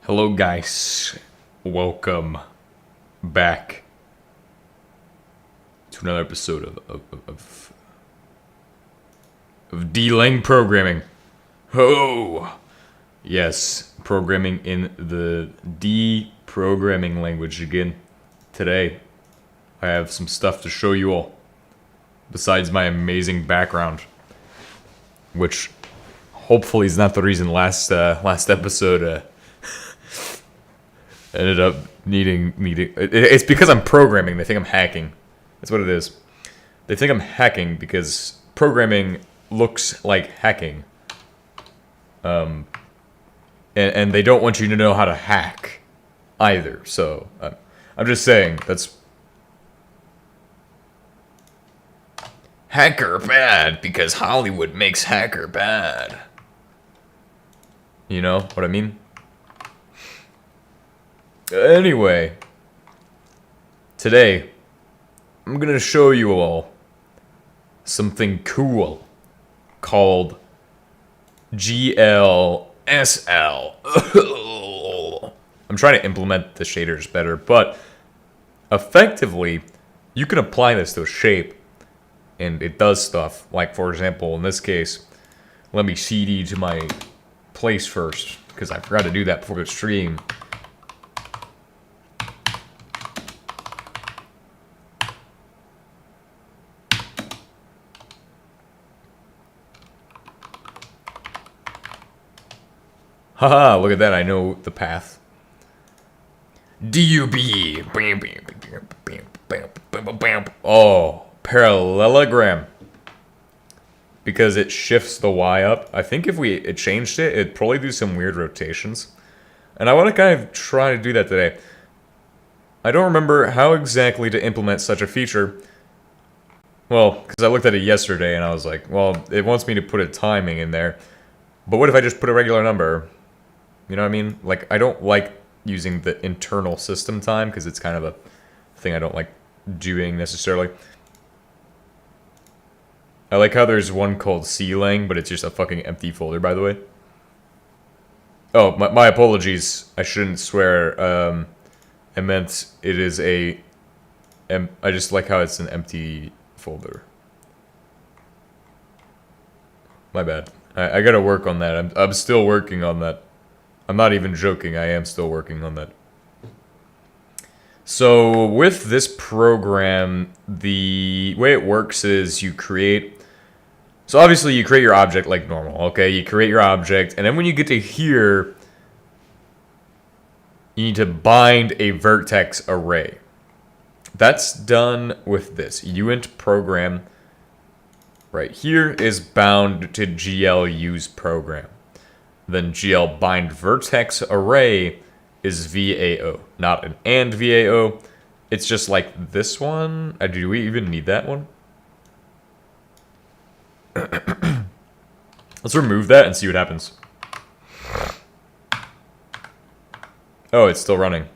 Hello, guys. Welcome back to another episode of D-Lang programming. Oh, yes, programming in the D programming language again. Today, I have some stuff to show you all. Besides my amazing background, which hopefully is not the reason last episode ended up needing. It's because I'm programming. They think I'm hacking. That's what it is. They think I'm hacking because programming looks like hacking. And they don't want you to know how to hack either. So I'm just saying that's hacker bad because Hollywood makes hacker bad. You know what I mean? Anyway, today I'm gonna show you all something cool called GLSL. I'm trying to implement the shaders better, but effectively, you can apply this to a shape and it does stuff. Like, for example, in this case, let me CD to my place first because I forgot to do that before the stream. Haha, look at that, I know the path. DUB. Oh, parallelogram. Because it shifts the Y up. I think if we changed it, it'd probably do some weird rotations. And I want to kind of try to do that today. I don't remember how exactly to implement such a feature. Well, because I looked at it yesterday and I was like, well, it wants me to put a timing in there. But what if I just put a regular number? You know what I mean? Like, I don't like using the internal system time because it's kind of a thing I don't like doing necessarily. I like how there's one called CLang, but it's just a fucking empty folder, by the way. Oh, my apologies. I shouldn't swear. I meant it is a... I just like how it's an empty folder. My bad. I gotta work on that. I'm still working on that. I'm not even joking, I am still working on that. So, with this program, the way it works is you create... So obviously you create your object like normal, okay? You create your object, and then when you get to here, you need to bind a vertex array. That's done with this. Uint program right here is bound to GL use program. Then GL bind vertex array is VAO, not an AND VAO. It's just like this one. Do we even need that one? Let's remove that and see what happens. Oh, it's still running.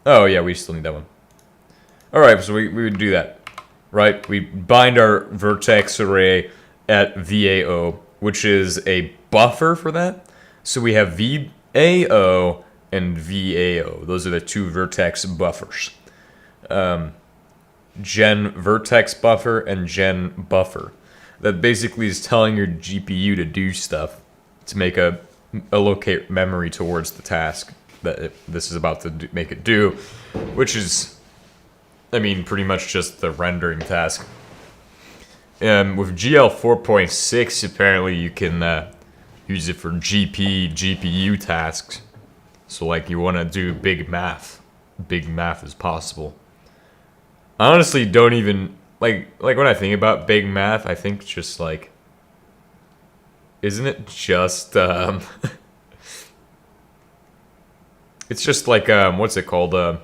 Oh yeah, we still need that one. Alright, so we would do that. Right, we bind our vertex array at VAO, which is a buffer for that. So we have VAO and VAO. Those are the two vertex buffers. Gen vertex buffer and gen buffer. That basically is telling your GPU to do stuff to make allocate memory towards the task that this is about to make it do, which is... I mean, pretty much just the rendering task. With GL 4.6, apparently you can use it for GPU tasks. So, like, you want to do big math. Big math is possible. I honestly don't even... Like when I think about big math, I think just, like... Isn't it just, It's just like, what's it called,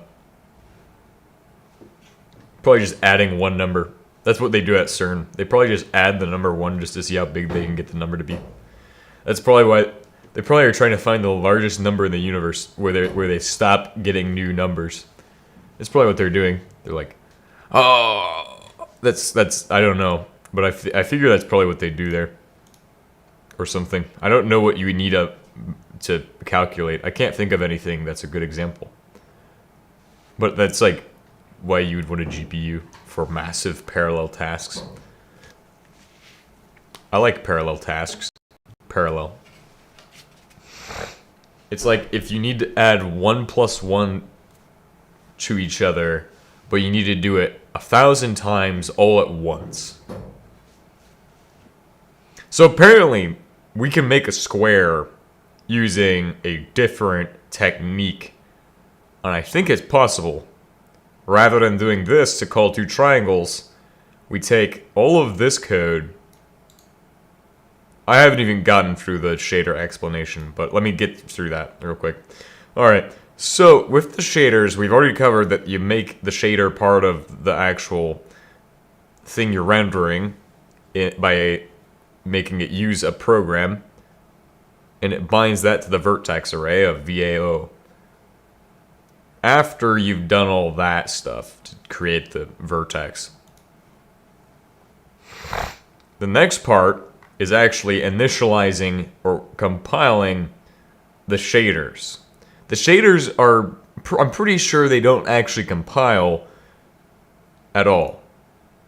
Probably just adding one number. That's what they do at CERN. They probably just add the number 1 just to see how big they can get the number to be. That's probably why they probably are trying to find the largest number in the universe where they stop getting new numbers. That's probably what they're doing. They're like, oh, that's I don't know, but I figure that's probably what they do there. or something. I don't know what you need to calculate. I can't think of anything that's a good example. But that's like why you would want a GPU for massive parallel tasks. I like parallel tasks. Parallel. It's like if you need to add 1 plus 1 to each other, but you need to do it 1,000 times all at once. So apparently, we can make a square using a different technique. And I think it's possible. Rather than doing this to call two triangles, we take all of this code. I haven't even gotten through the shader explanation, but let me get through that real quick. Alright, so with the shaders, we've already covered that you make the shader part of the actual thing you're rendering by making it use a program, and it binds that to the vertex array of VAO. After you've done all that stuff to create the vertex, the next part is actually initializing or compiling the shaders. The shaders are, I'm pretty sure they don't actually compile at all.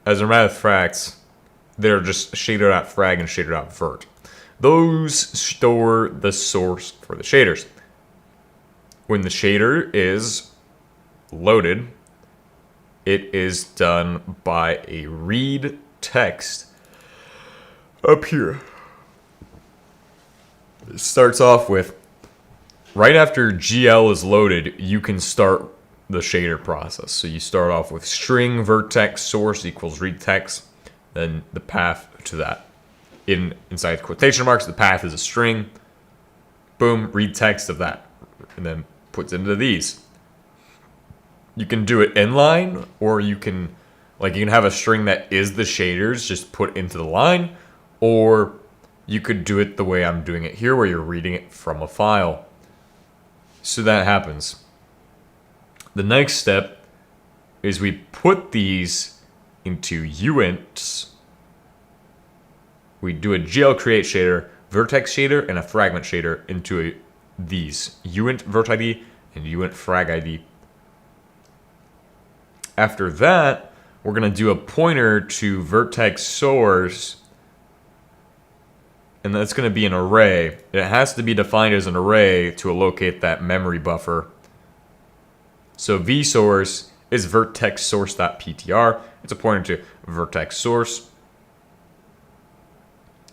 As a matter of fact, they're just shader.frag and shader.vert. Those store the source for the shaders. When the shader is loaded, it is done by a read text up here. It starts off with, right after GL is loaded, you can start the shader process. So you start off with string vertex source equals read text, then the path to that. Inside quotation marks, the path is a string. Boom, read text of that. And then puts into these. You can do it inline, or you can have a string that is the shaders just put into the line, or you could do it the way I'm doing it here, where you're reading it from a file. So that happens. The next step is we put these into uints. We do a GL create shader, vertex shader, and a fragment shader into these uint vert ID and uint frag ID. After that, we're going to do a pointer to vertex source, and that's going to be an array. It has to be defined as an array to allocate that memory buffer. So vSource is vertex source.ptr. It's a pointer to vertex source.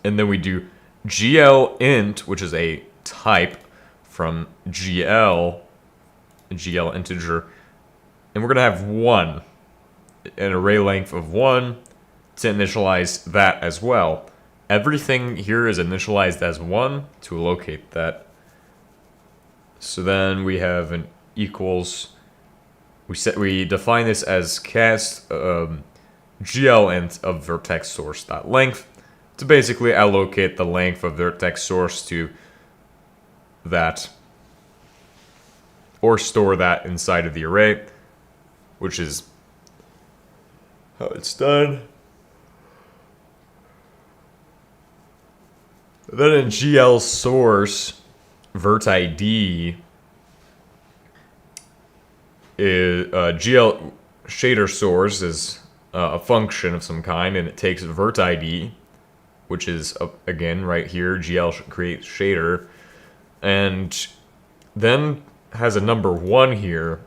And then we do GL int, which is a type from GL integer. And we're going to have 1, an array length of 1 to initialize that as well. Everything here is initialized as 1 to locate that. So then we have an equals. We define this as cast GL int of vertex source.length to basically allocate the length of vertex source to that, or store that inside of the array, which is how it's done. Then in GL source, vert ID is GL shader source is a function of some kind, and it takes vert ID, which is again right here, GL create shader, and then has a number 1 here,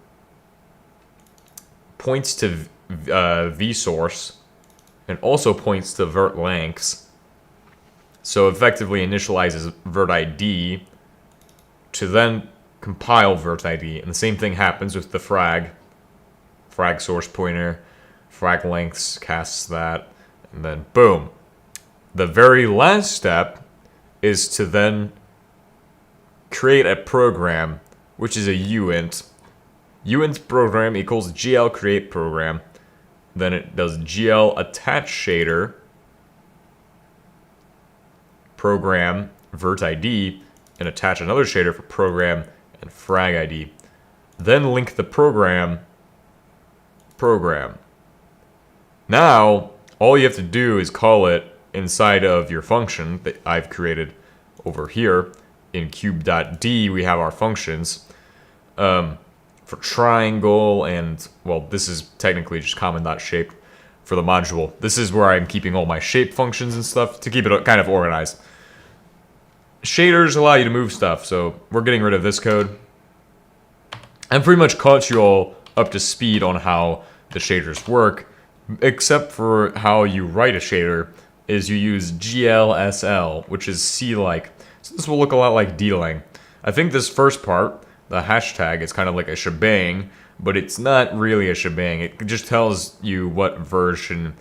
points to vSource, and also points to vert lengths. So effectively initializes vert ID to then compile vert ID. And the same thing happens with the frag source pointer, frag lengths casts that, and then boom. The very last step is to then create a program, which is a uint. Uint program equals GL create program. Then it does GL attach shader, program vert ID, and attach another shader for program and frag ID. Then link the program. Now, all you have to do is call it inside of your function that I've created over here in cube.d, we have our functions for triangle and, well, this is technically just common.shape for the module. This is where I'm keeping all my shape functions and stuff to keep it kind of organized. Shaders allow you to move stuff, so we're getting rid of this code. And pretty much caught you all up to speed on how the shaders work, except for how you write a shader is you use GLSL, which is C-like. So this will look a lot like D-lang. I think this first part, the hashtag, is kind of like a shebang, but it's not really a shebang. It just tells you what version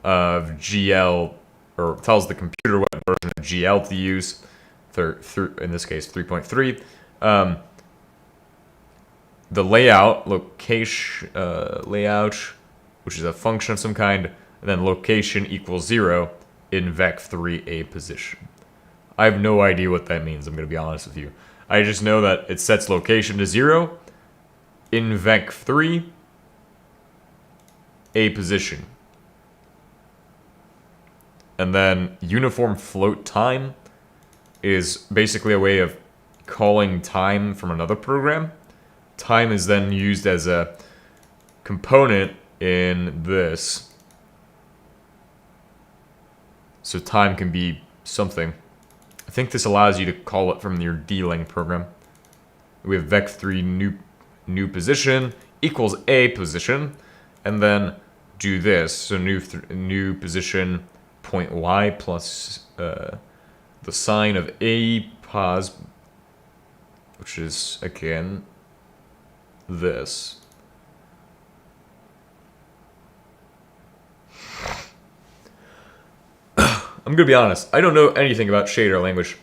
of GL, or tells the computer what version of GL to use, in this case 3.3. The layout, location, layout, which is a function of some kind, and then location equals 0 in vec3a position. I have no idea what that means, I'm going to be honest with you. I just know that it sets location to 0 in vec3 a position. And then uniform float time is basically a way of calling time from another program. Time is then used as a component in this. So time can be something. I think this allows you to call it from your D-lang program. We have vec3 new position equals a position, and then do this. So new position point y plus the sign of a pos, which is again this. I'm gonna be honest, I don't know anything about shader language.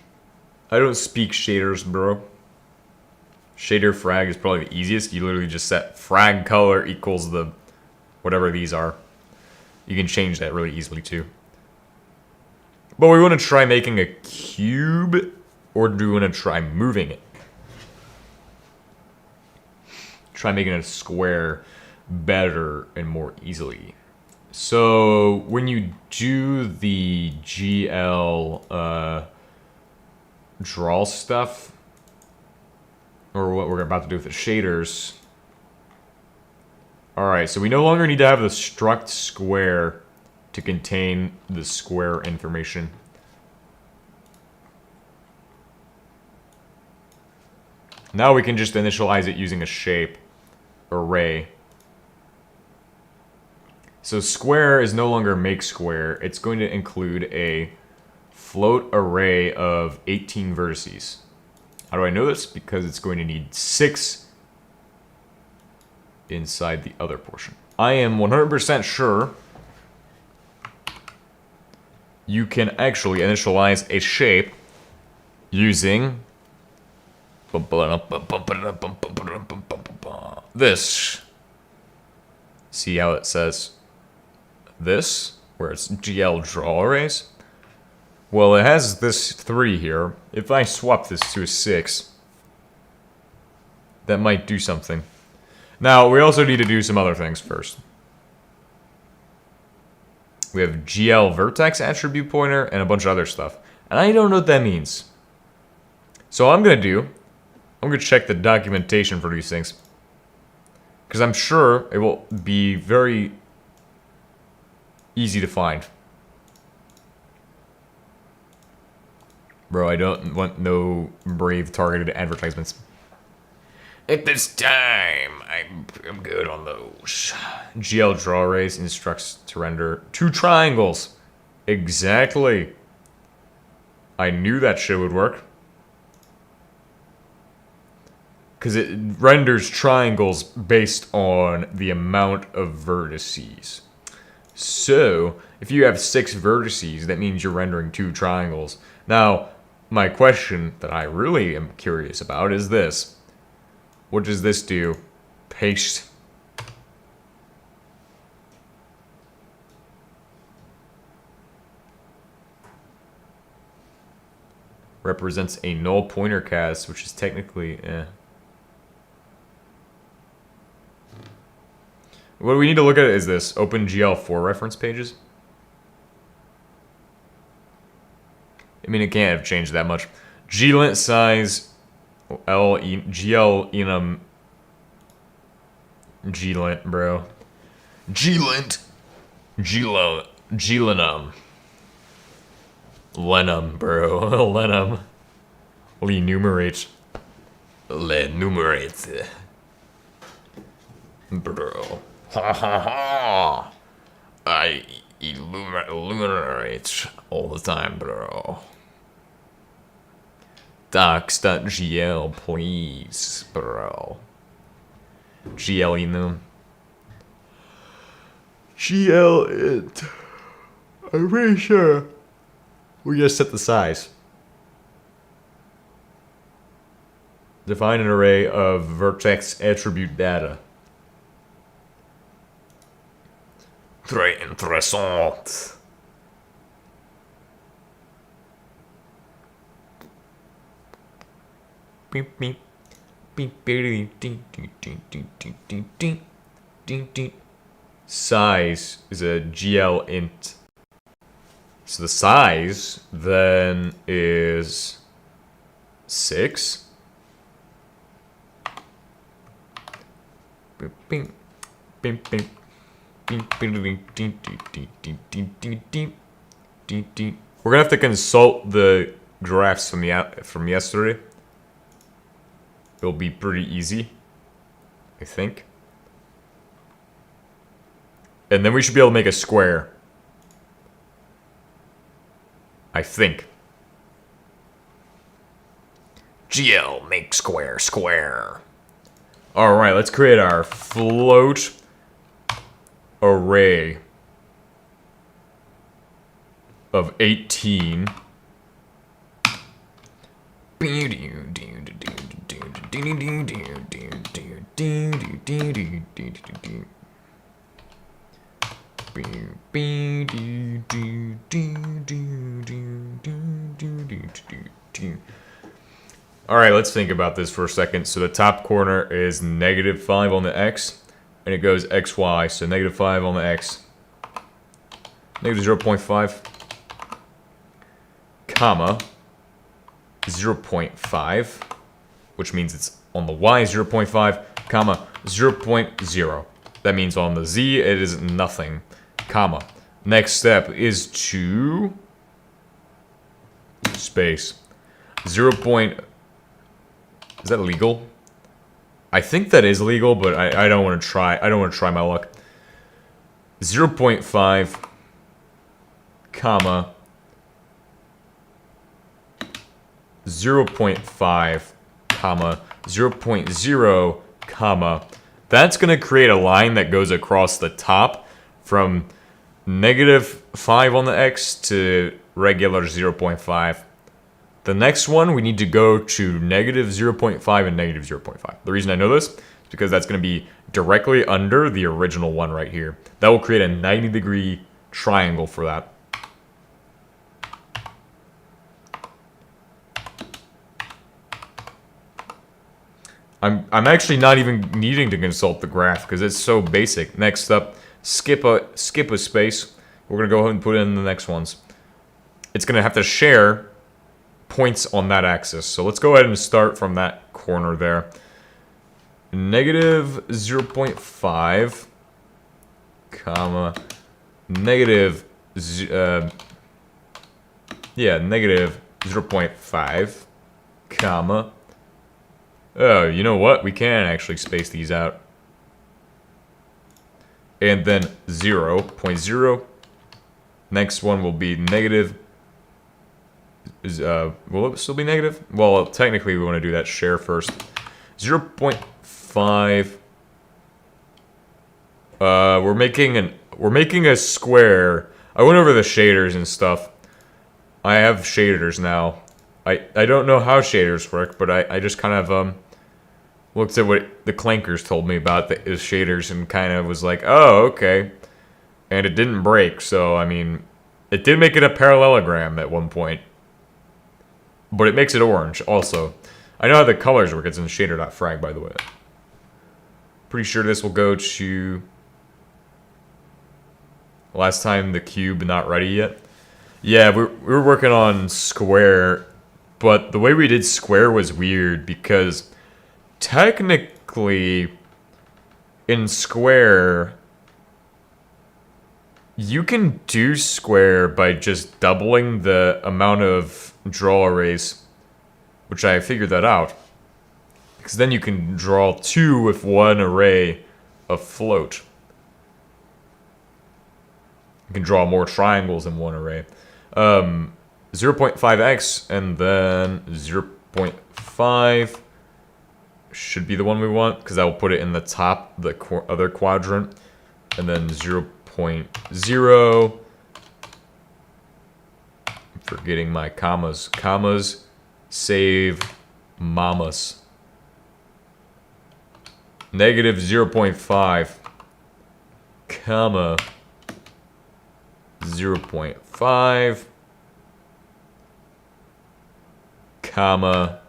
I don't speak shaders, bro. Shader frag is probably the easiest. You literally just set frag color equals the whatever these are. You can change that really easily too. But we want to try making a cube, or do we want to try moving it? Try making a square better and more easily. So when you do the GL draw stuff, or what we're about to do with the shaders. Alright, so we no longer need to have the struct square to contain the square information. Now we can just initialize it using a shape array. So square is no longer make square. It's going to include a float array of 18 vertices. How do I know this? Because it's going to need 6 inside the other portion. I am 100% sure you can actually initialize a shape using this. See how it says this, where it's GL draw arrays? Well, it has this 3 here. If I swap this to a 6, that might do something. Now, we also need to do some other things first. We have GL vertex attribute pointer and a bunch of other stuff. And I don't know what that means. So what I'm going to check the documentation for these things. Because I'm sure it will be very easy to find. Bro, I don't want no brave targeted advertisements. At this time, I'm good on those. GL draw arrays instructs to render 2 triangles. Exactly. I knew that shit would work. Because it renders triangles based on the amount of vertices. So, if you have 6 vertices, that means you're rendering 2 triangles. Now, my question that I really am curious about is this. What does this do? Paste. Represents a null pointer cast, which is technically, What we need to look at is this. OpenGL4 reference pages. I mean, it can't have changed that much. glint size, GL enum, glint, bro. glint, glinum. Lenum, bro. Lenum. Lenumerate. Lenumerate. Bro. Ha ha ha. I illuminate all the time, bro. Docs.gl, please, bro. GL enum. GL it. I'm pretty sure. We just set the size. Define an array of vertex attribute data. Très intéressant. Beep beep. Beep beep ding ding ding ding ding ding ding ding ding. Size is a GL int. So the size then is 6. We're gonna have to consult the graphs from yesterday. It'll be pretty easy, I think. And then we should be able to make a square. I think. GL, make square, square. Alright, let's create our float array of 18. Alright, let's think about this for a second. So the top corner is -5 on the x, and it goes xy, so -5 on the x, -0.5, comma, 0.5, which means it's on the y 0.5, comma, 0.0. That means on the z it is nothing, comma. Next step is to space 0. Is that legal? I think that is legal, but I don't want to try. I don't want to try my luck. 0.5, comma, 0.5, comma, 0.0, comma. That's going to create a line that goes across the top from -5 on the x to regular 0.5. The next one, we need to go to -0.5 and -0.5. The reason I know this is because that's going to be directly under the original one right here. That will create a 90-degree triangle for that. I'm actually not even needing to consult the graph because it's so basic. Next up, skip a space. We're going to go ahead and put in the next ones. It's going to have to share points on that axis. So let's go ahead and start from that corner there. -0.5, comma, -0.5, comma. Oh, you know what? We can actually space these out. And then 0.0. Next one will be negative. Will it still be negative? Well, technically we want to do that share first. 0.5. We're making a square. I went over the shaders and stuff. I have shaders now. I don't know how shaders work, but I just kind of looked at what the clankers told me about the shaders and kind of was like, oh, okay. And it didn't break, so I mean, it did make it a parallelogram at one point. But it makes it orange, also. I know how the colors work. It's in shader.frag, by the way. Pretty sure this will go to... Last time the cube, not ready yet. Yeah, we were working on square, but the way we did square was weird because technically in square you can do square by just doubling the amount of draw arrays, which I figured that out. Because then you can draw 2 with 1 array of float. You can draw more triangles in 1 array. 0.5x and then 0.5 should be the one we want, because that will put it in the top, the other quadrant. And then 0.0. I'm forgetting my commas. Commas save mamas. Negative 0.5, comma 0.5, comma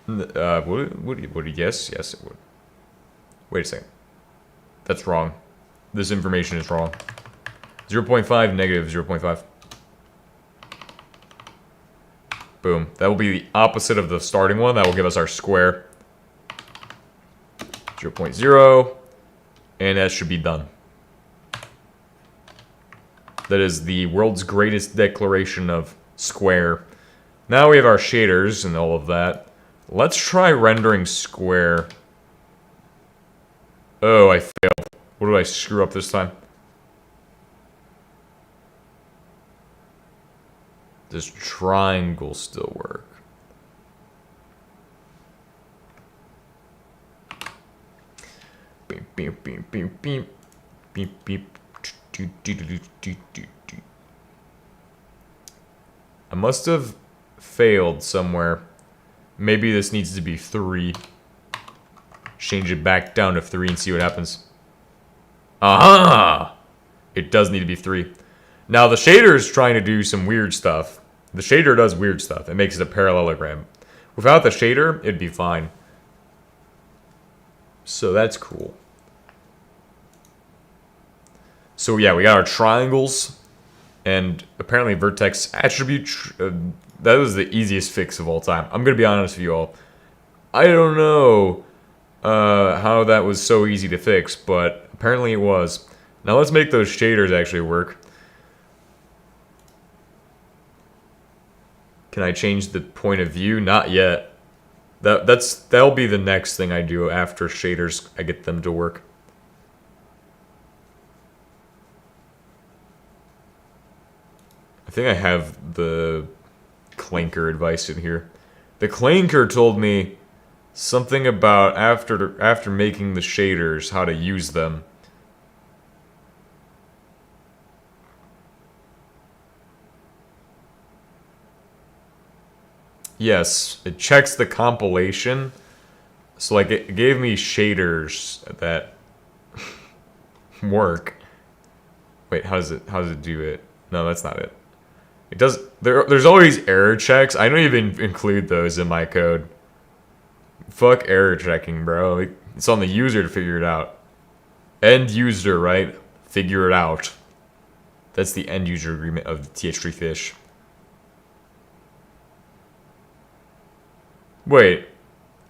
would it? Yes, it would. Wait a second. That's wrong. This information is wrong. 0.5, negative 0.5. Boom. That will be the opposite of the starting one. That will give us our square. 0.0. And that should be done. That is the world's greatest declaration of square. Now we have our shaders and all of that. Let's try rendering square. Oh, I failed. What did I screw up this time? Does triangle still work? Beep, beep, beep, beep, beep. Beep, beep. I must have failed somewhere. Maybe this needs to be 3. Change it back down to 3 and see what happens. Aha! It does need to be 3. Now, the shader is trying to do some weird stuff. The shader does weird stuff. It makes it a parallelogram. Without the shader, it'd be fine. So that's cool. So yeah, we got our triangles. And apparently vertex attribute... that was the easiest fix of all time. I'm going to be honest with you all. I don't know how that was so easy to fix, but apparently it was. Now let's make those shaders actually work. Can I change the point of view? Not yet. That'll be the next thing I do after shaders. I get them to work. I think I have the Clanker advice in here. The Clanker told me something about after making the shaders, how to use them. Yes, it checks the compilation. So like it gave me shaders that work. Wait, how does it do it? No, that's not it. It does there's always error checks. I don't even include those in my code. Fuck error checking, bro. It's on the user to figure it out. End user, right? Figure it out. That's the end user agreement of TH3 Fish. Wait.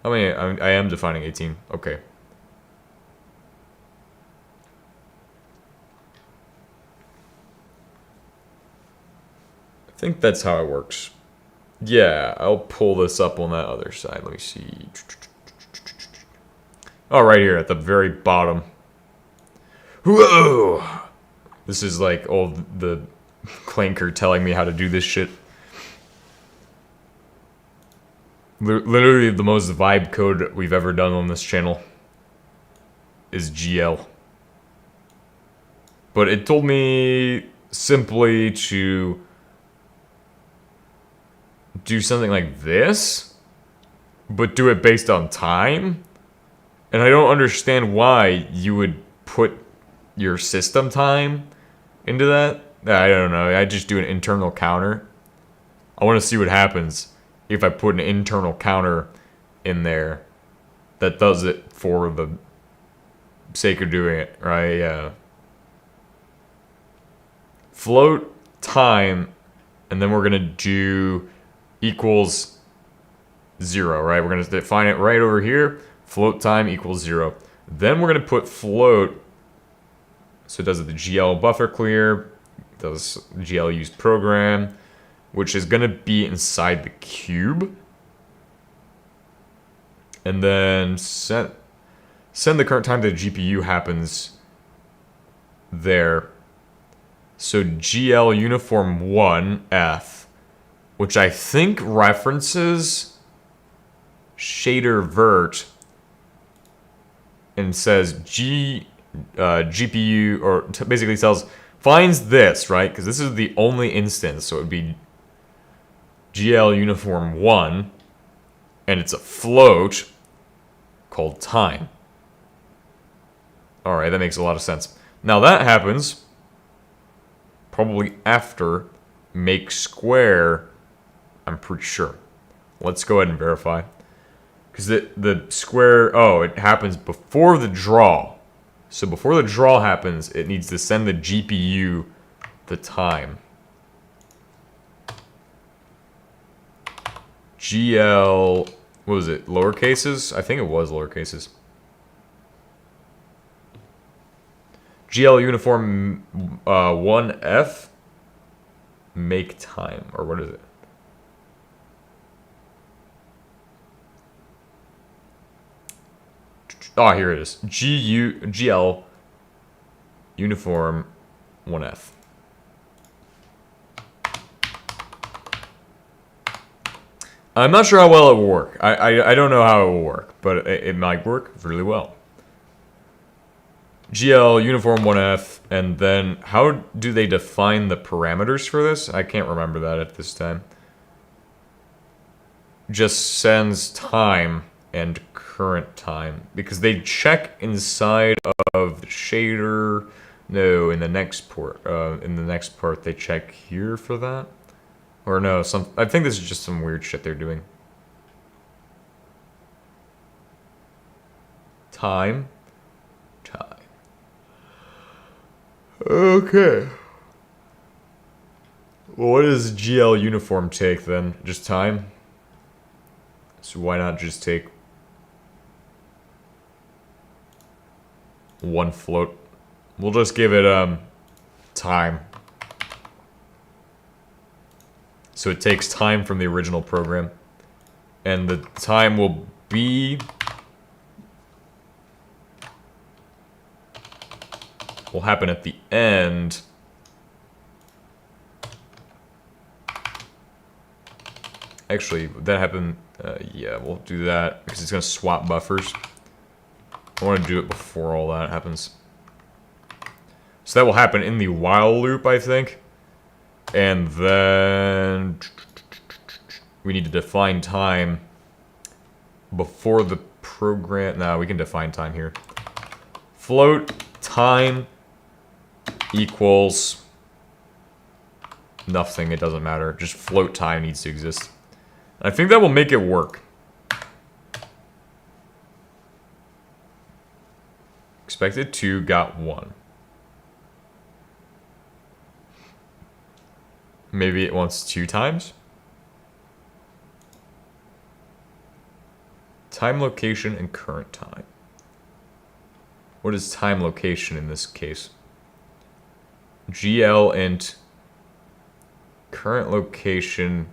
I mean, I am defining 18. Okay. I think that's how it works. Yeah, I'll pull this up on that other side. Let me see. Oh, right here at the very bottom. Whoa! This is like all the Clanker telling me how to do this shit. Literally the most vibe code we've ever done on this channel is GL. But it told me simply to do something like this, but do it based on time. And I don't understand why you would put your system time into that. I don't know. I just do an internal counter. I want to see what happens if I put an internal counter in there that does it for the sake of doing it, right? Yeah. float time, and then we're gonna do equals 0, right? We're gonna define it right over here. Float time equals 0. Then we're gonna put float, so it does the GL buffer clear, does GL use program, which is gonna be inside the cube. And then send the current time to the GPU happens there. So GL uniform 1F, which I think references shader vert and says GPU, or basically finds this, right? Because this is the only instance, so it would be GL uniform 1, and it's a float called time. Alright, that makes a lot of sense. Now that happens probably after make square, I'm pretty sure. Let's go ahead and verify. Because the square, oh, it happens before the draw. So before the draw happens, it needs to send the GPU the time. GL, what was it, lower cases? I think it was lower cases. GL uniform 1F, make time, or what is it? Oh, here it is. GL uniform 1F. I'm not sure how well it will work. I don't know how it will work, but it might work really well. GL uniform 1F, and then how do they define the parameters for this? I can't remember that at this time. Just sends time and current time, because they check inside of the shader. No, in the next port. In the next part, they check here for that. Or no, I think this is just some weird shit they're doing. Time. Okay. Well, what does GL uniform take then? Just time? So why not just take one float? We'll just give it time. So it takes time from the original program. And the time will be... will happen at the end. Actually, would that happen? Yeah, we'll do that because it's going to swap buffers. I want to do it before all that happens. So that will happen in the while loop, I think. And then we need to define time before the program. Nah, we can define time here. Float time equals nothing. It doesn't matter. Just float time needs to exist. I think that will make it work. Expected 2 got 1. Maybe it wants 2 times. Time, location, and current time. What is time location in this case? GL int current location.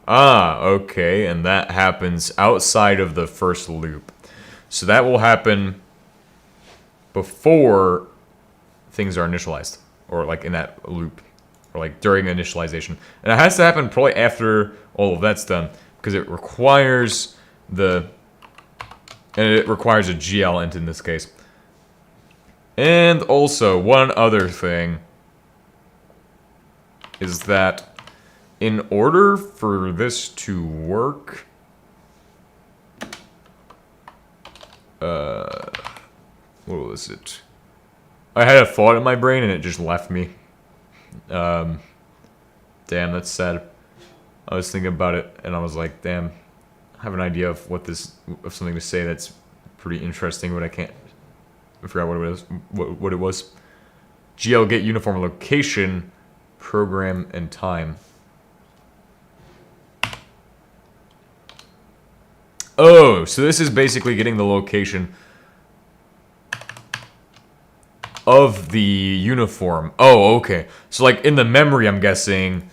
Ah, okay, and that happens outside of the first loop. So that will happen before things are initialized, or like in that loop, or like during initialization. And it has to happen probably after all of that's done, because it requires a GL int in this case. And also, one other thing is that in order for this to work, what was it? I had a thought in my brain and it just left me. Damn, that's sad. I was thinking about it and I was like, damn, I have an idea of something to say that's pretty interesting, but I can't. I forgot what it was. What it was. GL get uniform location, program, and time. Oh, so this is basically getting the location of the uniform. Oh, okay. So like in the memory, I'm guessing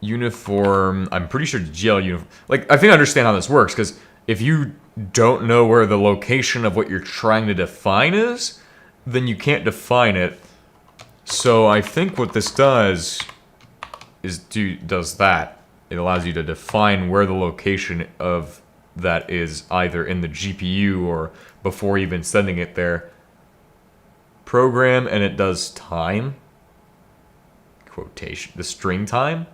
uniform. I'm pretty sure GL uniform. Like I think I understand how this works, because if you don't know where the location of what you're trying to define is, then you can't define it. So I think what this does is does that. It allows you to define where the location of that is, either in the GPU or before even sending it there. Program, and it does time. Quotation. The string time?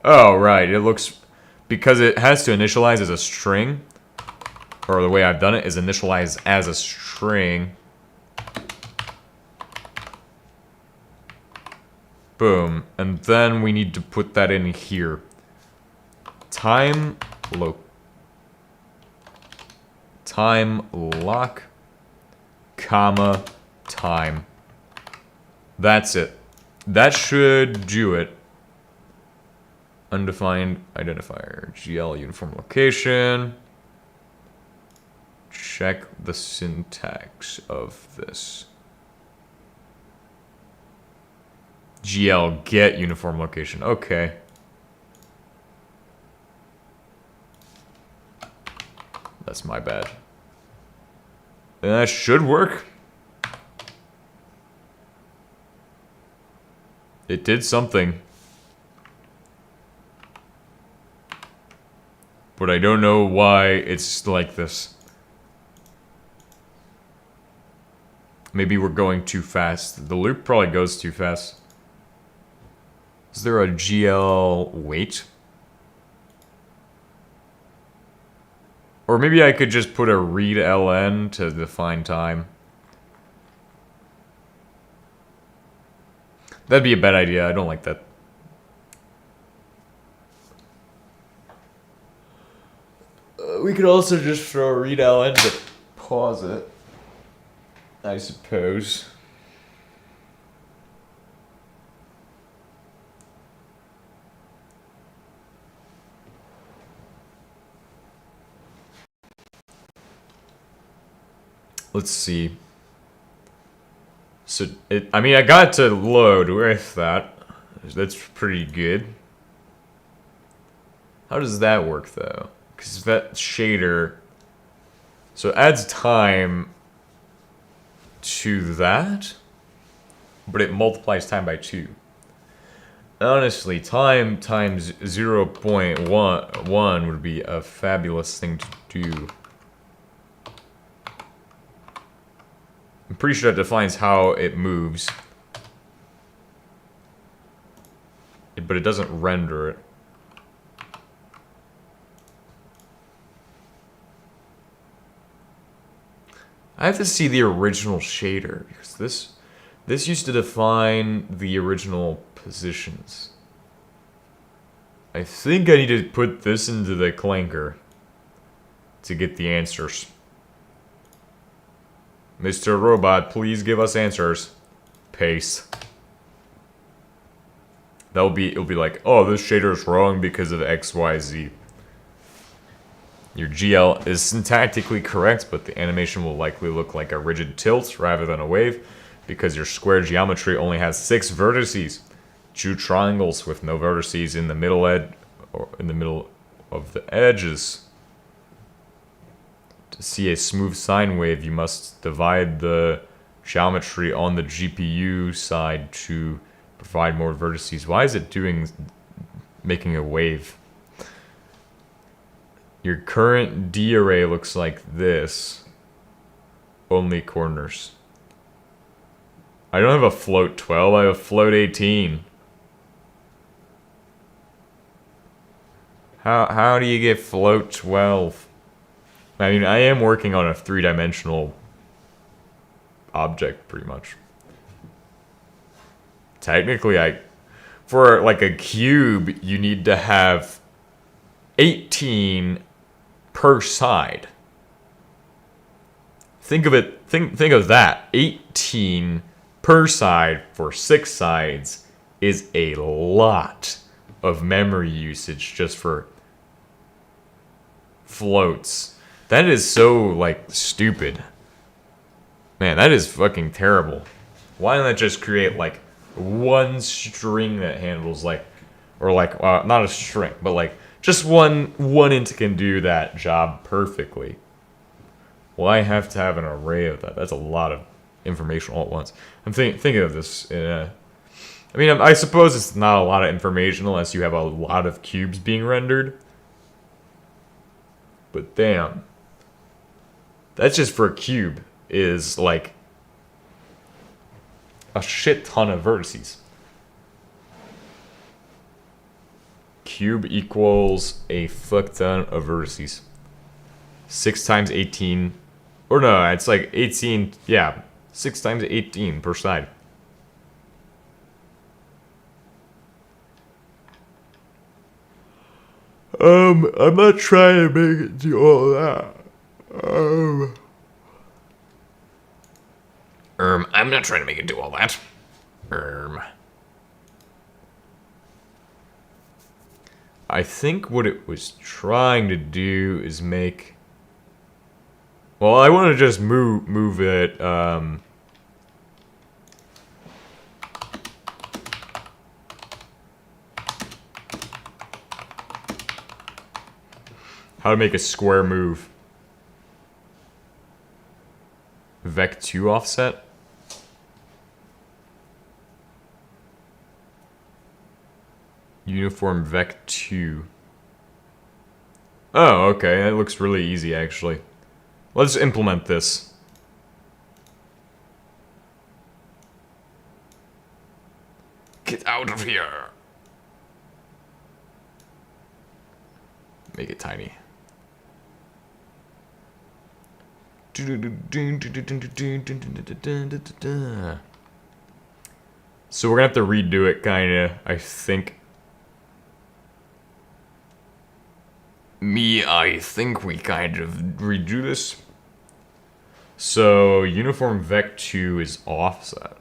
Oh, right. It looks... Because it has to initialize as a string, or the way I've done it is initialize as a string. Boom. And then we need to put that in here. Time lock, comma, time. That's it. That should do it. Undefined identifier. GL uniform location. Check the syntax of this. GL get uniform location. Okay. That's my bad. And that should work. It did something. But I don't know why it's like this. Maybe we're going too fast. The loop probably goes too fast. Is there a GL wait? Or maybe I could just put a read ln to define time. That'd be a bad idea. I don't like that. We could also just throw a read ln to pause it, I suppose. Let's see. So, I mean, I got to load with that. That's pretty good. How does that work, though? Because that shader... So it adds time to that, but it multiplies time by 2. Honestly, time times 0.1 would be a fabulous thing to do. I'm pretty sure that defines how it moves. But it doesn't render it. I have to see the original shader, because this used to define the original positions. I think I need to put this into the clanker to get the answers. Mr. Robot, please give us answers. Paste. It'll be like, oh, this shader is wrong because of XYZ. Your GL is syntactically correct, but the animation will likely look like a rigid tilt rather than a wave, because your square geometry only has 6 vertices. 2 triangles with no vertices in the middle or in the middle of the edges. To see a smooth sine wave, you must divide the geometry on the GPU side to provide more vertices. Why is it making a wave? Your current D array looks like this. Only corners. I don't have a float 12, I have a float 18. How do you get float 12? I mean, I am working on a 3-dimensional object, pretty much. Technically, for like a cube, you need to have 18 per side. Think of it. Think of that. 18 per side for 6 sides is a lot of memory usage just for floats. That is so like stupid. Man, that is fucking terrible. Why don't I just create like one string that handles like, or like not a string, but like just one int can do that job perfectly. Why have to have an array of that? That's a lot of information all at once. I'm thinking of this in a, I mean, I suppose it's not a lot of information unless you have a lot of cubes being rendered. But damn. That's just for a cube is like a shit ton of vertices. Cube equals a fuck ton of vertices. 6 times 18. Or no, it's like 18. Yeah, 6 times 18 per side. I'm not trying to make it do all that. I'm not trying to make it do all that. I think what it was trying to do is make. Well, I want to just move it. How to make a square move. Vec2 offset. Uniform Vec2. Oh, okay. That looks really easy, actually. Let's implement this. Get out of here. Make it tiny. So we're gonna have to redo it, kinda, I think. I think we kind of redo this. So uniform vec2 is offset.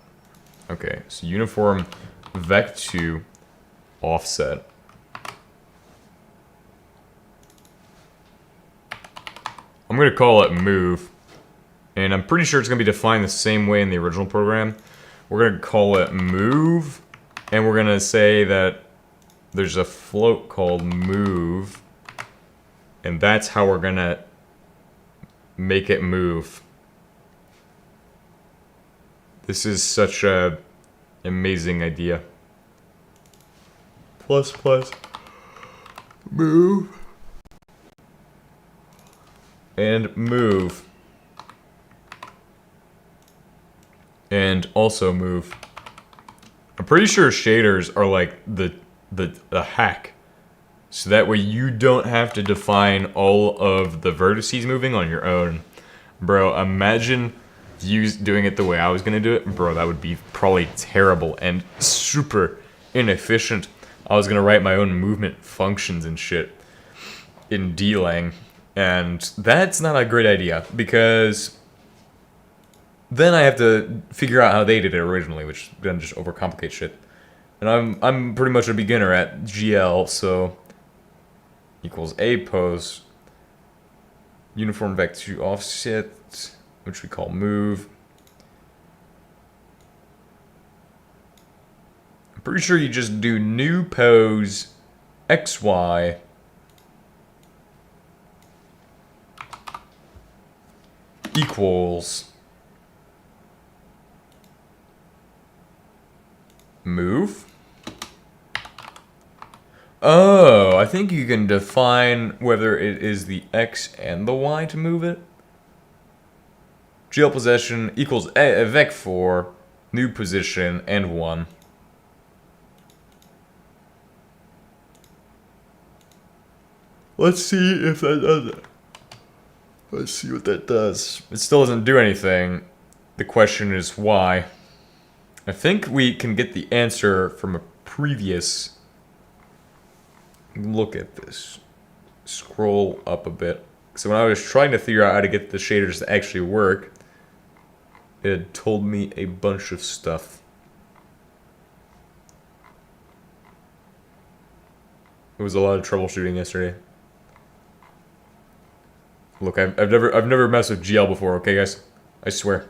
Okay, so uniform vec2 offset. I'm gonna call it move, and I'm pretty sure it's gonna be defined the same way in the original program. We're gonna call it move, and we're gonna say that there's a float called move, and that's how we're gonna make it move. This is such a amazing idea. Plus move and move and also move. I'm pretty sure shaders are like the hack. So that way you don't have to define all of the vertices moving on your own. Bro, imagine you doing it the way I was gonna do it. Bro, that would be probably terrible and super inefficient. I was gonna write my own movement functions and shit in D-Lang. And that's not a great idea, because then I have to figure out how they did it originally, which then just overcomplicate shit. And I'm pretty much a beginner at GL, so equals a pose uniform vec2 offset, which we call move. I'm pretty sure you just do new pose xy equals move. Oh, I think you can define whether it is the X and the Y to move it. GL possession equals vec4, new position, and 1. Let's see if that does it. Let's see what that does. It still doesn't do anything. The question is why. I think we can get the answer from a previous look at this. Scroll up a bit. So when I was trying to figure out how to get the shaders to actually work, it had told me a bunch of stuff. It was a lot of troubleshooting yesterday. Look, I've never messed with GL before, okay guys? I swear.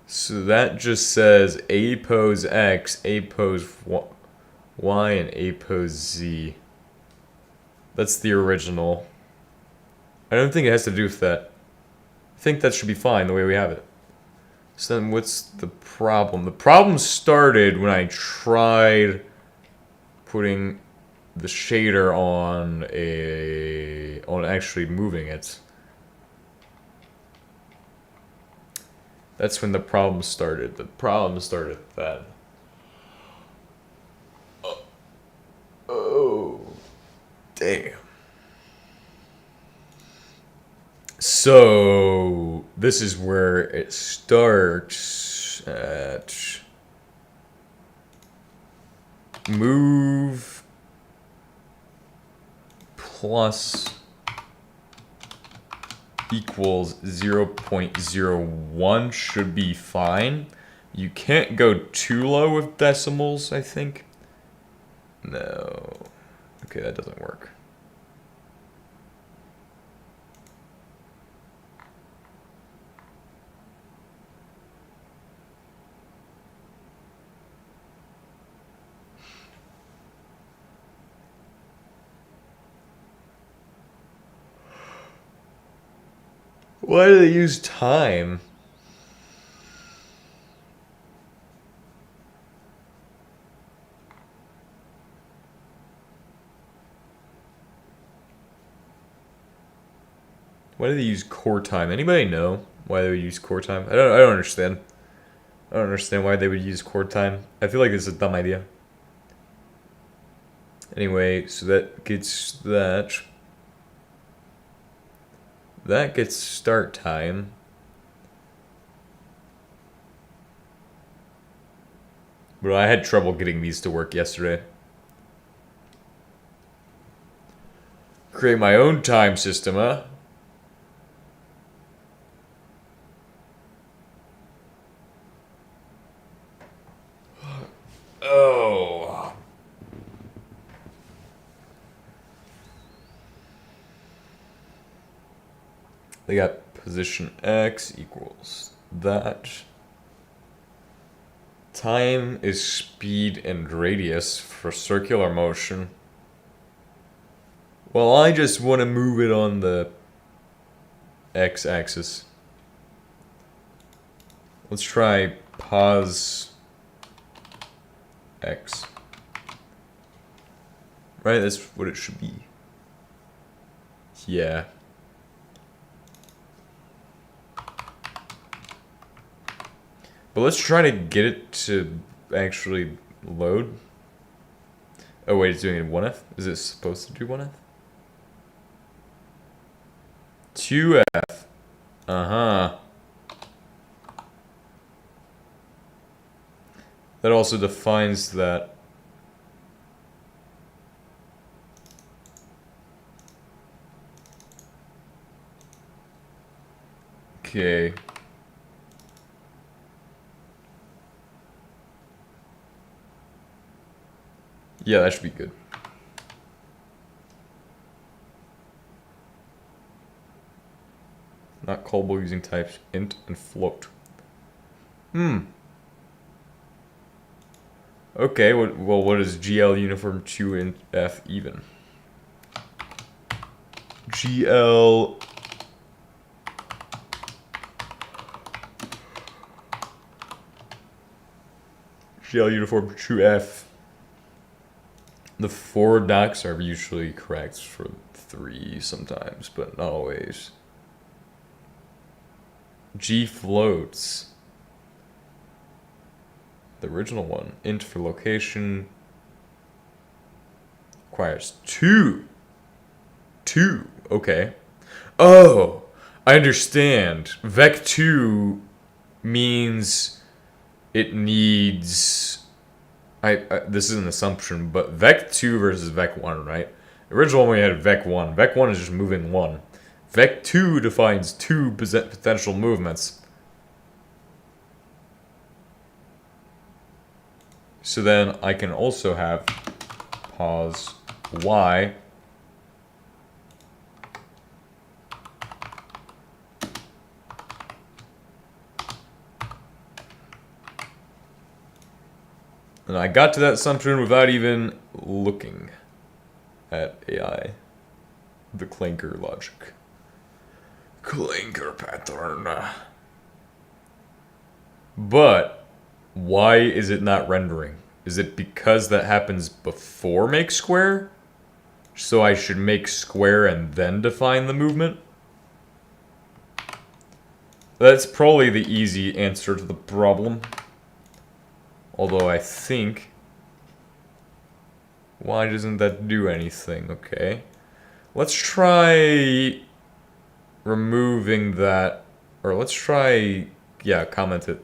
So that just says A pose X, A pose Y, and A pose Z. That's the original. I don't think it has to do with that. I think that should be fine the way we have it. So then what's the problem? The problem started when I tried putting the shader on actually moving it. That's when the problem started. The problem started then. Oh, damn. So this is where it starts at move plus equals 0.01 should be fine. You can't go too low with decimals, I think. No. Okay, that doesn't work. Why do they use time? Why do they use core time? Anybody know why they would use core time? I don't understand. I don't understand why they would use core time. I feel like it's a dumb idea. Anyway, so that gets that. That gets start time. But I had trouble getting these to work yesterday. Create my own time system, huh? Oh. They got position X equals that. Time is speed and radius for circular motion. Well, I just want to move it on the x-axis. Let's try pos x. Right, that's what it should be. Yeah. But let's try to get it to actually load. Oh wait, it's doing it in 1F? Is it supposed to do 1F? 2F. Uh-huh. That also defines that. Okay. Yeah, that should be good. Not callable using types int and float. Okay, well, what is GL uniform 2 int F even? GL uniform 2F. The 4 docs are usually correct for 3 sometimes, but not always. G floats. The original one. Int for location. Requires 2. 2. Okay. Oh. I understand. Vec2 means it needs... this is an assumption, but Vec2 versus Vec1, right? The original one we had Vec1. Vec1 is just moving 1. Vec2 defines 2 potential movements. So then I can also have pos y and I got to that assumption without even looking at AI. The clinker logic. Clinker pattern. But why is it not rendering? Is it because that happens before make square? So I should make square and then define the movement? That's probably the easy answer to the problem. Although I think... Why doesn't that do anything? Okay. Let's try removing that. Or let's try... Yeah, comment it.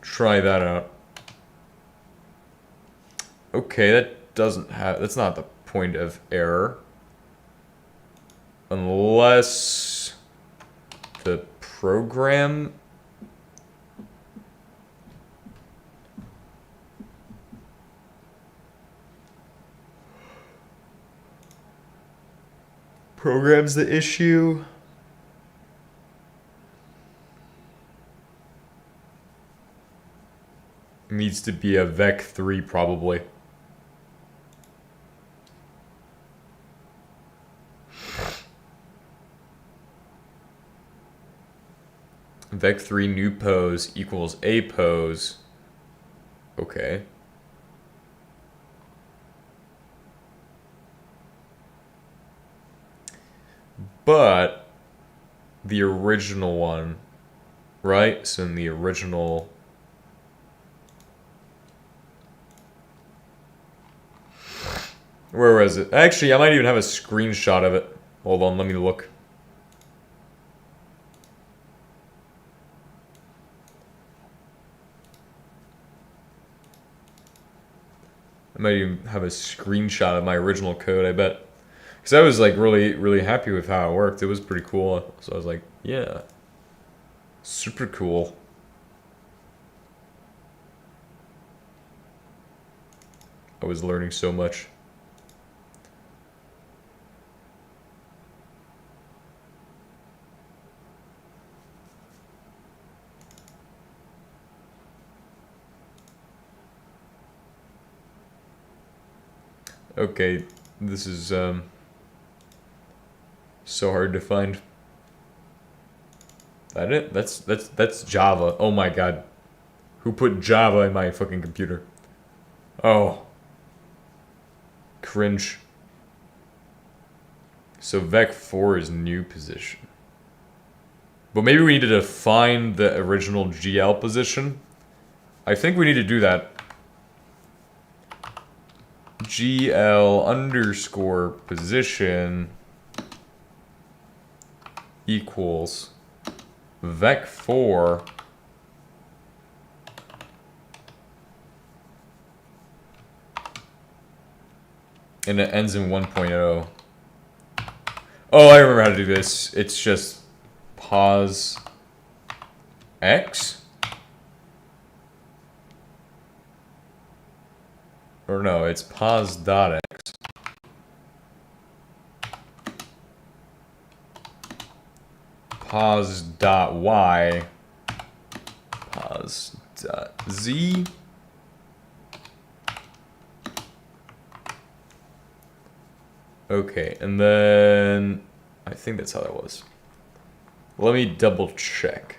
Try that out. Okay, that doesn't have... That's not the point of error. Unless... the program... program's the issue. Needs to be a Vec3 probably. Vec3 new pose equals a pose. Okay. But the original one, right? So in the original... Where was it? Actually, I might even have a screenshot of it. Hold on, let me look. I might even have a screenshot of my original code, I bet. Because I was like really happy with how it worked. It was pretty cool. So I was like, yeah. Super cool. I was learning so much. Okay, this is so hard to find. That it? That's Java. Oh my god. Who put Java in my fucking computer? Oh. Cringe. So Vec4 is new position. But maybe we need to define the original GL position. I think we need to do that. GL underscore position equals Vec4 and it ends in 1.0. Oh, I remember how to do this. It's just pos X. Or no, it's pos.x. Pos.y. Pos.z. Okay, and then I think that's how that was. Let me double check.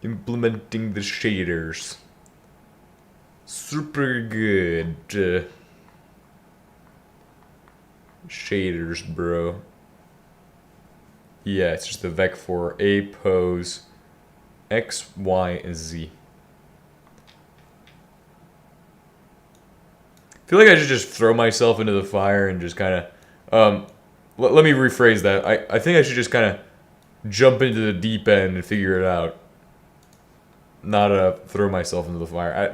Implementing the shaders. Super good. Shaders, bro. Yeah, it's just the vec4 A pose X, Y, Z. I feel like I should just throw myself into the fire and just kind of... let me rephrase that. I think I should just kind of jump into the deep end and figure it out. Not throw myself into the fire.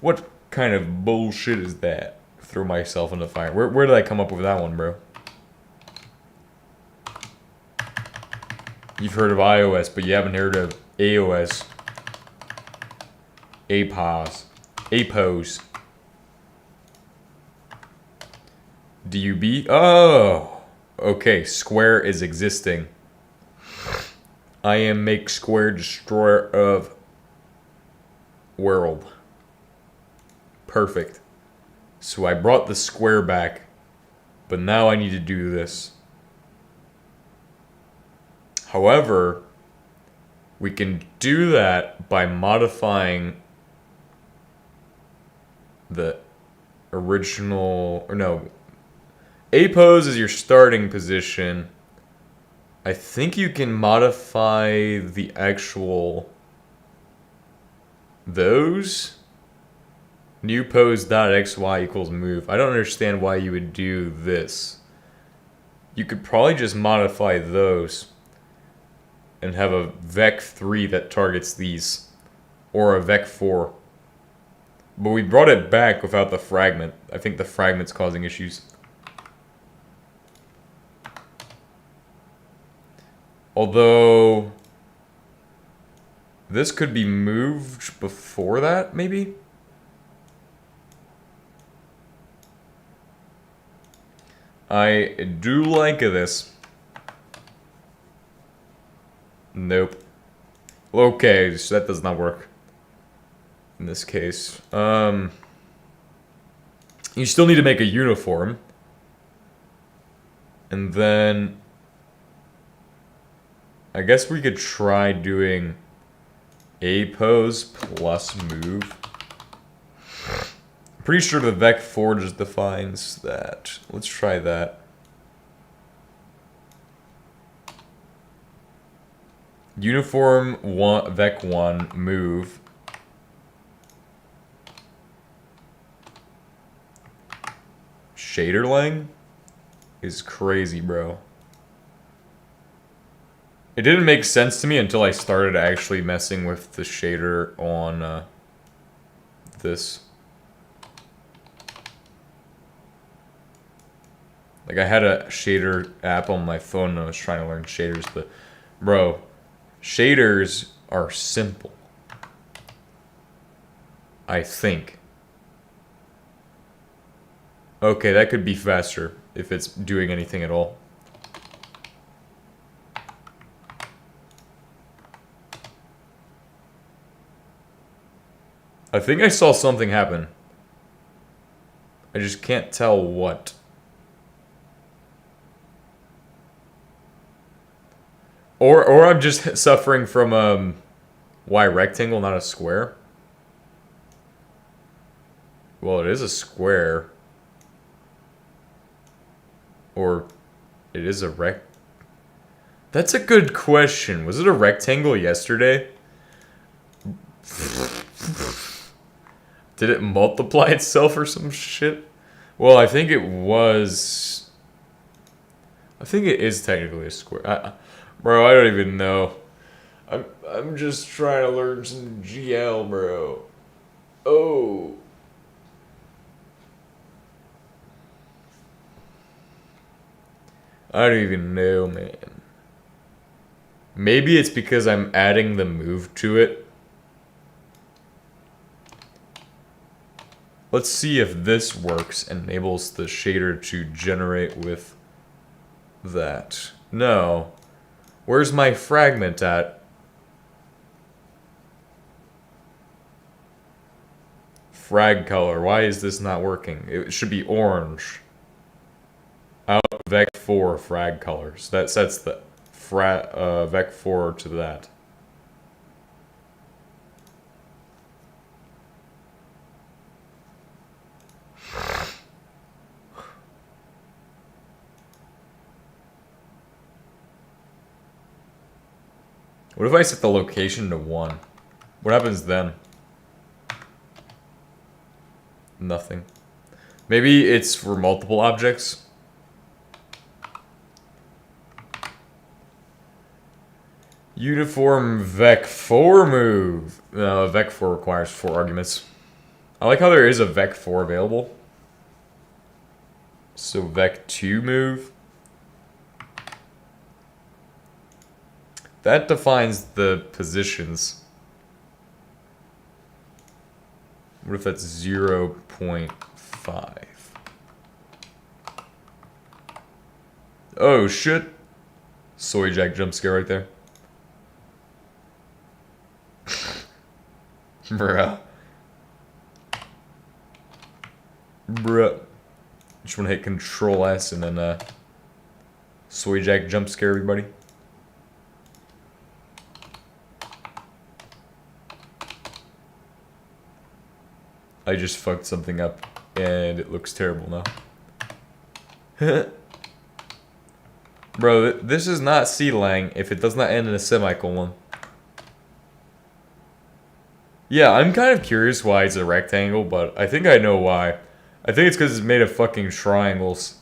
What kind of bullshit is that? Throw myself into the fire. Where did I come up with that one, bro? You've heard of iOS, but you haven't heard of AOS. APOS. APOS. DUB? Oh! Okay, Square is existing. I am make Square destroyer of world. Perfect. So I brought the square back, but now I need to do this. However, we can do that by modifying the original, or no, A pose is your starting position. I think you can modify the actual those. New pose.xy equals move. I don't understand why you would do this. You could probably just modify those and have a vec3 that targets these, or a vec4. But we brought it back without the fragment. I think the fragment's causing issues. Although this could be moved before that, maybe? I do like this. Nope. Okay, so that does not work in this case. You still need to make a uniform. And then I guess we could try doing A pose plus move. Pretty sure the vec4 just defines that. Let's try that. Uniform one, vec1 move. Shaderlang is crazy, bro. It didn't make sense to me until I started actually messing with the shader on this. Like, I had a shader app on my phone and I was trying to learn shaders, but bro, shaders are simple. I think. Okay, that could be faster if it's doing anything at all. I think I saw something happen. I just can't tell what. Or I'm just suffering from why rectangle, not a square? Well, it is a square. Or it is a rec... That's a good question. Was it a rectangle yesterday? Did it multiply itself or some shit? Well, I think it was... I think it is technically a square. Bro, I don't even know. I'm just trying to learn some GL, bro. Oh. I don't even know, man. Maybe it's because I'm adding the move to it. Let's see if this works and enables the shader to generate with that. No. Where's my fragment at? Frag color. Why is this not working? It should be orange. Out vec4 frag colors. That sets the vec4 to that. What if I set the location to 1? What happens then? Nothing. Maybe it's for multiple objects. Uniform vec4 move. No, vec4 requires 4 arguments. I like how there is a vec4 available. So vec2 move. That defines the positions. What if that's 0.5? Oh shit. Soy Jack jump scare right there. Bruh. Bruh. Just wanna hit Control S and then Soy Jack jump scare everybody. I just fucked something up and it looks terrible now. Bro, this is not C-Lang if it does not end in a semicolon. Yeah, I'm kind of curious why it's a rectangle, but I think I know why. I think it's because it's made of fucking triangles.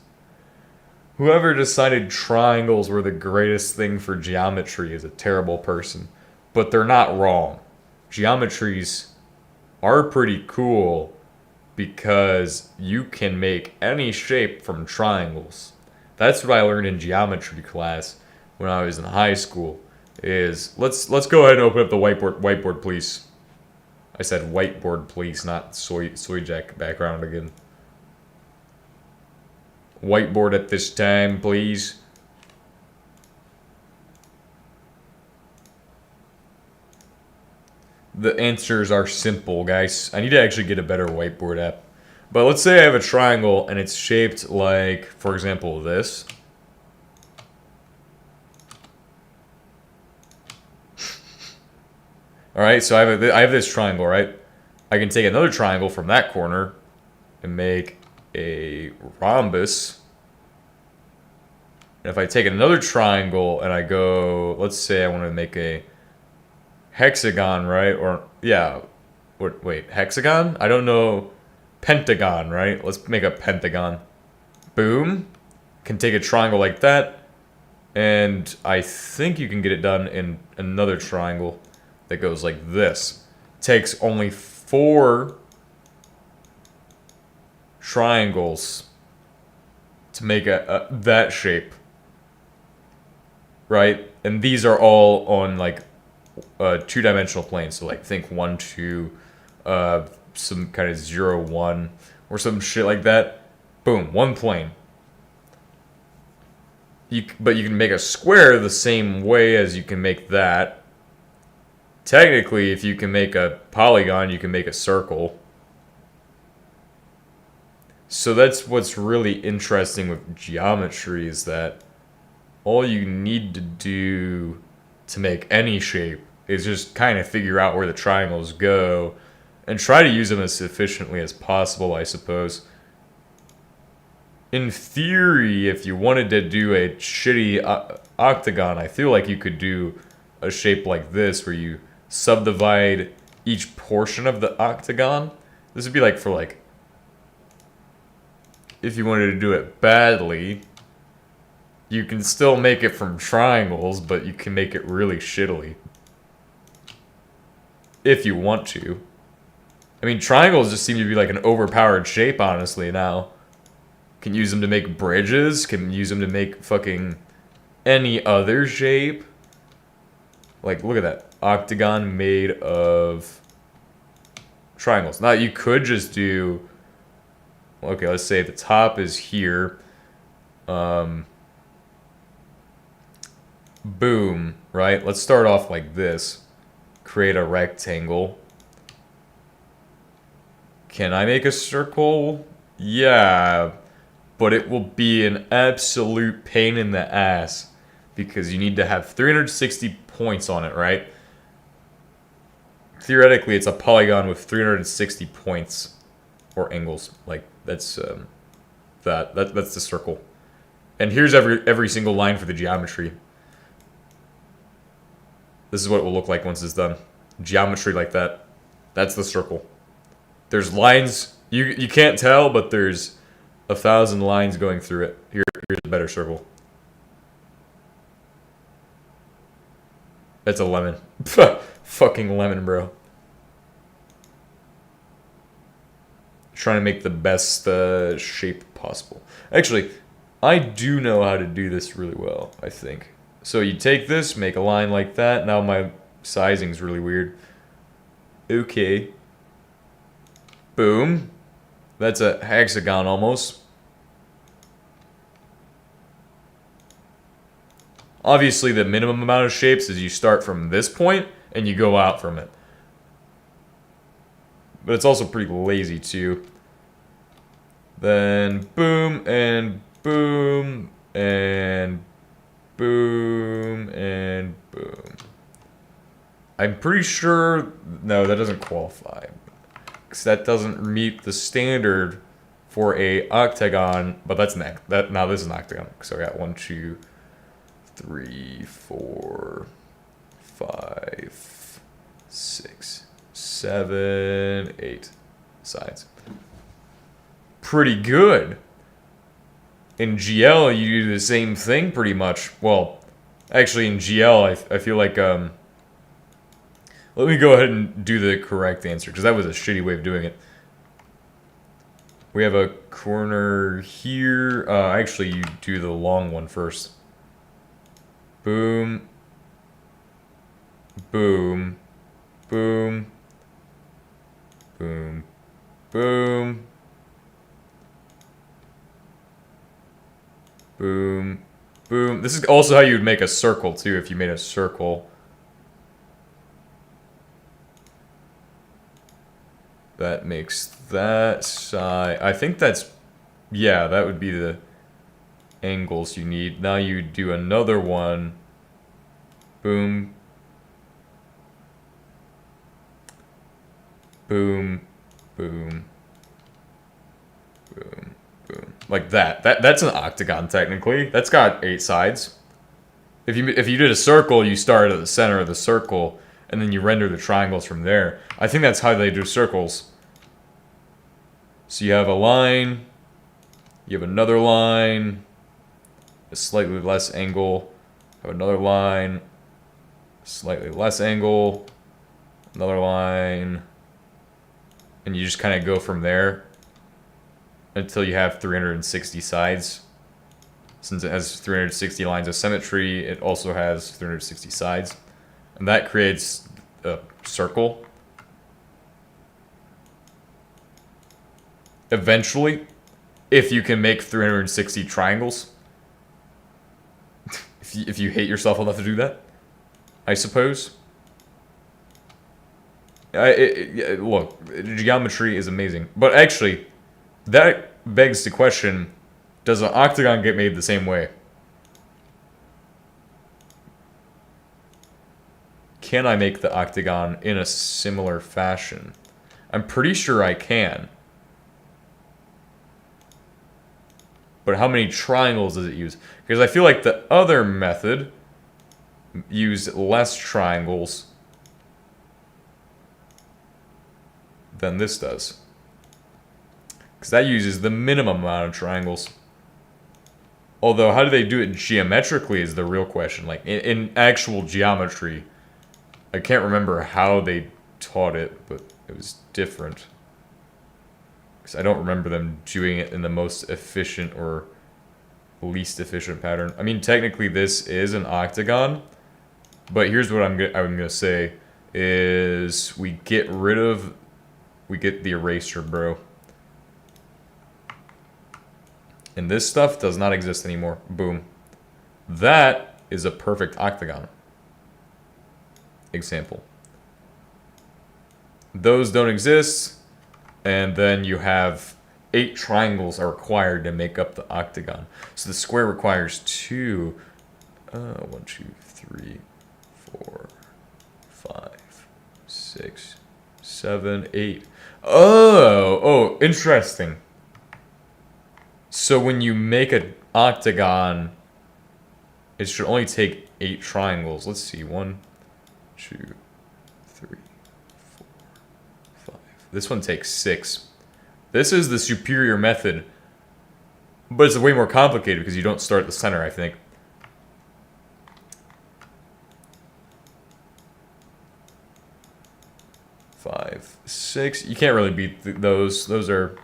Whoever decided triangles were the greatest thing for geometry is a terrible person. But they're not wrong. Geometries are pretty cool because you can make any shape from triangles. That's what I learned in geometry class when I was in high school. Let's go ahead and open up the whiteboard, please. I said whiteboard, please, not soy jack background again. Whiteboard at this time, please. The answers are simple, guys. I need to actually get a better whiteboard app. But let's say I have a triangle and it's shaped like, for example, this. Alright, so I have this triangle, right? I can take another triangle from that corner and make a rhombus. And if I take another triangle and I go, let's say I want to make a hexagon, right? Or, yeah, wait, hexagon? I don't know. Pentagon, right? Let's make a pentagon. Boom. Can take a triangle like that. And I think you can get it done in another triangle that goes like this. Takes only 4 triangles to make that shape. Right? And these are all on like 2-dimensional planes. So like think 1, 2, some kind of 0, 1, or some shit like that. Boom, 1 plane. But you can make a square the same way as you can make that. Technically, if you can make a polygon, you can make a circle. So that's what's really interesting with geometry, is that all you need to do to make any shape is just kind of figure out where the triangles go and try to use them as efficiently as possible, I suppose. In theory, if you wanted to do a shitty octagon, I feel like you could do a shape like this where you subdivide each portion of the octagon. This would be like for like, if you wanted to do it badly, you can still make it from triangles, but you can make it really shittily. If you want to. I mean, triangles just seem to be like an overpowered shape, honestly, now. Can use them to make bridges, can use them to make fucking any other shape. Like, look at that. Octagon made of triangles. Now, you could just do... Okay, let's say the top is here. Boom, right? Let's start off like this. Create a rectangle. Can I make a circle? Yeah, but it will be an absolute pain in the ass because you need to have 360 points on it, right? Theoretically, it's a polygon with 360 points or angles. Like that's that's the circle. And here's every single line for the geometry. This is what it will look like once it's done. Geometry like that. That's the circle. There's lines. You can't tell, but there's 1,000 lines going through it. Here's a better circle. That's a lemon. Fucking lemon, bro. Trying to make the best shape possible. Actually, I do know how to do this really well, I think. So you take this, make a line like that. Now my sizing's really weird. Okay. Boom. That's a hexagon almost. Obviously, the minimum amount of shapes is you start from this point and you go out from it. But it's also pretty lazy too. Then boom and boom and boom and boom. I'm pretty sure, no, that doesn't qualify. Because that doesn't meet the standard for a octagon, but that's now this is an octagon. So I got 1, 2, 3, 4, 5, 6, 7, 8 sides. Pretty good. In GL, you do the same thing pretty much. Well, actually in GL, I feel like, let me go ahead and do the correct answer, because that was a shitty way of doing it. We have a corner here. Actually, you do the long one first. Boom. Boom. Boom. Boom. Boom. Boom. Boom. This is also how you would make a circle, too, if you made a circle. That makes that side. I think that's... Yeah, that would be the angles you need. Now you do another one. Boom. Boom. Boom. Boom. Boom. Like that. That's an octagon, technically. That's got 8 sides. If you did a circle, you start at the center of the circle, and then you render the triangles from there. I think that's how they do circles. So you have a line, you have another line, a slightly less angle, have another line, slightly less angle, another line, and you just kind of go from there until you have 360 sides. Since it has 360 lines of symmetry, it also has 360 sides. And that creates a circle. Eventually, if you can make 360 triangles. if you hate yourself enough to do that, I suppose. Look, geometry is amazing. But actually, that begs the question, does an octagon get made the same way? Can I make the octagon in a similar fashion? I'm pretty sure I can. But how many triangles does it use? Because I feel like the other method used less triangles than this does. Because that uses the minimum amount of triangles. Although, how do they do it geometrically is the real question. Like, in actual geometry, I can't remember how they taught it, but it was different. Because I don't remember them doing it in the most efficient or least efficient pattern. I mean, technically this is an octagon, but here's what I'm gonna say is we get the eraser, bro. And this stuff does not exist anymore. Boom. That is a perfect octagon. Example. Those don't exist. And then you have 8 triangles are required to make up the octagon. So the square requires 2. 1, 2, 3, 4, 5, 6, 7, 8. Oh, interesting. So when you make an octagon, it should only take 8 triangles. Let's see. 1, 2, 3, 4, 5. This one takes 6. This is the superior method, but it's way more complicated because you don't start at the center, I think. Five, 6. You can't really beat those. Those are...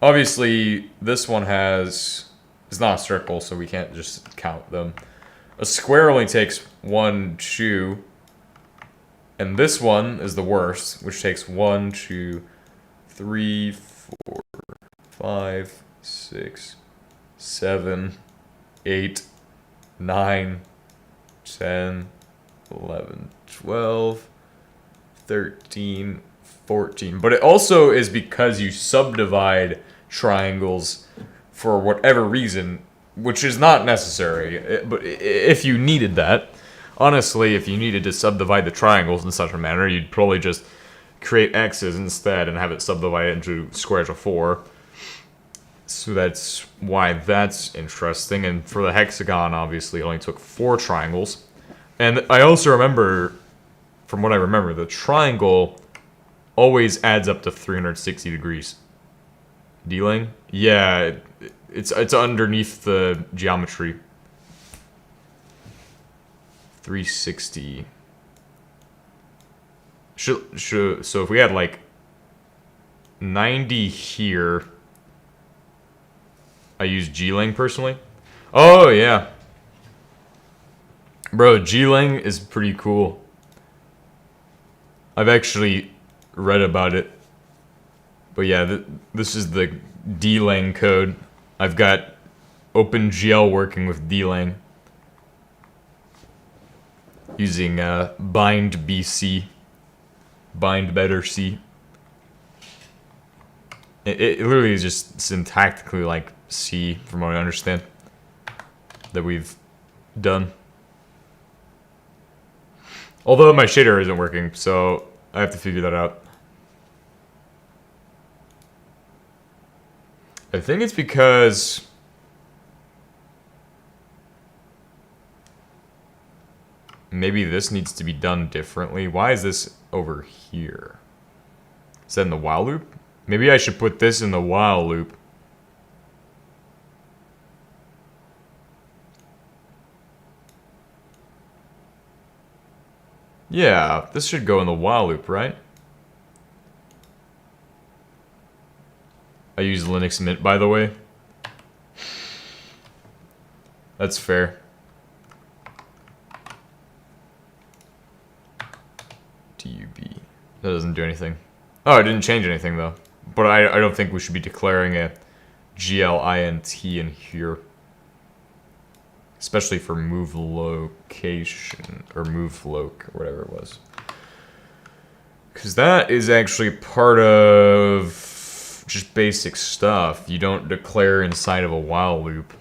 Obviously, this one has... It's not a circle, so we can't just count them. A square only takes 1, 2. And this one is the worst, which takes 1, 2, 3, 4, 5, 6, 7, 8, 9, 10, 11, 12, 13, 14. But it also is because you subdivide triangles for whatever reason, which is not necessary. But if you needed that, honestly, if you needed to subdivide the triangles in such a manner, you'd probably just create x's instead and have it subdivided into squares of 4. So that's why that's interesting. And for the hexagon, obviously, it only took 4 triangles. And I also remember, from what I remember, the triangle always adds up to 360 degrees. D-Lang? Yeah, it's underneath the geometry. 360. So if we had like 90 here, I use G-Lang personally. Oh yeah, bro, G-Lang is pretty cool. I've actually read about it, but yeah, this is the D-Lang code. I've got OpenGL working with D-Lang using BindBC, bind better C. It literally is just syntactically like C, from what I understand, that we've done. Although my shader isn't working, so I have to figure that out. I think it's because maybe this needs to be done differently. Why is this over here? Is that in the while loop? Maybe I should put this in the while loop. Yeah, this should go in the while loop, right? I use Linux Mint, by the way. That's fair. DUB. That doesn't do anything. Oh, it didn't change anything, though. But I don't think we should be declaring a glint in here. Especially for move location, or move loc, or whatever it was. Because that is actually part of just basic stuff. You don't declare inside of a while loop.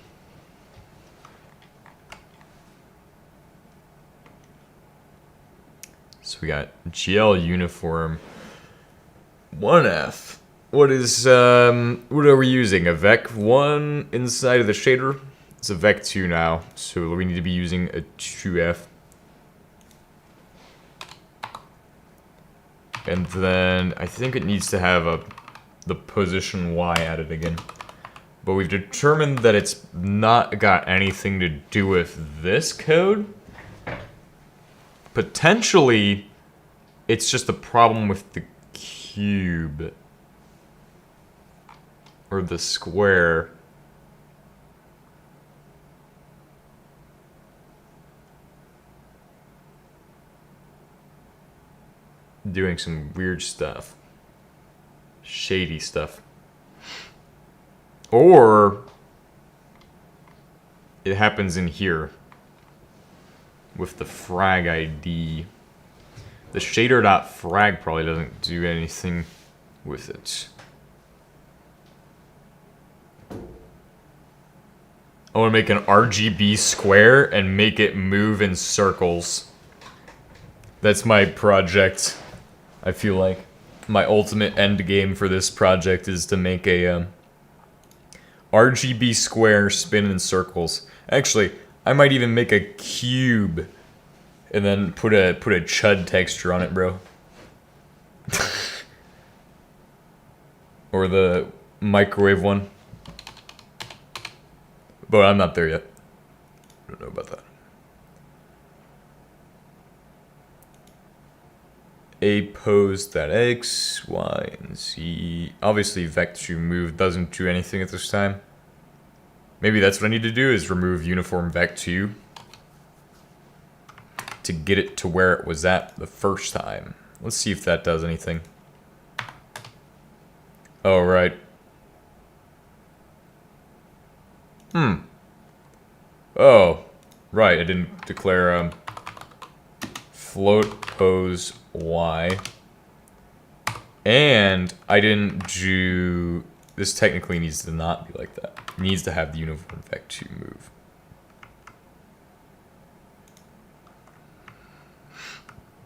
So we got GL uniform 1F. What is, what are we using? A vec1 inside of the shader? It's a vec2 now, so we need to be using a 2F. And then I think it needs to have the position Y added again. But we've determined that it's not got anything to do with this code. Potentially, it's just a problem with the cube. Or the square. Doing some weird stuff. Shady stuff. Or it happens in here with the frag ID. The shader.frag probably doesn't do anything with it. I want to make an RGB square and make it move in circles. That's my project. I feel like my ultimate end game for this project is to make a RGB square spin in circles. Actually, I might even make a cube And then put a chud texture on it, bro. Or the microwave one. But I'm not there yet. I don't know about that. A pose that X, Y, and Z. Obviously, vec2 move doesn't do anything at this time. Maybe that's what I need to do, is remove uniform vec2 to get it to where it was at the first time. Let's see if that does anything. Oh, right. Oh, right. I didn't declare float pose Y. And I didn't do... This technically needs to not be like that. It needs to have the uniform vec2 move.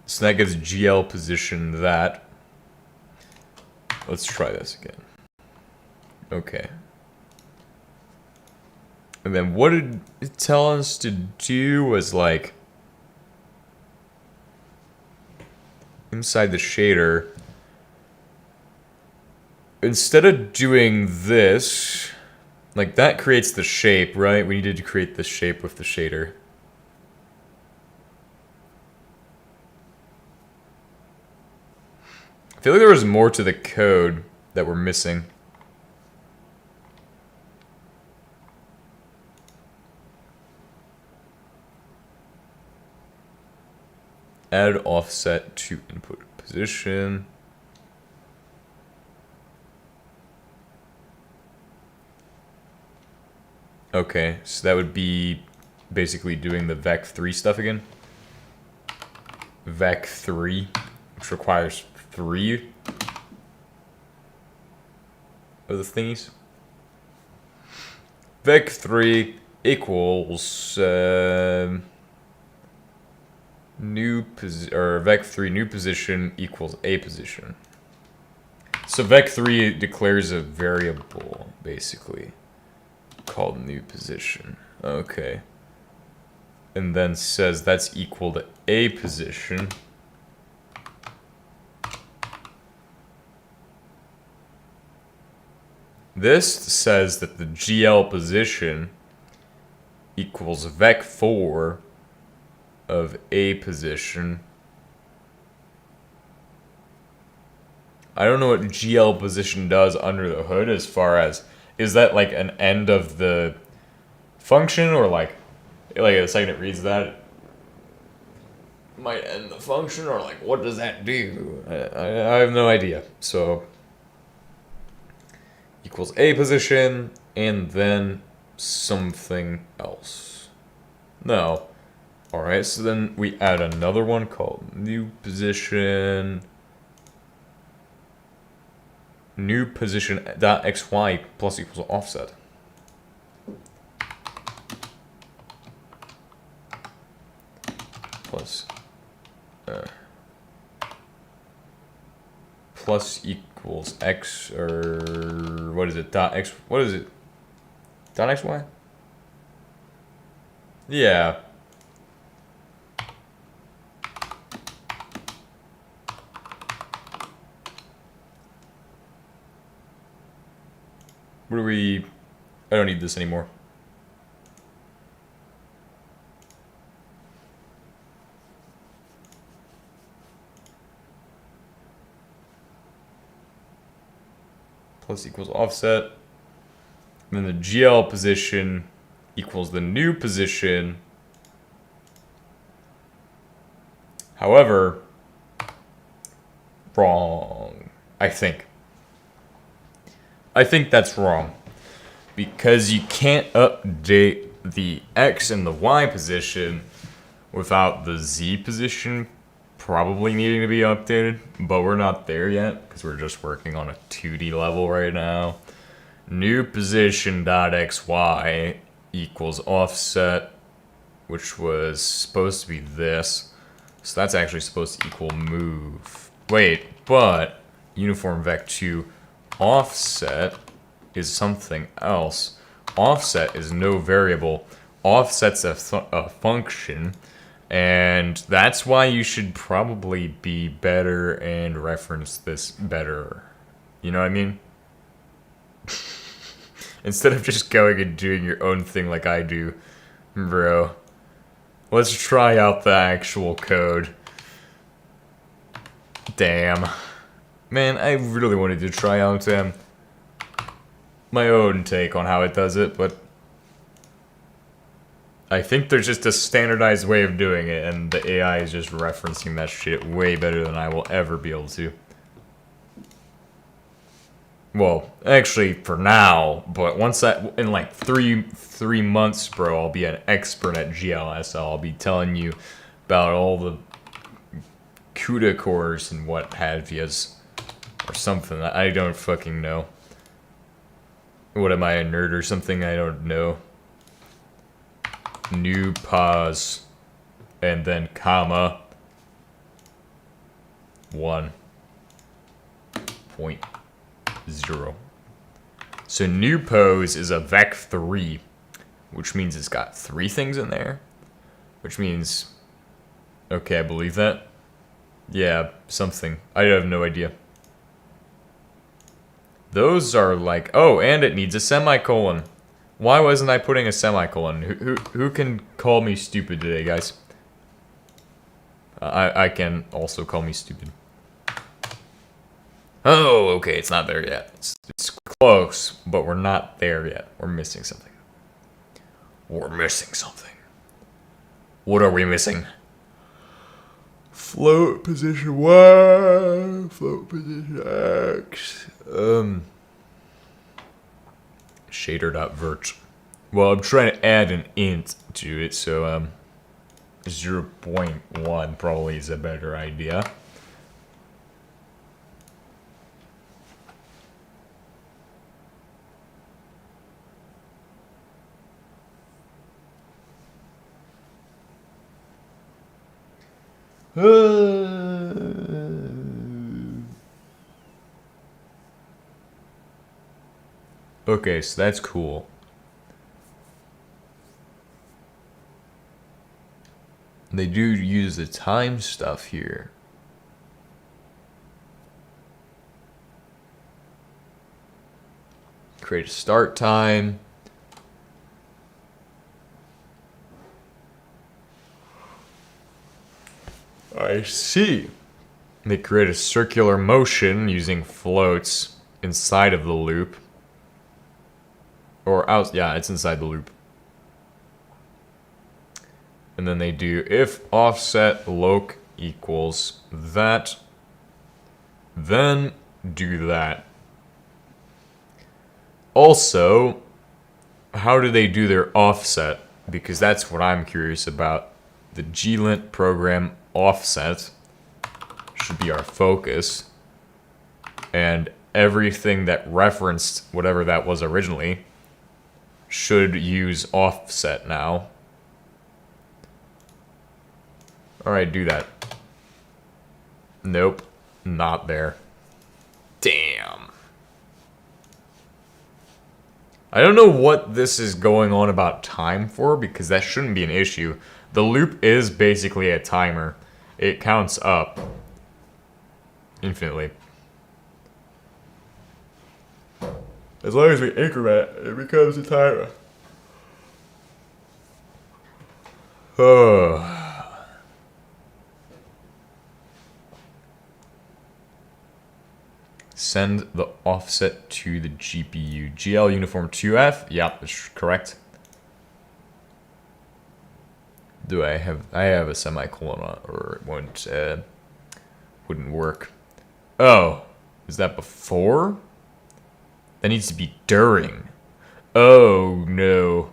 So that gives GL position that. Let's try this again. Okay. And then what did it tell us to do was like inside the shader, instead of doing this, like that creates the shape, right? We needed to create the shape with the shader. I feel like there was more to the code that we're missing. Add offset to input position. Okay, so that would be basically doing the vec3 stuff again. Vec3, which requires 3 of the thingies. Vec3 equals vec3 new position equals a position. So vec3 declares a variable basically called new position. Okay. And then says that's equal to a position. This says that the GL position equals vec4 of a position. I don't know what GL position does under the hood as far as, is that like an end of the function, or like the second it reads that it might end the function, or like what does that do? I have no idea. So equals a position and then something else. No. Alright, so then we add another one called new position dot xy plus equals offset. Plus equals x, or what is it? Dot x, what is it? Dot xy? Yeah. What do we... I don't need this anymore. Plus equals offset. And then the GL position equals the new position. However, wrong, I think. I think that's wrong, because you can't update the X and the Y position without the Z position probably needing to be updated, but we're not there yet because we're just working on a 2D level right now. New position dot XY equals offset, which was supposed to be this, so that's actually supposed to equal move. Wait, but uniform vec2 offset is something else. Offset is no variable. Offset's a function, And that's why you should probably be better and reference this better. You know what I mean? Instead of just going and doing your own thing like I do, bro. Let's try out the actual code. Damn. Man, I really wanted to try out my own take on how it does it, but I think there's just a standardized way of doing it, and the AI is just referencing that shit way better than I will ever be able to. Well, actually, for now, but once that, in like three months, bro, I'll be an expert at GLSL. I'll be telling you about all the CUDA cores and what have yous, or something. I don't fucking know. What am I, a nerd or something? I don't know. New pause, and then comma 1.0. So new pose is a vec3, which means it's got 3 things in there, which means, okay, I believe that. Yeah, something. I have no idea. Those are like, oh, and it needs a semicolon. Why wasn't I putting a semicolon? Who can call me stupid today, guys? I can also call me stupid. Oh, okay, it's not there yet. It's close, but we're not there yet. We're missing something. We're missing something. What are we missing? Float position Y, float position X. Shader.vert. Well, I'm trying to add an int to it, so 0.1 probably is a better idea. Okay, so that's cool. They do use the time stuff here. Create a start time. I see. They create a circular motion using floats inside of the loop. Or out, yeah, it's inside the loop. And then they do if offset loc equals that, then do that. Also, how do they do their offset? Because that's what I'm curious about. The glint program offset should be our focus. And everything that referenced whatever that was originally should use offset now. Alright, do that. Nope, not there. Damn. I don't know what this is going on about time for, because that shouldn't be an issue. The loop is basically a timer. It counts up infinitely. As long as we increment, it becomes a timer. Send the offset to the GPU. GL uniform 2F? Yep, that's correct. Do I have a semicolon on, or it wouldn't work. Oh, is that before? That needs to be during. Oh no.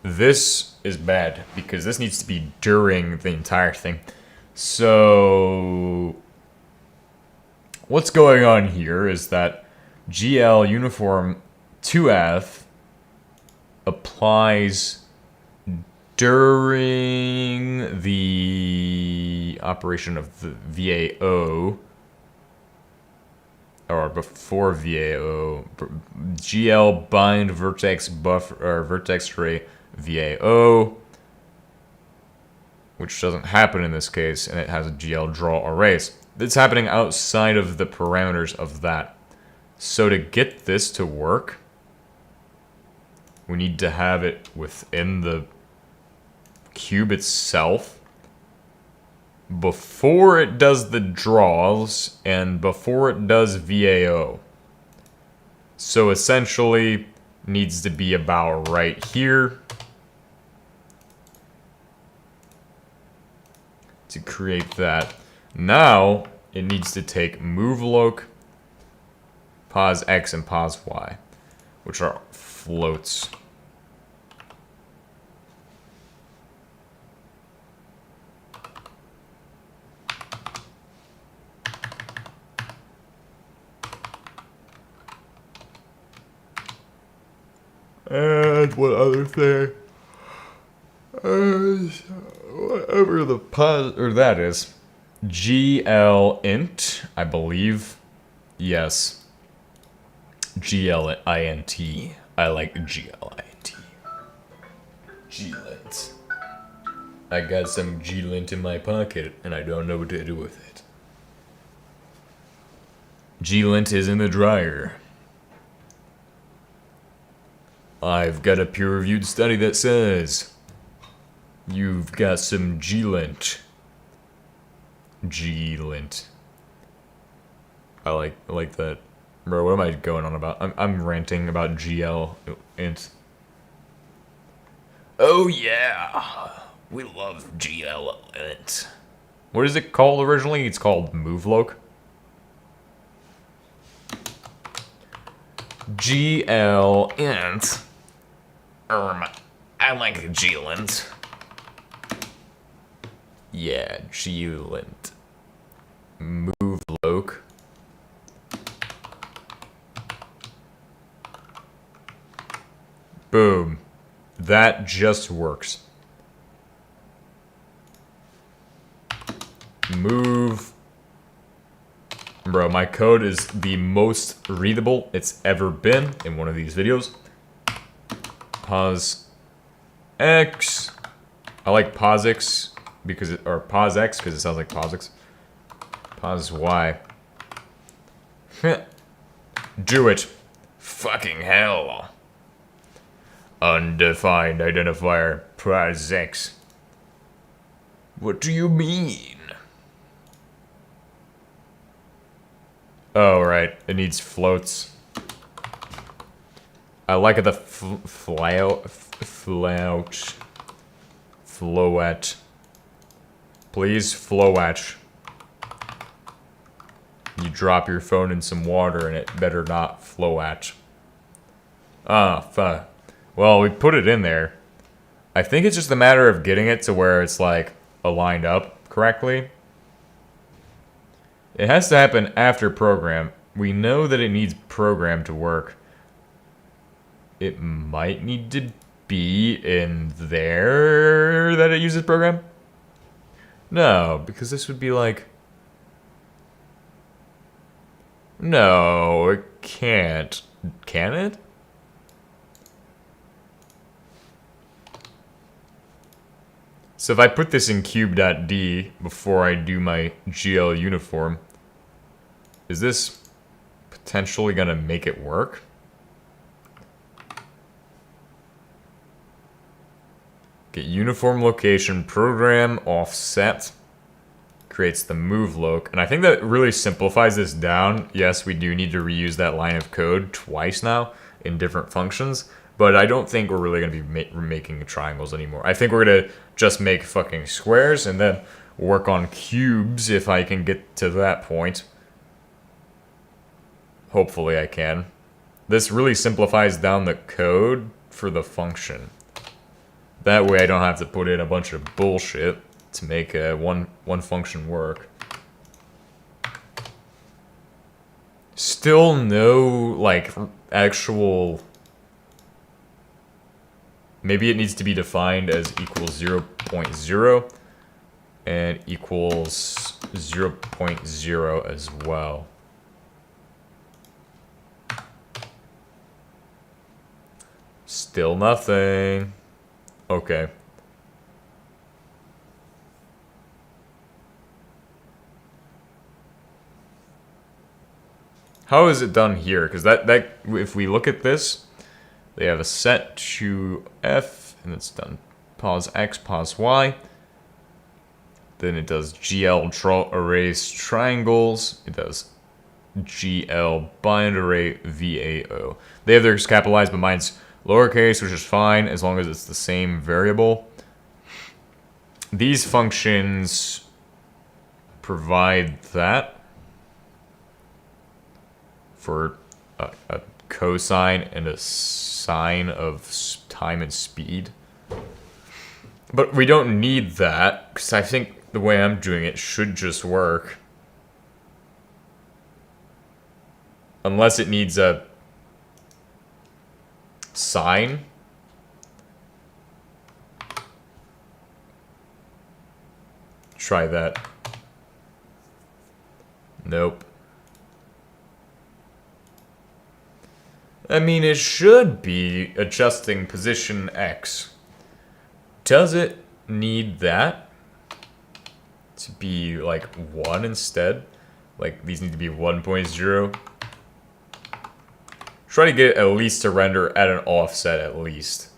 This is bad because this needs to be during the entire thing. So what's going on here is that GL uniform 2F applies during the operation of the VAO, or before VAO. GL bind vertex buffer or vertex array VAO. which doesn't happen in this case, and it has a GL draw erase. It's happening outside of the parameters of that. So to get this to work, we need to have it within the cube itself before it does the draws and before it does VAO. So essentially needs to be about right here to create that. Now it needs to take moveLoc, pos X, and pos Y, which are floats. And what other thing? Whatever the pos or that is. GLint, I believe. Yes. GLINT. I like GLINT. GLint. I got some GLint in my pocket and I don't know what to do with it. GLint is in the dryer. I've got a peer-reviewed study that says you've got some GLint. GLint. I like that. Bro, what am I going on about? I'm ranting about GLint. Oh yeah, we love GLint. What is it called originally? It's called moveLoc. GLint. I like GLint. Yeah, GLint. moveLoc. Boom. That just works. Move. Bro, my code is the most readable it's ever been in one of these videos. Pos X. I like POSIX because it, or POSX because it sounds like POSIX. Pos Y. Do it. Fucking hell. Undefined identifier POSX. What do you mean? Oh, right. It needs floats. I like the float. Float. Please, float. You drop your phone in some water and it better not float. Ah, fuck. Well, we put it in there. I think it's just a matter of getting it to where it's like aligned up correctly. It has to happen after program. We know that it needs program to work. It might need to be in there that it uses program. No, because this would be like... No, it can't. Can it? So if I put this in cube.d before I do my GL uniform, is this potentially gonna make it work? Get uniform location, program offset, creates the moveLoc, and I think that really simplifies this down. Yes, we do need to reuse that line of code twice now in different functions, but I don't think we're really going to be making triangles anymore. I think we're going to just make fucking squares and then work on cubes if I can get to that point. Hopefully I can. This really simplifies down the code for the function. That way I don't have to put in a bunch of bullshit to make one function work. Still no, like, actual... Maybe it needs to be defined as equals 0.0 and equals 0.0 as well. Still nothing. Okay. How is it done here? Because that if we look at this, they have a set to F, and it's done pause X, pause Y. Then it does GL draw erase triangles. It does GL bind array VAO. They have theirs capitalized, but mine's lowercase, which is fine as long as it's the same variable. These functions provide that for a cosine and a sine of time and speed. But we don't need that, because I think the way I'm doing it should just work. Unless it needs a sine. Try that. Nope. I mean, it should be adjusting position X. Does it need that to be like 1 instead? Like these need to be 1.0. Try to get at least to render at an offset at least.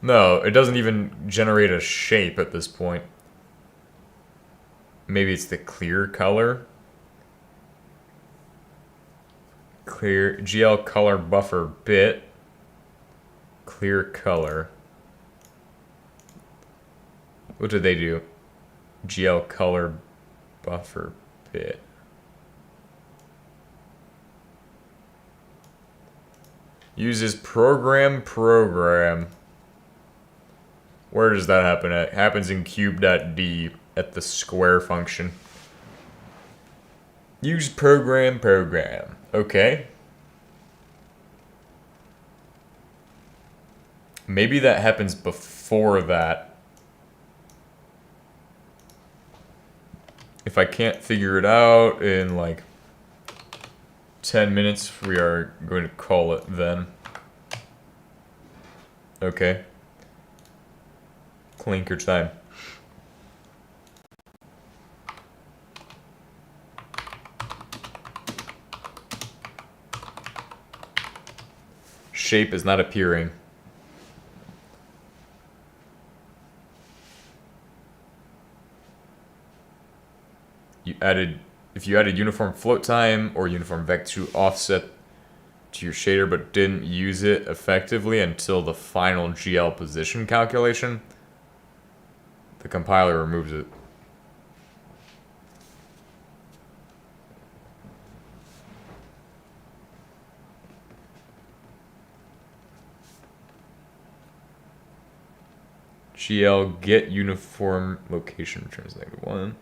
No, it doesn't even generate a shape at this point. Maybe it's the clear color. Clear GL color buffer bit. Clear color. What did they do? GL color buffer bit. Uses program. Where does that happen at? It happens in cube.d at the square function. Use program. Okay. Maybe that happens before that. If I can't figure it out in like 10 minutes, we are going to call it then. Okay. Clinker time. Shape is not appearing. If you added uniform float time or uniform vec2 offset to your shader but didn't use it effectively until the final GL position calculation, the compiler removes it. GL get uniform location returns -1.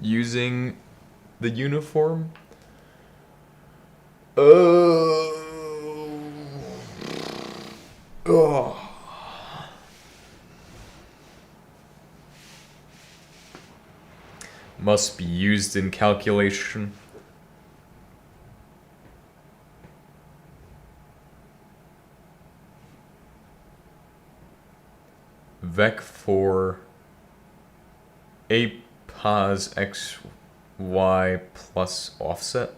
Using the uniform? Oh. Must be used in calculation. Vec4 a pos x y plus offset.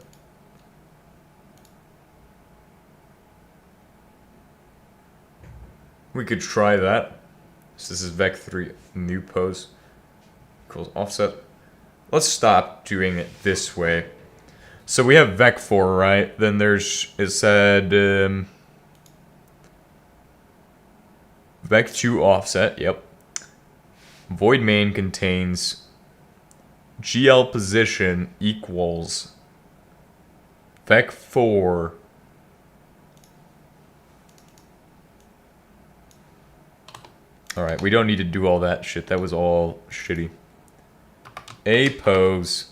We could try that. So this is vec3 new pos equals offset. Let's stop doing it this way. So we have vec4, right? Then there's, it said vec2 offset, yep. Void main contains GL position equals vec4 Alright, we don't need to do all that shit. That was all shitty. A pose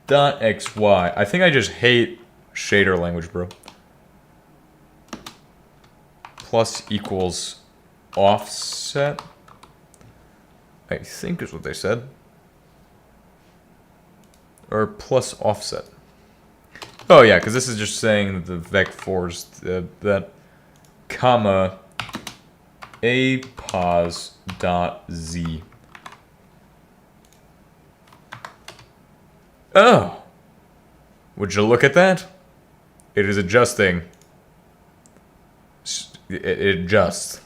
dot xy. I think I just hate shader language, bro. Plus equals offset. I think is what they said. Or plus offset. Oh yeah, because this is just saying that the vec4's that comma A pos dot z. Oh! Would you look at that? It is adjusting. It adjusts.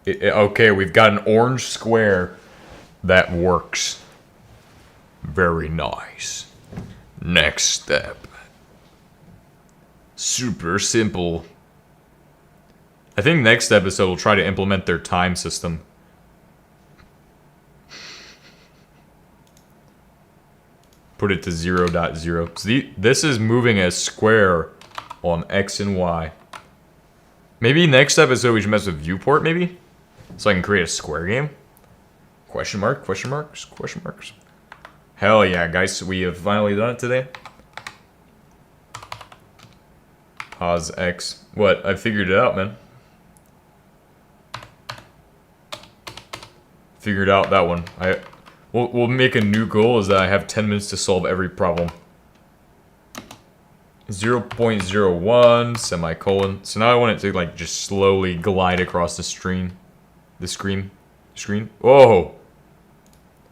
Okay, we've got an orange square that works. Very nice. Next step. Super simple. I think next episode we'll try to implement their time system. Put it to 0.0. So this is moving a square on X and Y. Maybe next episode we should mess with viewport, maybe? So I can create a square game? Question mark, question marks, question marks. Hell yeah, guys, we have finally done it today. Pos X. What? I figured it out, man. Figured out that one. We'll make a new goal is that I have 10 minutes to solve every problem. 0.01 semicolon. So now I want it to like just slowly glide across the screen. The screen. Whoa!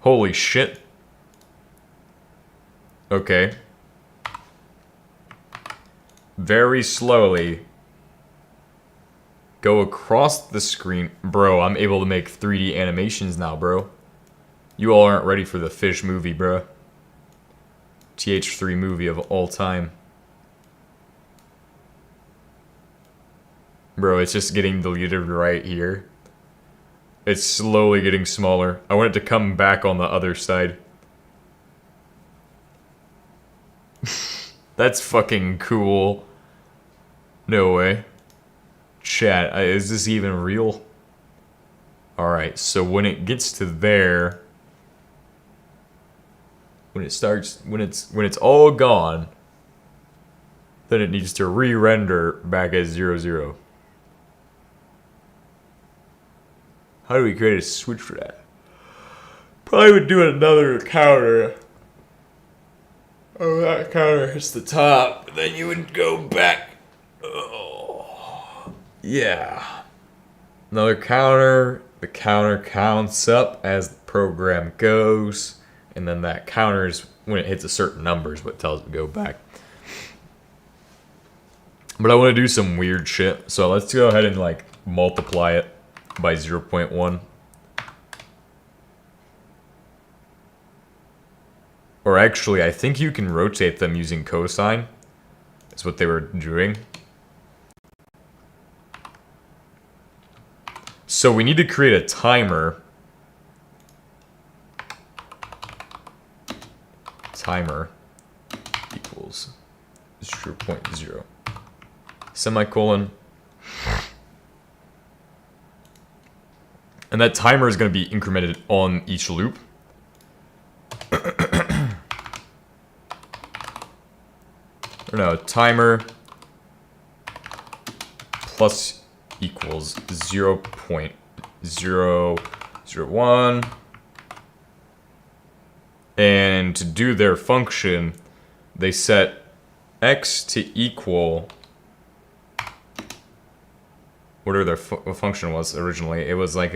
Holy shit. Okay. Very slowly go across the screen. Bro, I'm able to make 3D animations now, bro. You all aren't ready for the Fish movie, bro. TH3 movie of all time. Bro, it's just getting deleted right here. It's slowly getting smaller. I want it to come back on the other side. That's fucking cool. No way. Chat, is this even real? Alright, so when it gets to there, when it's all gone, then it needs to re-render back as 0, 0. How do we create a switch for that? Probably would do another counter. Oh, that counter hits the top, then you would go back. Oh, yeah. Another counter. The counter counts up as the program goes, and then that counter is when it hits a certain number is what tells it to go back. But I want to do some weird shit, so let's go ahead and like multiply it by 0.1. Or actually, I think you can rotate them using cosine. That's what they were doing. So we need to create a timer. Timer equals 0.0. Semicolon. And that timer is going to be incremented on each loop. Or no, timer plus equals 0.001. And to do their function, they set x to equal whatever their function was originally. It was like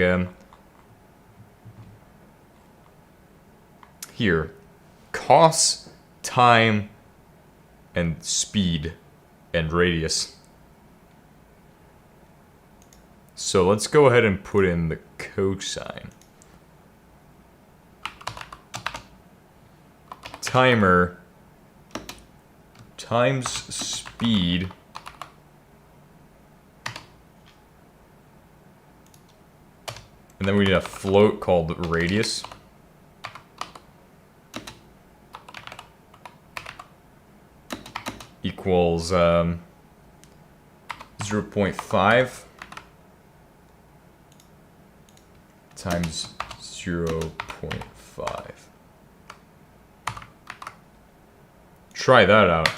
here, cos, time, and speed, and radius. So let's go ahead and put in the cosine. Timer times speed and then we need a float called radius. Equals 0.5 times 0.5. Try that out.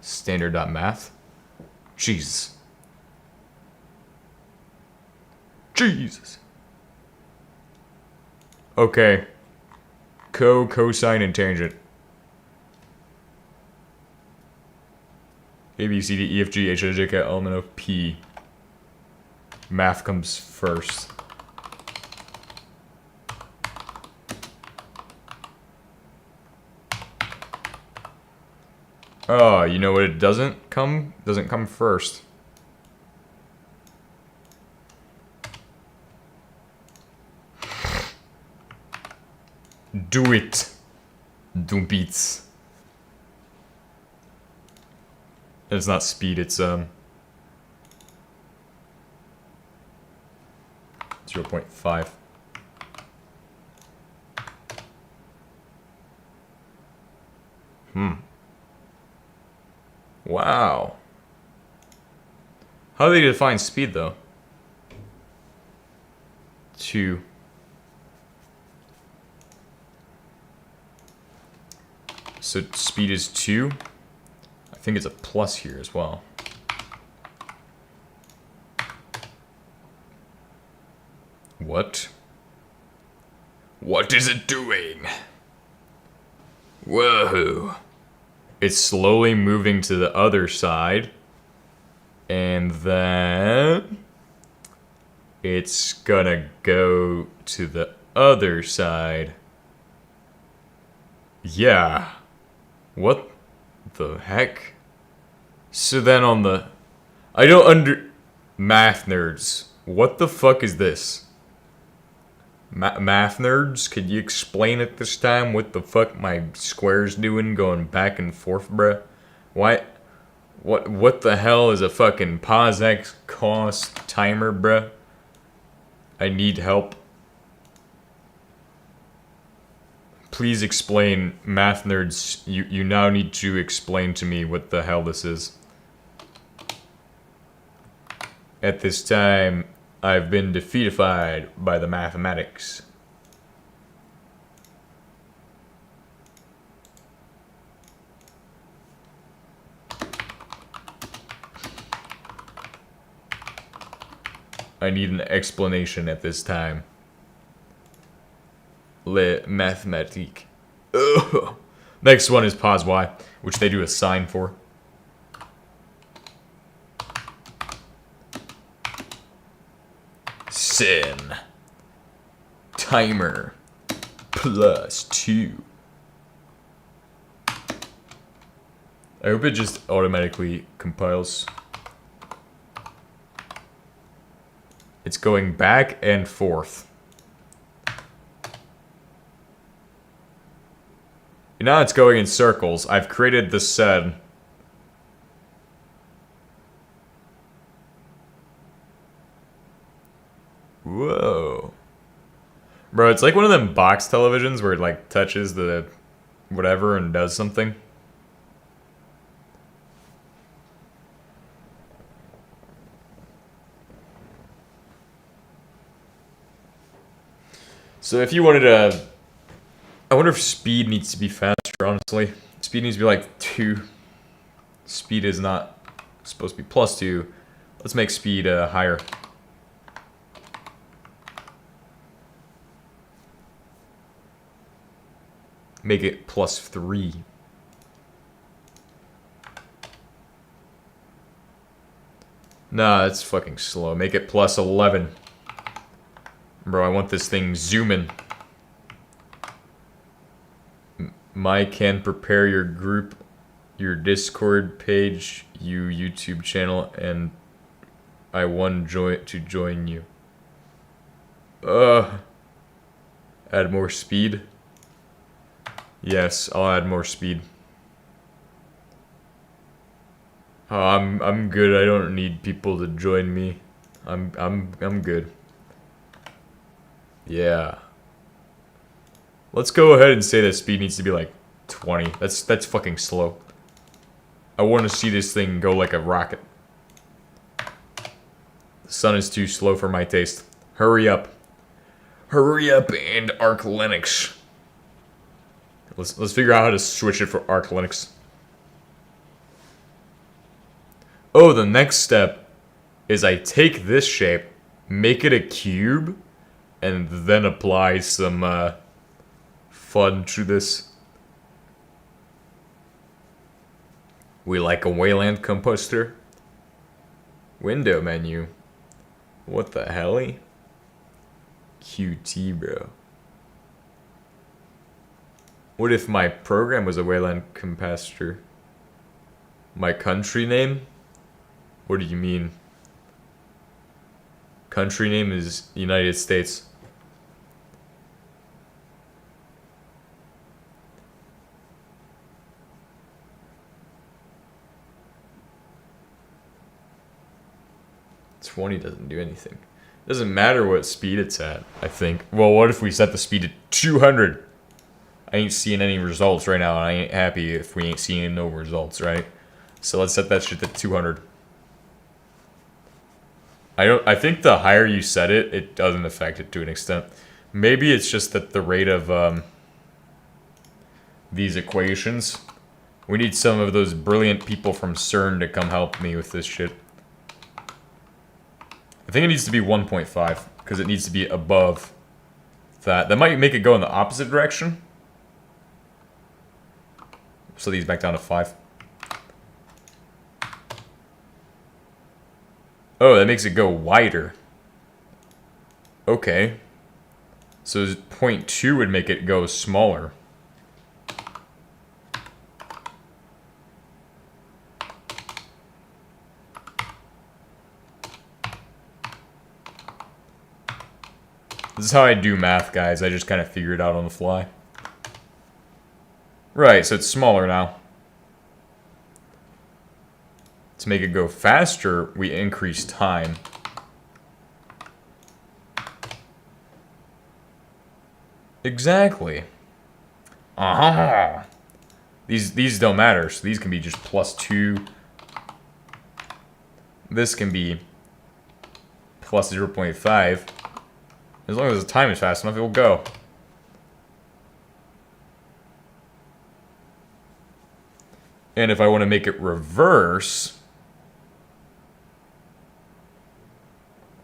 Standard.math. Jesus. Jesus. Okay. Cosine, and tangent. A, B, C, D, E, F, G, H, I, J, K, L, M, N, O, P. Math comes first. Oh, you know what it doesn't come? Doesn't come first. Do it. Do beats. It's not speed, it's 0.5. Wow. How do they define speed, though? 2. So speed is 2. I think it's a plus here as well. What? What is it doing? Whoa. It's slowly moving to the other side. And then it's gonna go to the other side. Yeah. What the heck? So then on the... I don't Math nerds. What the fuck is this? Math nerds? Could you explain it this time? What the fuck my square's doing going back and forth, bruh? Why? What the hell is a fucking POSIX cost timer, bruh? I need help. Please explain, math nerds. You now need to explain to me what the hell this is. At this time, I've been defeatified by the mathematics. I need an explanation at this time. Le mathématique. Ugh. Next one is pos y, which they do a sign for. Sin. Timer. +2. I hope it just automatically compiles. It's going back and forth. Now it's going in circles. I've created the sed. Whoa. Bro, it's like one of them box televisions where it like touches the whatever and does something. So if you wanted to... I wonder if speed needs to be faster, honestly. Speed needs to be like 2. Speed is not supposed to be +2. Let's make speed higher. Make it +3. Nah, that's fucking slow. Make it +11. Bro, I want this thing zooming. My can prepare your group, your Discord page, you YouTube channel, and I want to join you. Add more speed. Yes, I'll add more speed. Oh, I'm good. I don't need people to join me. I'm good. Yeah. Let's go ahead and say that speed needs to be like 20. That's fucking slow. I want to see this thing go like a rocket. The sun is too slow for my taste. Hurry up. Hurry up and Arch Linux. Let's figure out how to switch it for Arch Linux. Oh, the next step is I take this shape, make it a cube, and then apply some fun to this. We like a Wayland composter. Window menu. What the helly? QT, bro. What if my program was a Wayland composter? My country name? What do you mean? Country name is United States. $20 doesn't do anything. Doesn't matter what speed it's at, I think. Well, what if we set the speed to 200? I ain't seeing any results right now, and I ain't happy if we ain't seeing no results, right? So let's set that shit to 200. I think the higher you set it, it doesn't affect it to an extent. Maybe it's just that the rate of these equations. We need some of those brilliant people from CERN to come help me with this shit. I think it needs to be 1.5, because it needs to be above that. That might make it go in the opposite direction. So these back down to 5. Oh, that makes it go wider. Okay. So 0.2 would make it go smaller. This is how I do math, guys. I just kind of figure it out on the fly. Right, so it's smaller now. To make it go faster, we increase time. Exactly. Uh-huh. These don't matter, so these can be just +2. This can be plus 0.5. As long as the time is fast enough, it will go. And if I want to make it reverse,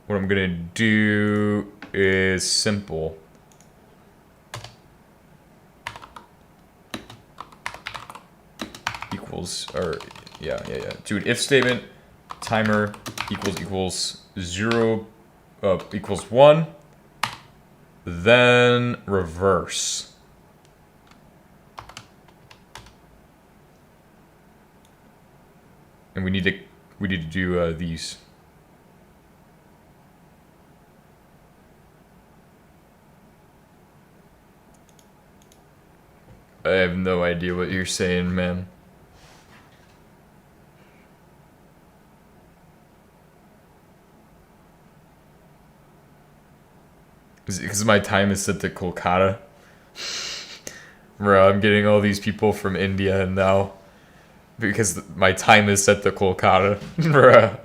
what I'm going to do is simple. Equals, or, yeah. Do an if statement, timer equals 0, equals 1, then reverse. And we need to do these. I have no idea what you're saying, man. Because my time is set to Kolkata. Bro, I'm getting all these people from India and now. Because my time is set to Kolkata. Bruh.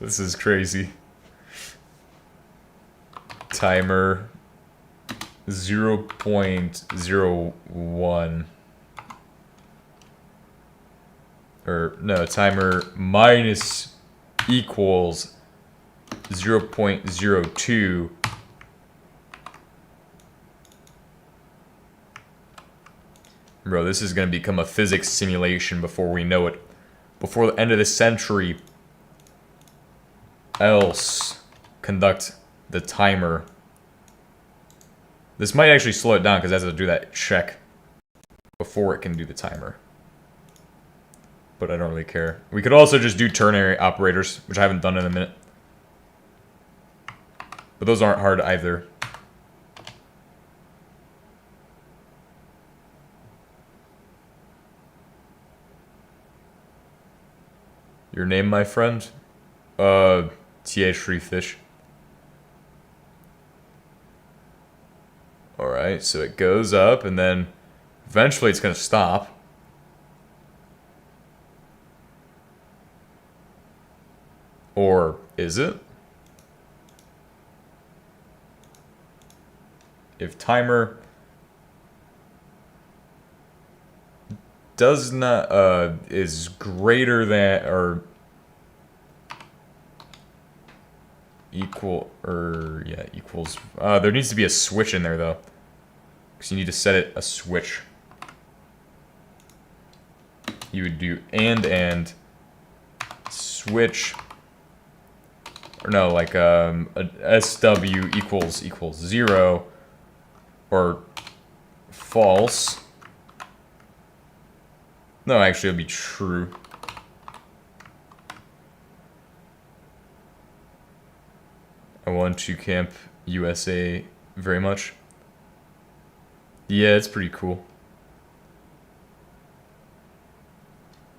This is crazy. Timer 0.01. Or, no, timer minus equals 0.02. Bro, this is going to become a physics simulation before we know it. Before the end of the century. Else, conduct the timer. This might actually slow it down because it has to do that check before it can do the timer. But I don't really care. We could also just do ternary operators, which I haven't done in a minute. But those aren't hard either. Your name, my friend? T.A. Shreefish. Alright, so it goes up, and then eventually it's gonna stop. Or is it? If timer does not, is greater than, or equal, or, yeah, equals, there needs to be a switch in there, though. Because you need to set it a switch. you would do and switch, or no, like a SW equals 0 or false. No, actually it'll be true. I want to camp USA very much. Yeah, it's pretty cool.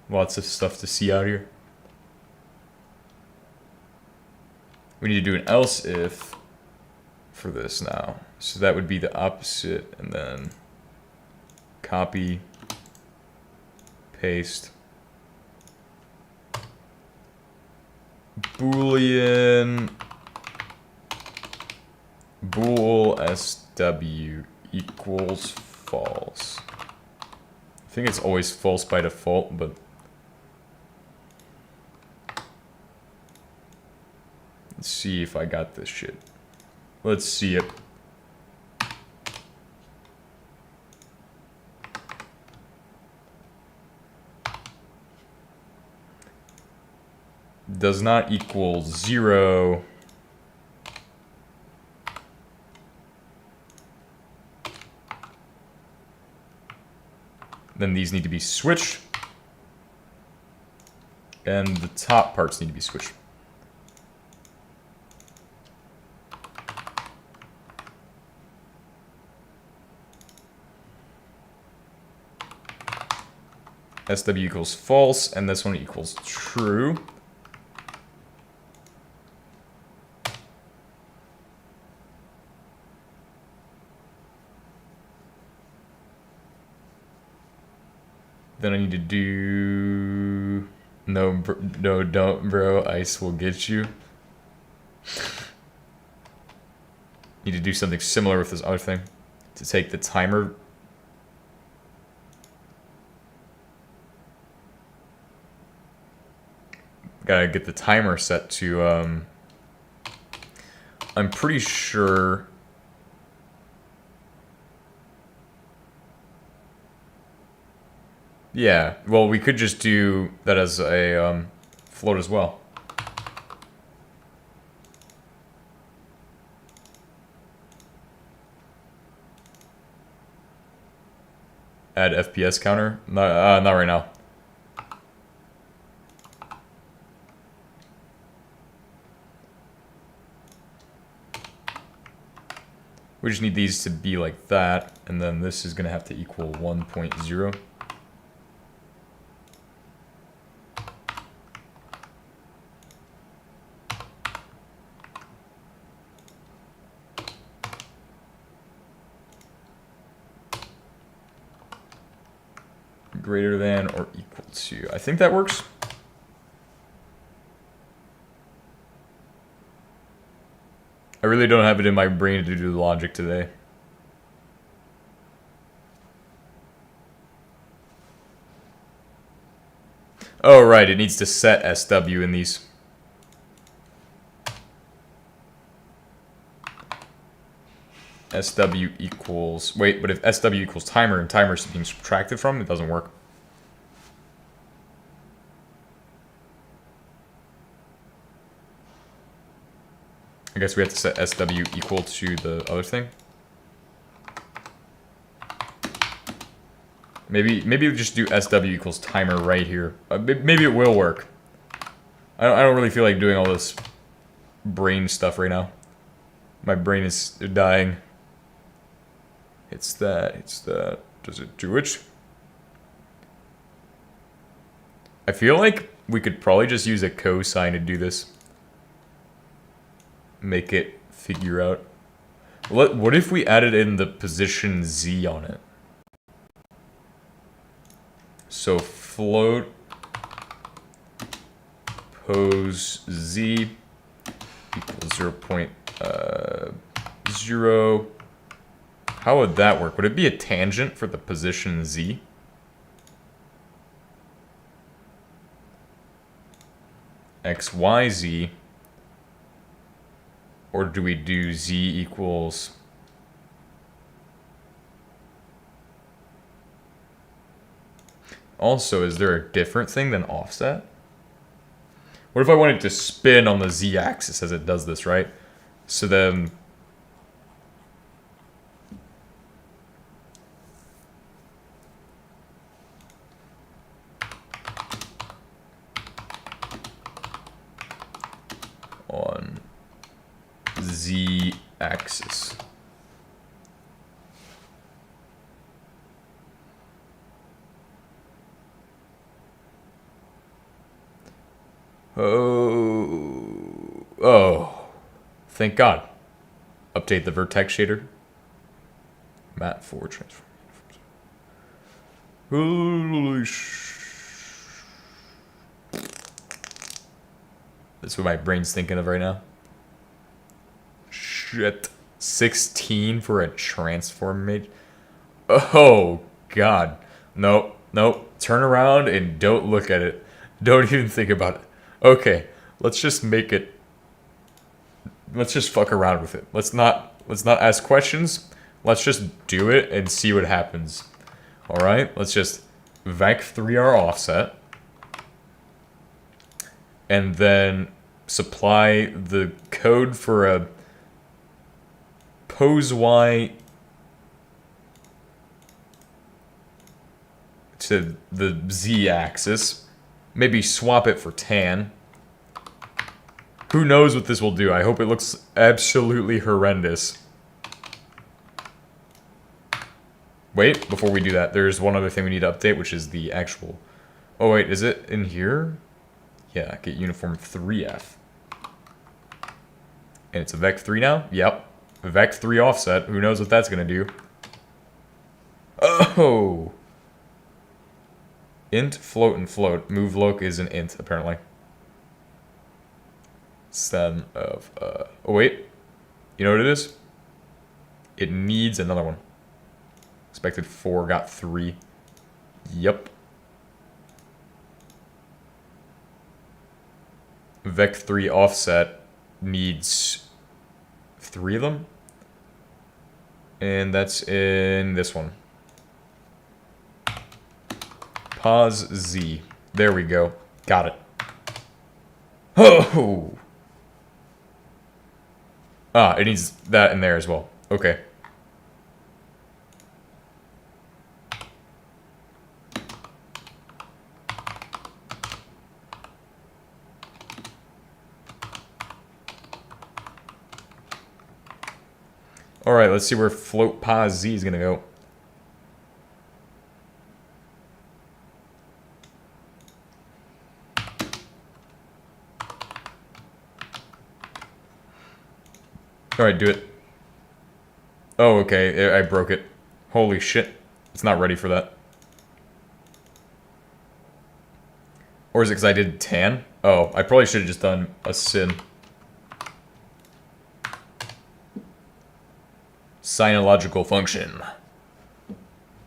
Lots of stuff to see out here. We need to do an else if for this now. So that would be the opposite, and then copy, paste, Boolean, bool SW equals false. I think it's always false by default, but let's see if I got this shit. Let's see it. Does not equal 0. Then these need to be switched. And the top parts need to be switched. SW equals false, and this one equals true. Then I need to do... No, don't, bro. Ice will get you. Need to do something similar with this other thing. To take the timer. Gotta get the timer set to, I'm pretty sure... Yeah, well, we could just do that as a float as well. Add FPS counter? Not right now. We just need these to be like that, and then this is going to have to equal 1.0. Greater than or equal to. I think that works. I really don't have it in my brain to do the logic today. Oh, right, it needs to set SW in these. SW equals... Wait, but if SW equals timer and timer is being subtracted from, it doesn't work. I guess we have to set SW equal to the other thing. Maybe we just do SW equals timer right here. Maybe it will work. I don't really feel like doing all this brain stuff right now. My brain is dying. It's that. Does it do it? I feel like we could probably just use a cosine to do this. Make it figure out. What if we added in the position Z on it? So float pose Z equals 0.0. How would that work? Would it be a tangent for the position Z? X, Y, Z. Or do we do Z equals... Also, is there a different thing than offset? What if I wanted to spin on the z-axis as it does this, right? So then... on z-axis. Oh, thank God. Update the vertex shader. Map 4 transform. Holy That's what my brain's thinking of right now. Shit. 16 for a transform mage? Oh, God. Nope, nope. Turn around and don't look at it. Don't even think about it. Okay, let's just make it... Let's just fuck around with it. Let's not ask questions. Let's just do it and see what happens. Alright, let's just vec3 our offset. And then supply the code for a pose y to the z-axis. Maybe swap it for tan. Who knows what this will do? I hope it looks absolutely horrendous. Wait, before we do that, there's one other thing we need to update, which is the actual... Oh wait, is it in here? Yeah, get uniform 3F. And it's a vec3 now? Yep. Vec3 offset. Who knows what that's going to do? Oh! Int, float, and float. Move loc is an int, apparently. Instead of, oh wait. You know what it is? It needs another one. Expected 4, got 3. Yep. Vec3 offset needs 3 of them. And that's in this one. Pause Z. There we go. Got it. Oh! Ah, it needs that in there as well. Okay. Alright, let's see where float pause Z is gonna go. Alright, do it. Oh, okay, I broke it. Holy shit. It's not ready for that. Or is it because I did tan? Oh, I probably should have just done a sin. Sinological function.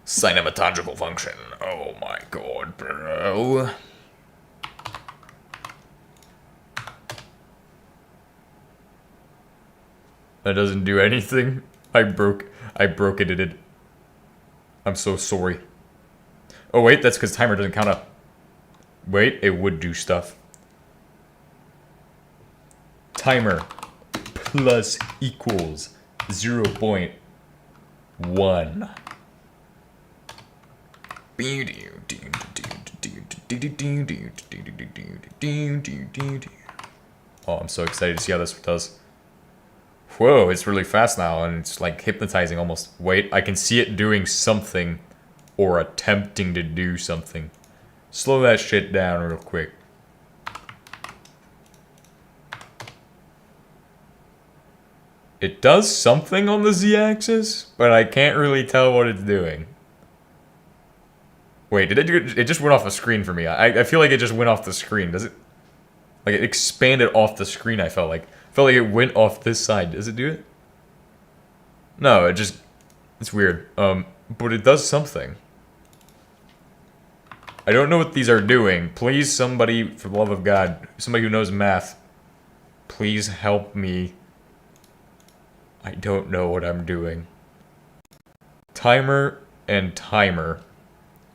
Cinematogical function. Oh my god, bro. That doesn't do anything. I broke it. I'm so sorry. Oh wait, that's because timer doesn't count up. Wait, it would do stuff. Timer plus equals 0.1. Oh, I'm so excited to see how this does. Whoa, it's really fast now, and it's like hypnotizing almost. Wait, I can see it doing something, or attempting to do something. Slow that shit down real quick. It does something on the z-axis, but I can't really tell what it's doing. Wait, did it do it? It just went off the screen for me. I feel like it just went off the screen. Does it? Like, it expanded off the screen, I felt like. I felt like it went off this side. Does it do it? No, it just... It's weird. But it does something. I don't know what these are doing. Please, somebody, for the love of God, somebody who knows math, please help me. I don't know what I'm doing. Timer and timer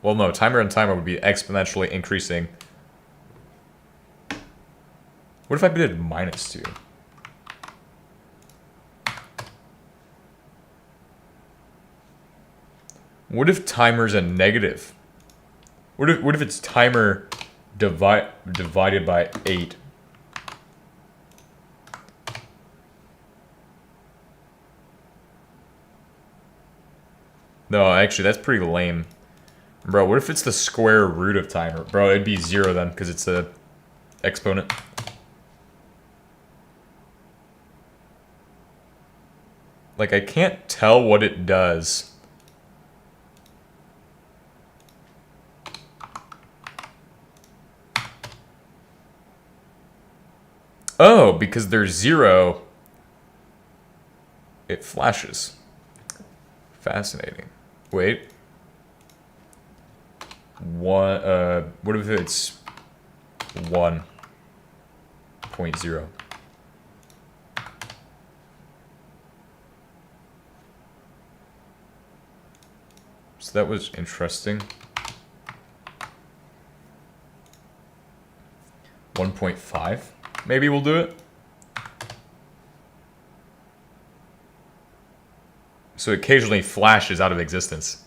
Well, no, timer and timer would be exponentially increasing. What if I did -2? What if timer's a negative? What if it's timer divided by 8? No, actually, that's pretty lame. Bro, what if it's the square root of timer? Bro, it'd be 0 then, because it's a exponent. Like, I can't tell what it does. Oh, because there's 0, it flashes. Fascinating. Wait. What if it's 1.0? So that was interesting. 1.5? Maybe we'll do it. So it occasionally flashes out of existence.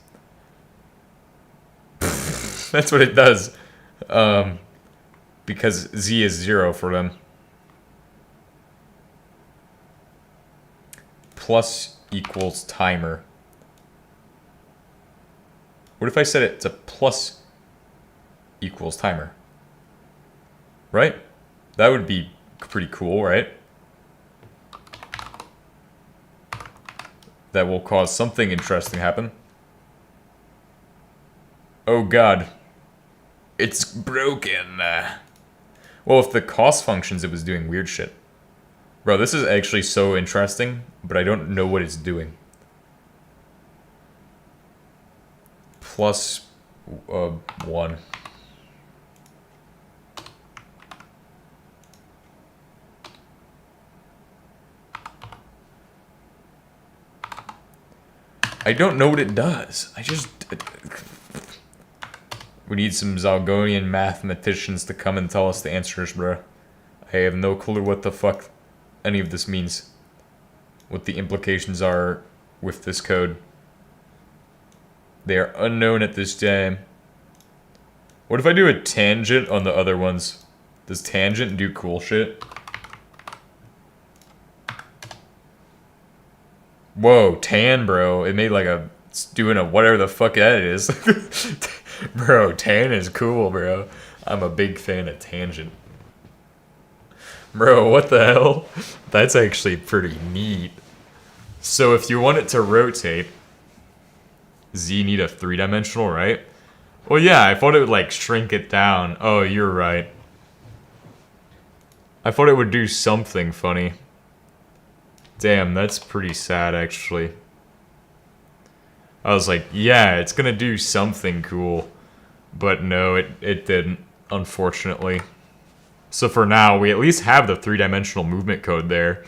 That's what it does. Because Z is 0 for them. Plus equals timer. What if I said it's a plus equals timer? Right? That would be pretty cool, right? That will cause something interesting to happen. Oh god. It's broken. Well, if the cost functions, it was doing weird shit. Bro, this is actually so interesting, but I don't know what it's doing. Plus 1. I don't know what it does. We need some Zalgonian mathematicians to come and tell us the answers, bro. I have no clue what the fuck any of this means. What the implications are with this code. They are unknown at this time. What if I do a tangent on the other ones? Does tangent do cool shit? Whoa, tan, bro. It made like a... It's doing a whatever the fuck that is. Bro, tan is cool, bro. I'm a big fan of tangent. Bro, what the hell? That's actually pretty neat. So if you want it to rotate... Z need a 3-dimensional, right? Well, yeah, I thought it would, like, shrink it down. Oh, you're right. I thought it would do something funny. Damn, that's pretty sad, actually. I was like, yeah, it's gonna do something cool. But no, it didn't, unfortunately. So for now, we at least have the 3-dimensional movement code there.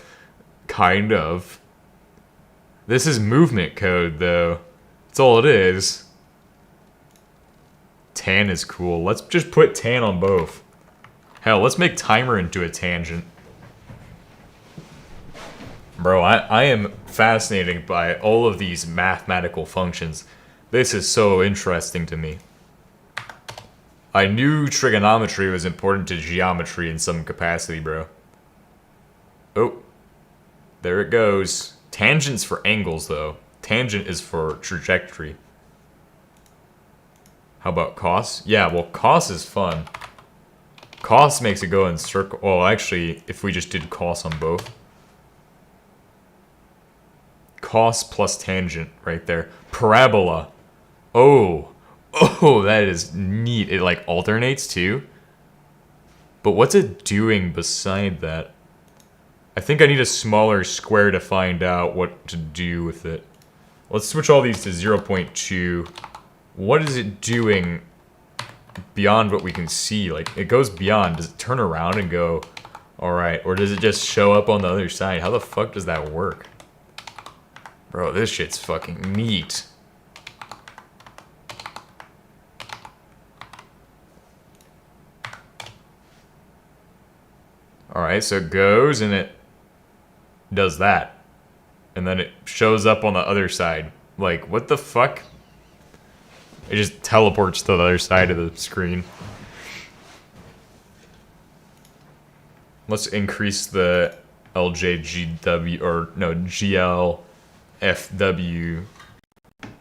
Kind of. This is movement code, though. That's all it is. Tan is cool. Let's just put tan on both. Hell, let's make timer into a tangent. Bro, I am fascinated by all of these mathematical functions. This is so interesting to me. I knew trigonometry was important to geometry in some capacity, bro. Oh. There it goes. Tangent's for angles, though. Tangent is for trajectory. How about cos? Yeah, well, cos is fun. Cos makes it go in circle. Well, actually, if we just did cos on both. Cos plus tangent right there. Parabola. Oh. Oh, that is neat. It like alternates too. But what's it doing beside that? I think I need a smaller square to find out what to do with it. Let's switch all these to 0.2. What is it doing beyond what we can see? Like, it goes beyond. Does it turn around and go, alright, or does it just show up on the other side? How the fuck does that work? Bro, this shit's fucking neat. Alright, so it goes and it does that. And then it shows up on the other side. Like, what the fuck? It just teleports to the other side of the screen. Let's increase the LJGW, or no, GLFW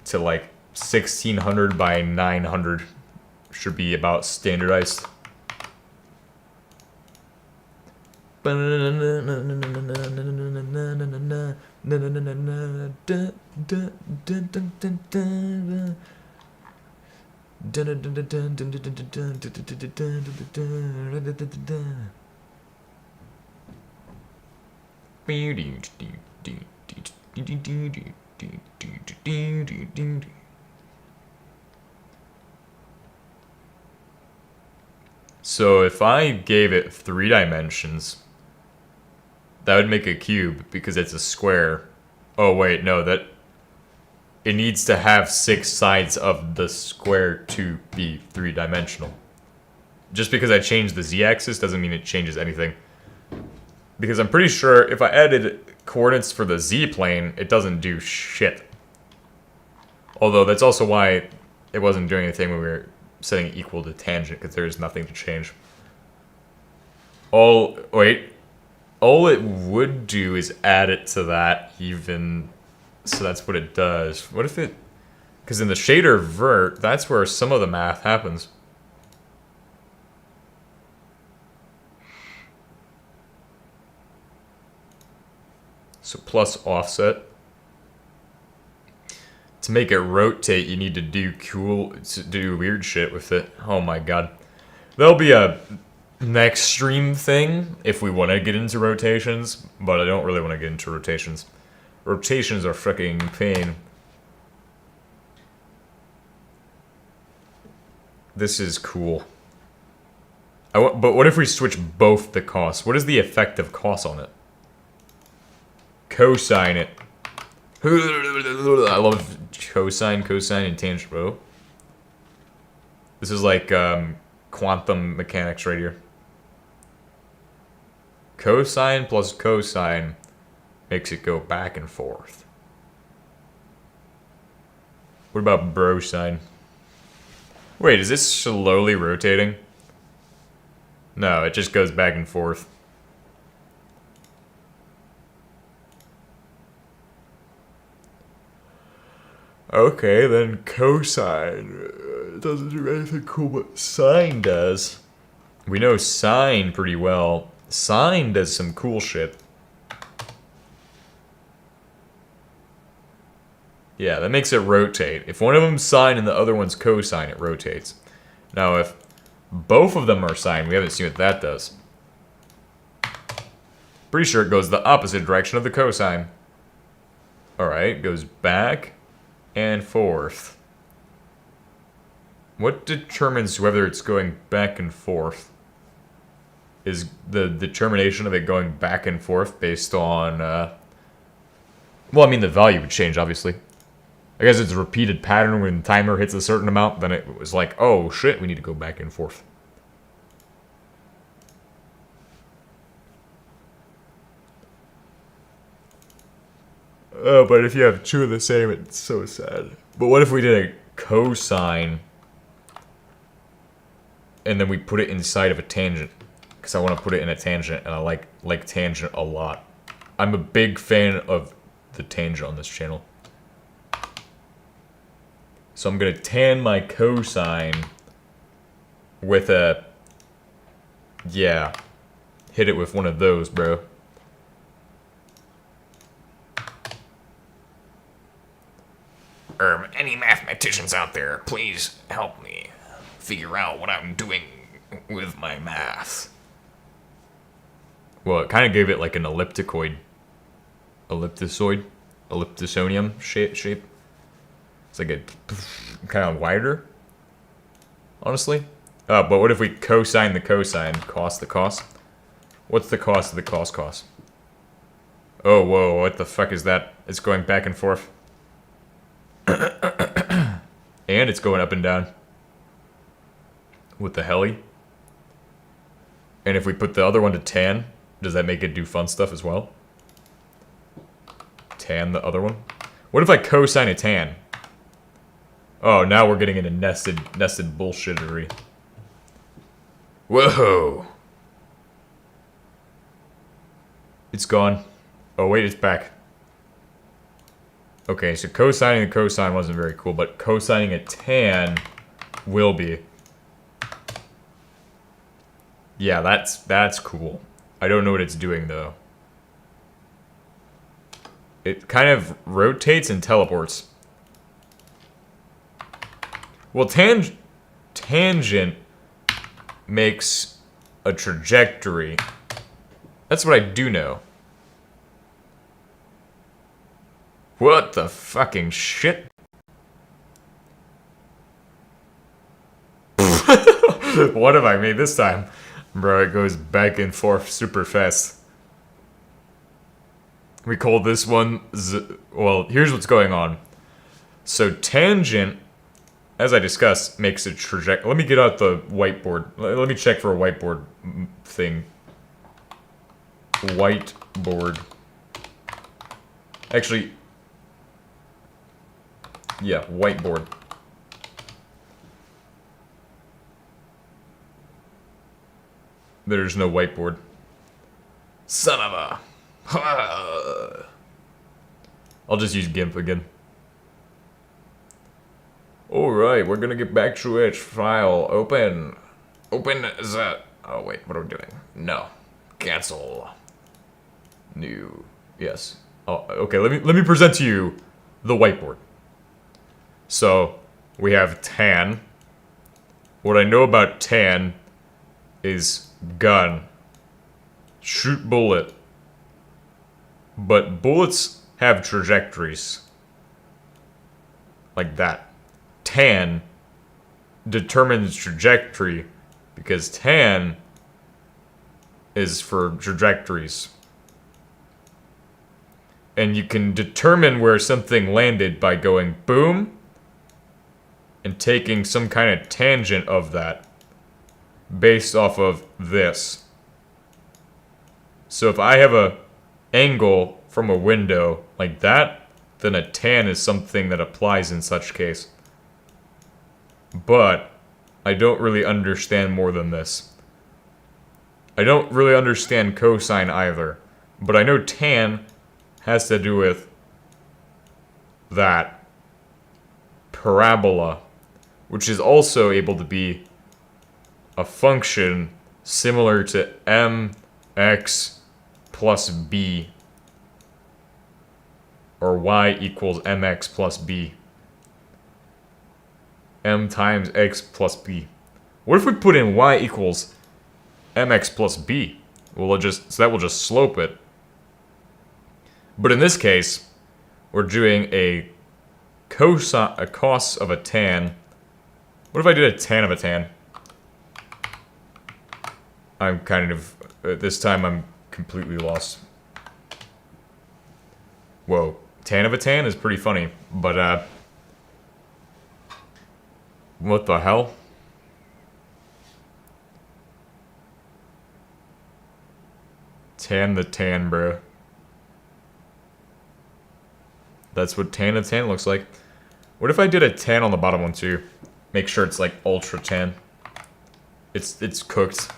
to like 1600 by 900. Should be about standardized. So if I gave it 3 dimensions, that would make a cube because it's a square. Oh wait, no, that it needs to have 6 sides of the square to be 3-dimensional. Just because I changed the z-axis doesn't mean it changes anything. Because I'm pretty sure if I added coordinates for the z-plane, it doesn't do shit. Although that's also why it wasn't doing anything when we were setting it equal to tangent, because there is nothing to change. All it would do is add it to that even, so that's what it does. What if it, because in the shader vert, that's where some of the math happens. So plus offset. To make it rotate, you need to do weird shit with it. Oh my god. There'll be a next stream thing if we want to get into rotations, but I don't really want to get into rotations. Rotations are fucking pain. This is cool. But what if we switch both the costs? What is the effective cost on it? Cosine it. I love cosine, and tangent, bro. This is like quantum mechanics right here. Cosine plus cosine makes it go back and forth. What about brosine? Wait, is this slowly rotating? No, it just goes back and forth. Okay, then cosine doesn't do anything cool, but sine does. We know sine pretty well. Sine does some cool shit. Yeah, that makes it rotate. If one of them's sine and the other one's cosine, it rotates. Now, if both of them are sine, we haven't seen what that does. Pretty sure it goes the opposite direction of the cosine. Alright, goes back and forth. What determines whether it's going back and forth? Is the determination of it going back and forth based on, well, I mean, the value would change, obviously. I guess it's a repeated pattern. When the timer hits a certain amount, then it was like, oh shit, we need to go back and forth. Oh, but if you have two of the same, it's so sad. But what if we did a cosine, and then we put it inside of a tangent? Because I want to put it in a tangent, and I like tangent a lot. I'm a big fan of the tangent on this channel. So I'm going to tan my cosine with a... Yeah. Hit it with one of those, bro. Any mathematicians out there, please help me figure out what I'm doing with my math. Well, it kind of gave it like an ellipticoid. Elliptisonium shape. It's like a kind of wider, honestly. But what if we cosine the cosine, cost the cost? What's the cost of the cost? Oh, whoa, what the fuck is that? It's going back and forth. And it's going up and down. With the heli. And if we put the other one to tan, Does that make it do fun stuff as well? Tan, the other one? What if I cosine a tan? Oh, now we're getting into nested bullshittery. Whoa! It's gone. Oh wait, it's back. Okay, so cosining a cosine wasn't very cool, but cosining a tan will be. Yeah, that's cool. I don't know what it's doing though. It kind of rotates and teleports. Well, tangent makes a trajectory. That's what I do know. What the fucking shit? What have I made this time? Bro, it goes back and forth super fast. We call this one... well, here's what's going on. So tangent, as I discussed, makes a trajectory. Let me get out the whiteboard. Let me check for a whiteboard thing. Whiteboard. Actually... yeah, whiteboard. There's no whiteboard. Son of a... I'll just use GIMP again. Alright, we're gonna get back to it. File, open. Open the... oh wait, what are we doing? No. Cancel. New. Yes. Oh, okay, let me present to you the whiteboard. So, we have tan. What I know about tan is gun. Shoot bullet. But bullets have trajectories. Like that. Tan determines trajectory because tan is for trajectories. And you can determine where something landed by going boom and taking some kind of tangent of that based off of this. So if I have a angle from a window like that, then a tan is something that applies in such case. But I don't really understand more than this. I don't really understand cosine either, but I know tan has to do with that parabola, which is also able to be a function similar to mx plus b, or y equals mx plus b. M times x plus b. What if we put in y equals mx plus b? Well, so that will just slope it. But in this case, we're doing a cos of a tan. What if I did a tan of a tan? I'm kind of... this time I'm completely lost. Whoa. Tan of a tan is pretty funny, but, what the hell? Tan the tan, bro. That's what tan of tan looks like. What if I did a tan on the bottom one too? Make sure it's like ultra tan. It's cooked.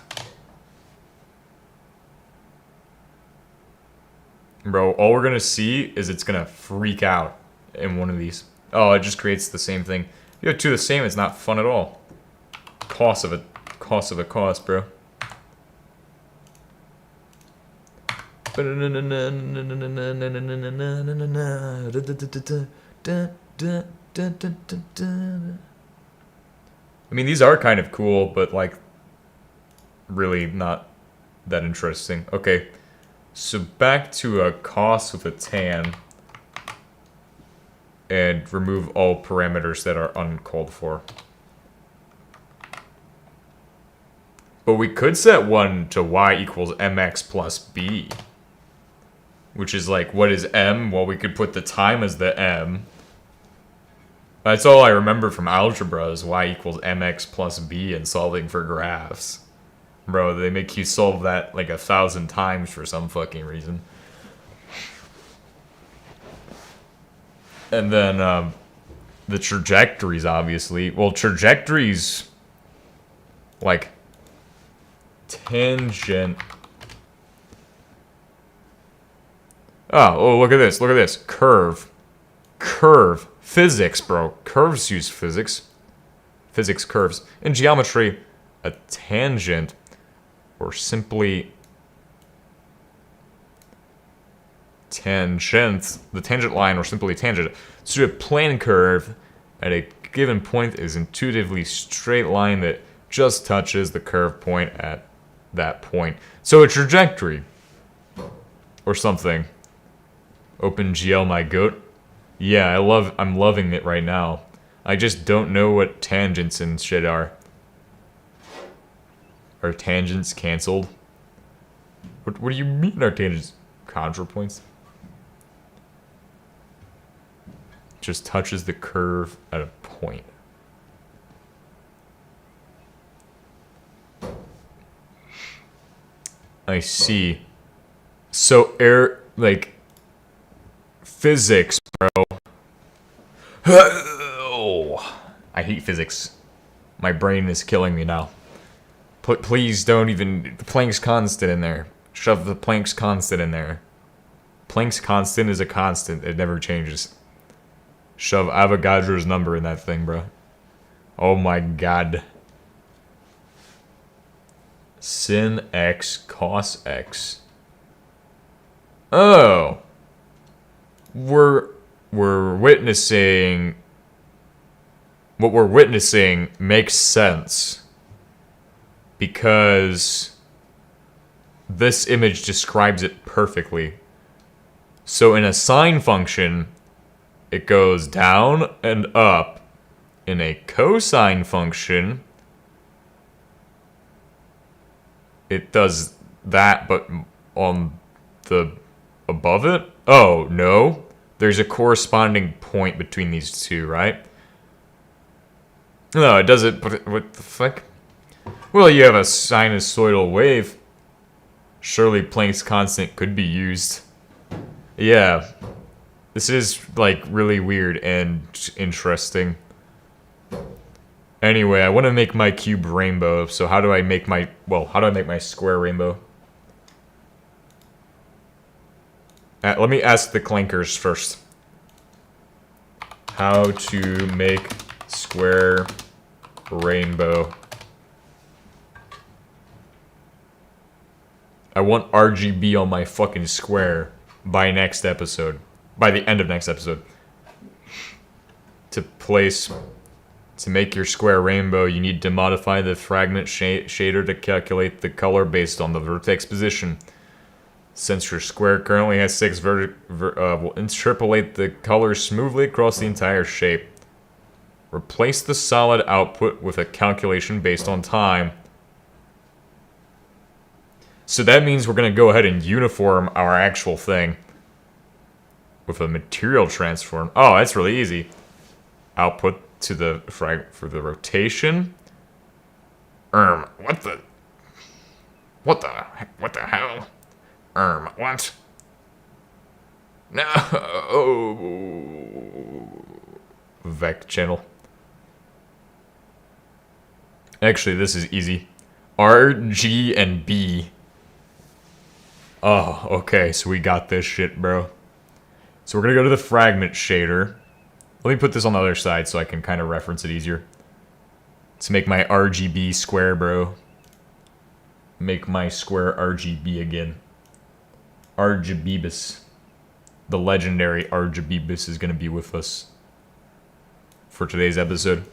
Bro, all we're gonna see is it's gonna freak out in one of these. Oh, it just creates the same thing. You have two the same, it's not fun at all. Cost of a cost, bro. I mean, these are kind of cool, but like, really not that interesting. Okay, so back to a cos with a tan. And remove all parameters that are uncalled for. But we could set one to y equals mx plus b. Which is like, what is m? Well, we could put the time as the m. That's all I remember from algebra is y equals mx plus b and solving for graphs. Bro, they make you solve that like 1,000 times for some fucking reason. And then the trajectories, obviously. Well, trajectories like tangent. Oh, look at this. Look at this. Curve. Curve. Physics, bro. Curves use physics. Physics curves. In geometry, a tangent, or simply tangent, the tangent line, or simply tangent, to a plane curve at a given point is intuitively straight line that just touches the curve point at that point. So a trajectory, or something. OpenGL, my goat. Yeah, I'm loving it right now. I just don't know what tangents and shit are. Are tangents canceled? What do you mean are tangents contrapoints? Just touches the curve at a point. I see. So physics, bro. Oh, I hate physics. My brain is killing me now. Please don't even... The Planck's constant in there. Shove the Planck's constant in there. Planck's constant is a constant. It never changes. Shove Avogadro's number in that thing, bro. Oh my god. Sin x cos x. Oh. We're witnessing... What we're witnessing makes sense. Because this image describes it perfectly. So in a sine function, it goes down and up. In a cosine function, it does that, but on the above it? Oh, no. There's a corresponding point between these two, right? No, it does it, but what the fuck? Well, you have a sinusoidal wave. Surely Planck's constant could be used. Yeah. This is, like, really weird and interesting. Anyway, I want to make my cube rainbow, so how do I make my... Well, how do I make my square rainbow? Let me ask the clankers first. How to make square rainbow. I want RGB on my fucking square by next episode. By the end of next episode. To make your square rainbow, you need to modify the fragment shader to calculate the color based on the vertex position. Since your square currently has 6 we'll interpolate the color smoothly across the entire shape. Replace the solid output with a calculation based on time. So that means we're going to go ahead and uniform our actual thing with a material transform. Oh, that's really easy. Output to the for the rotation. What the hell? What? No. Vec channel. Actually, this is easy. R, G, and B. Oh, okay, so we got this shit, bro. So we're gonna go to the fragment shader. Let me put this on the other side so I can kind of reference it easier. To make my RGB square, bro. Make my square RGB again. Argibibus. The legendary Argibibus is gonna be with us for today's episode.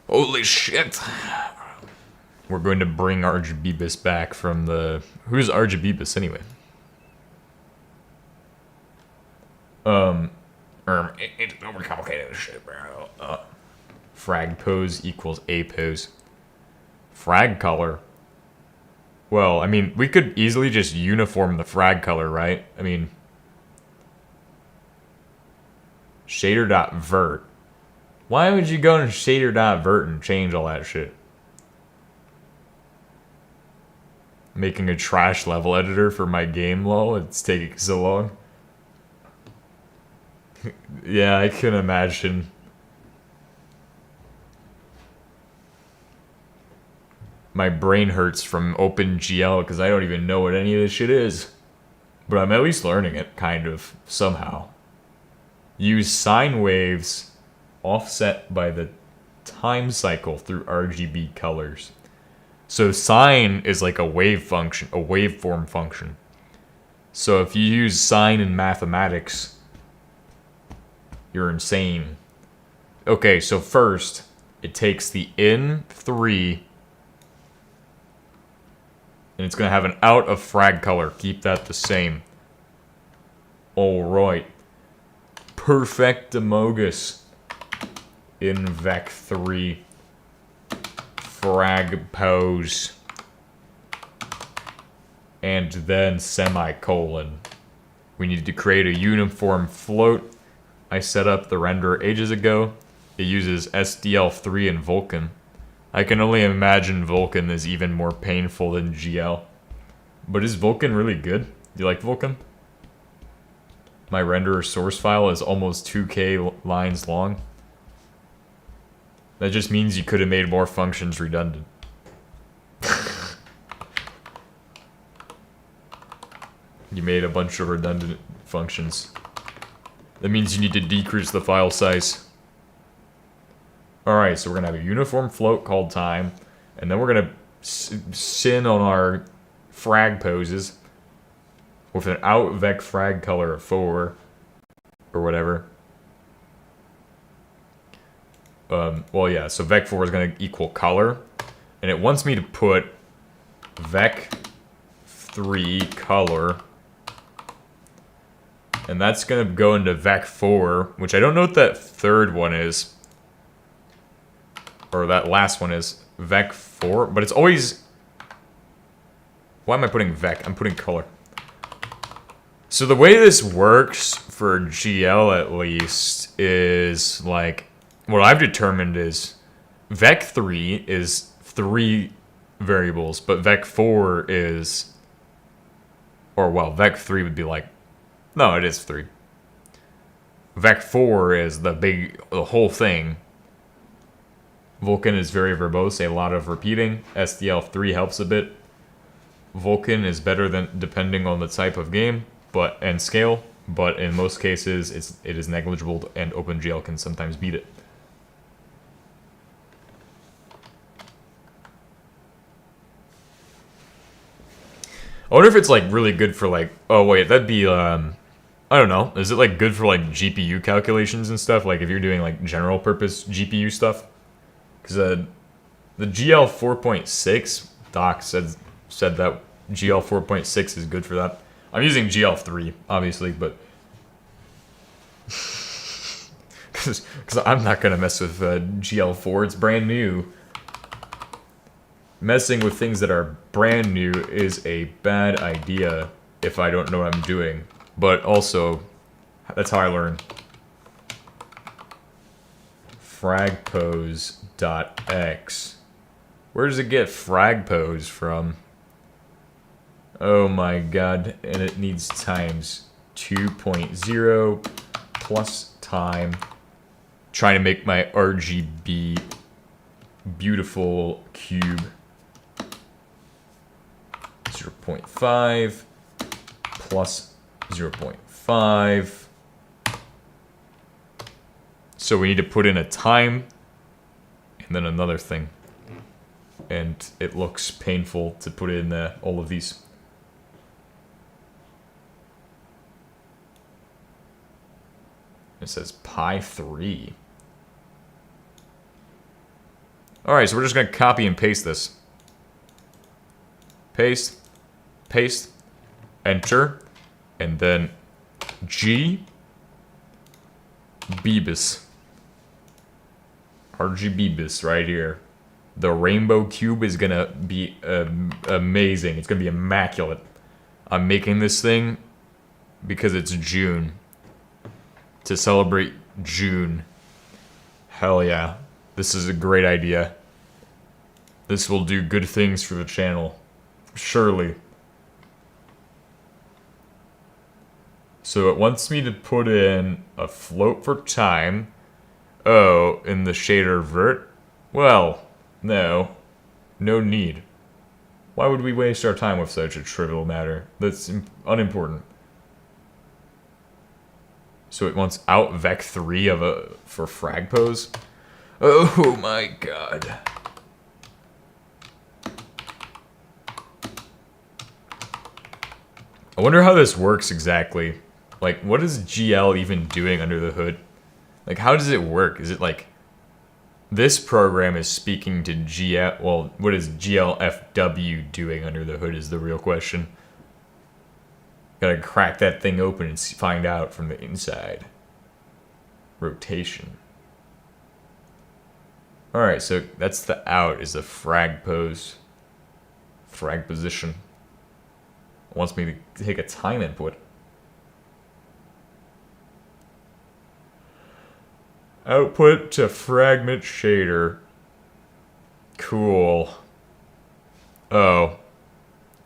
Holy shit! We're going to bring Argibibus back from the... Who's Argibibus anyway? It's overcomplicated shit, bro. Frag pose equals A pose. Frag color. Well, I mean, we could easily just uniform the frag color, right? I mean... Shader.vert. Why would you go to shader.vert and change all that shit? Making a trash level editor for my game, lol. It's taking so long. Yeah, I can imagine. My brain hurts from OpenGL because I don't even know what any of this shit is. But I'm at least learning it, kind of, somehow. Use sine waves offset by the time cycle through RGB colors. So sine is like a wave function, a waveform function. So if you use sine in mathematics, you're insane. Okay, so first, it takes the in 3, and it's going to have an out of frag color. Keep that the same. Alright. Perfectamogus in Vec 3 frag pose and then semicolon. We need to create a uniform float. I set up the renderer ages ago. It uses SDL3 and Vulkan. I can only imagine Vulkan is even more painful than GL. But is Vulkan really good? Do you like Vulkan? My renderer source file is almost 2K lines long. That just means you could have made more functions redundant. You made a bunch of redundant functions. That means you need to decrease the file size. Alright, so we're going to have a uniform float called time, and then we're going to sin on our frag poses with an out vec frag color of 4 or whatever. Well, yeah, so vec 4 is going to equal color, and it wants me to put vec 3 color, and that's going to go into vec 4, which I don't know what that third one is, or that last one is, vec 4, but it's always... Why am I putting vec? I'm putting color. So the way this works, for GL at least, is like... What I've determined is vec 3 is 3 variables, but vec 4 is... Or, well, vec 3 would be like... No, it is 3. Vec 4 is the whole thing. Vulkan is very verbose, a lot of repeating. SDL3 helps a bit. Vulkan is better than depending on the type of game and scale, but in most cases it is negligible, and OpenGL can sometimes beat it. I wonder if it's like really good for like, oh wait, that'd be I don't know, is it like good for like GPU calculations and stuff, like if you're doing like general purpose GPU stuff? Because the GL 4.6 doc said that GL 4.6 is good for that. I'm using GL 3 obviously, but because I'm not gonna mess with GL 4, it's brand new. Messing with things that are brand new is a bad idea if I don't know what I'm doing. But also, that's how I learn. Fragpose.x. Where does it get fragpose from? Oh my god, and it needs times 2.0 plus time. Trying to make my RGB beautiful cube. 0.5 plus 0.5. So we need to put in a time and then another thing. And it looks painful to put in all of these. It says pi 3. Alright, so we're just going to copy and paste this. Paste. Paste. Enter. And then G. Beebus. RGBeebus right here. The rainbow cube is going to be amazing. It's going to be immaculate. I'm making this thing because it's June. To celebrate June. Hell yeah. This is a great idea. This will do good things for the channel. Surely. So it wants me to put in a float for time. Oh, in the shader vert? Well, no. No need. Why would we waste our time with such a trivial matter? That's unimportant. So it wants out vec 3 for frag pose? Oh my god. I wonder how this works exactly. Like, what is GL even doing under the hood? Like, how does it work? Is it like, this program is speaking to GL, well, what is GLFW doing under the hood is the real question. Gotta crack that thing open and find out from the inside. Rotation. Alright, so that's the out, is the frag pose. Frag position. It wants me to take a time input. Output to fragment shader. Cool. Oh.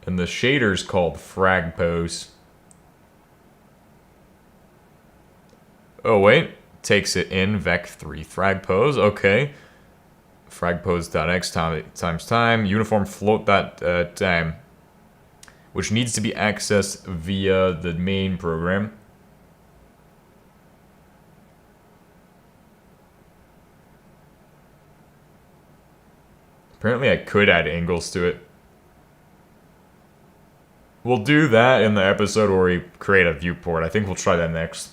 And the shader's called frag pose. Oh, wait. Takes it in vec 3 frag pose. Okay. Frag pose.x times time. Uniform float.time. Which needs to be accessed via the main program. Apparently I could add angles to it. We'll do that in the episode where we create a viewport. I think we'll try that next.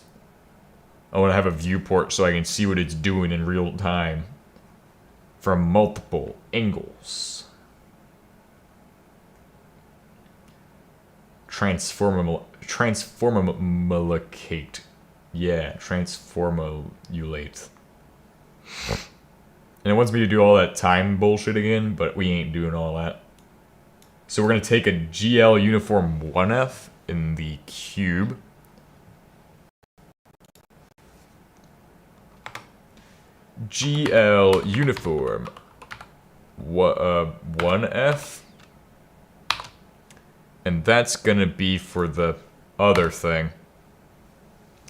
I want to have a viewport so I can see what it's doing in real time. From multiple angles. Transformulate. Yeah, transformulate. And it wants me to do all that time bullshit again, but we ain't doing all that. So we're going to take a GL uniform 1F in the cube. GL uniform 1F. And that's going to be for the other thing.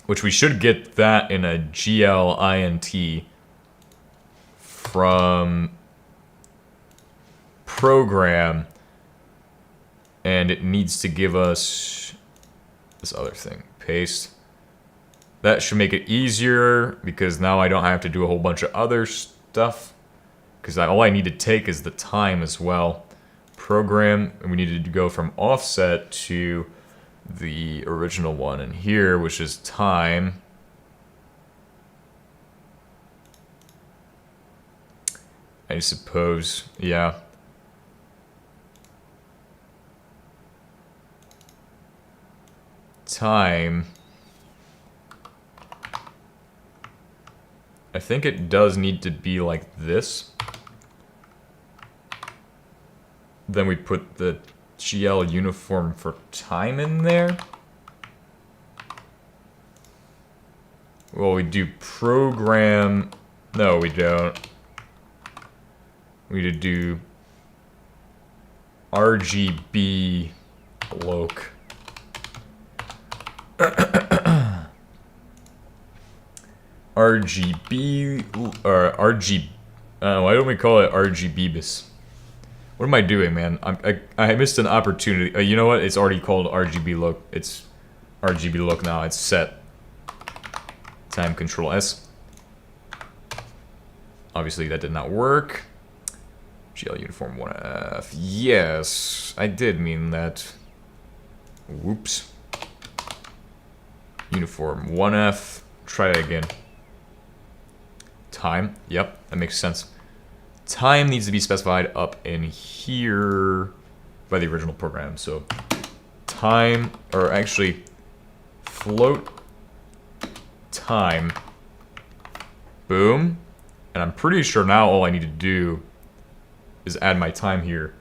Which we should get that in a GL INT from program, and it needs to give us this other thing. Paste. That should make it easier because now I don't have to do a whole bunch of other stuff, because all I need to take is the time as well. Program, and we needed to go from offset to the original one in here, which is time. I suppose, yeah. Time. I think it does need to be like this. Then we put the GL uniform for time in there. Well, we do program. No, we don't. We need to do RGB loc. RGB or RG. Why don't we call it RGBbus? What am I doing, man? I missed an opportunity. You know what? It's already called RGB loc. It's RGB loc now. It's set. Time Control S. Obviously, that did not work. GL uniform 1F. Yes, I did mean that. Whoops. Uniform 1F. Try it again. Time. Yep, that makes sense. Time needs to be specified up in here by the original program. So time, or actually float time. Boom. And I'm pretty sure now all I need to do is add my time here.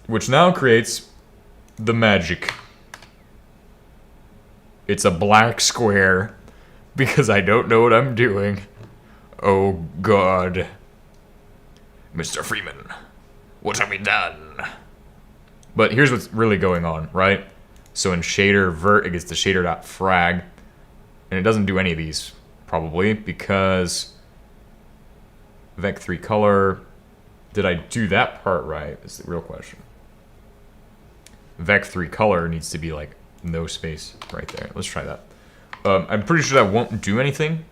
Which now creates the magic. It's a black square because I don't know what I'm doing. Oh God. Mr. Freeman, what have we done? But here's what's really going on, right? So in shader vert, it gets the shader.frag, and it doesn't do any of these, probably, because vec3 color, did I do that part right, is the real question. Vec3 color needs to be like no space right there. Let's try that. I'm pretty sure that won't do anything.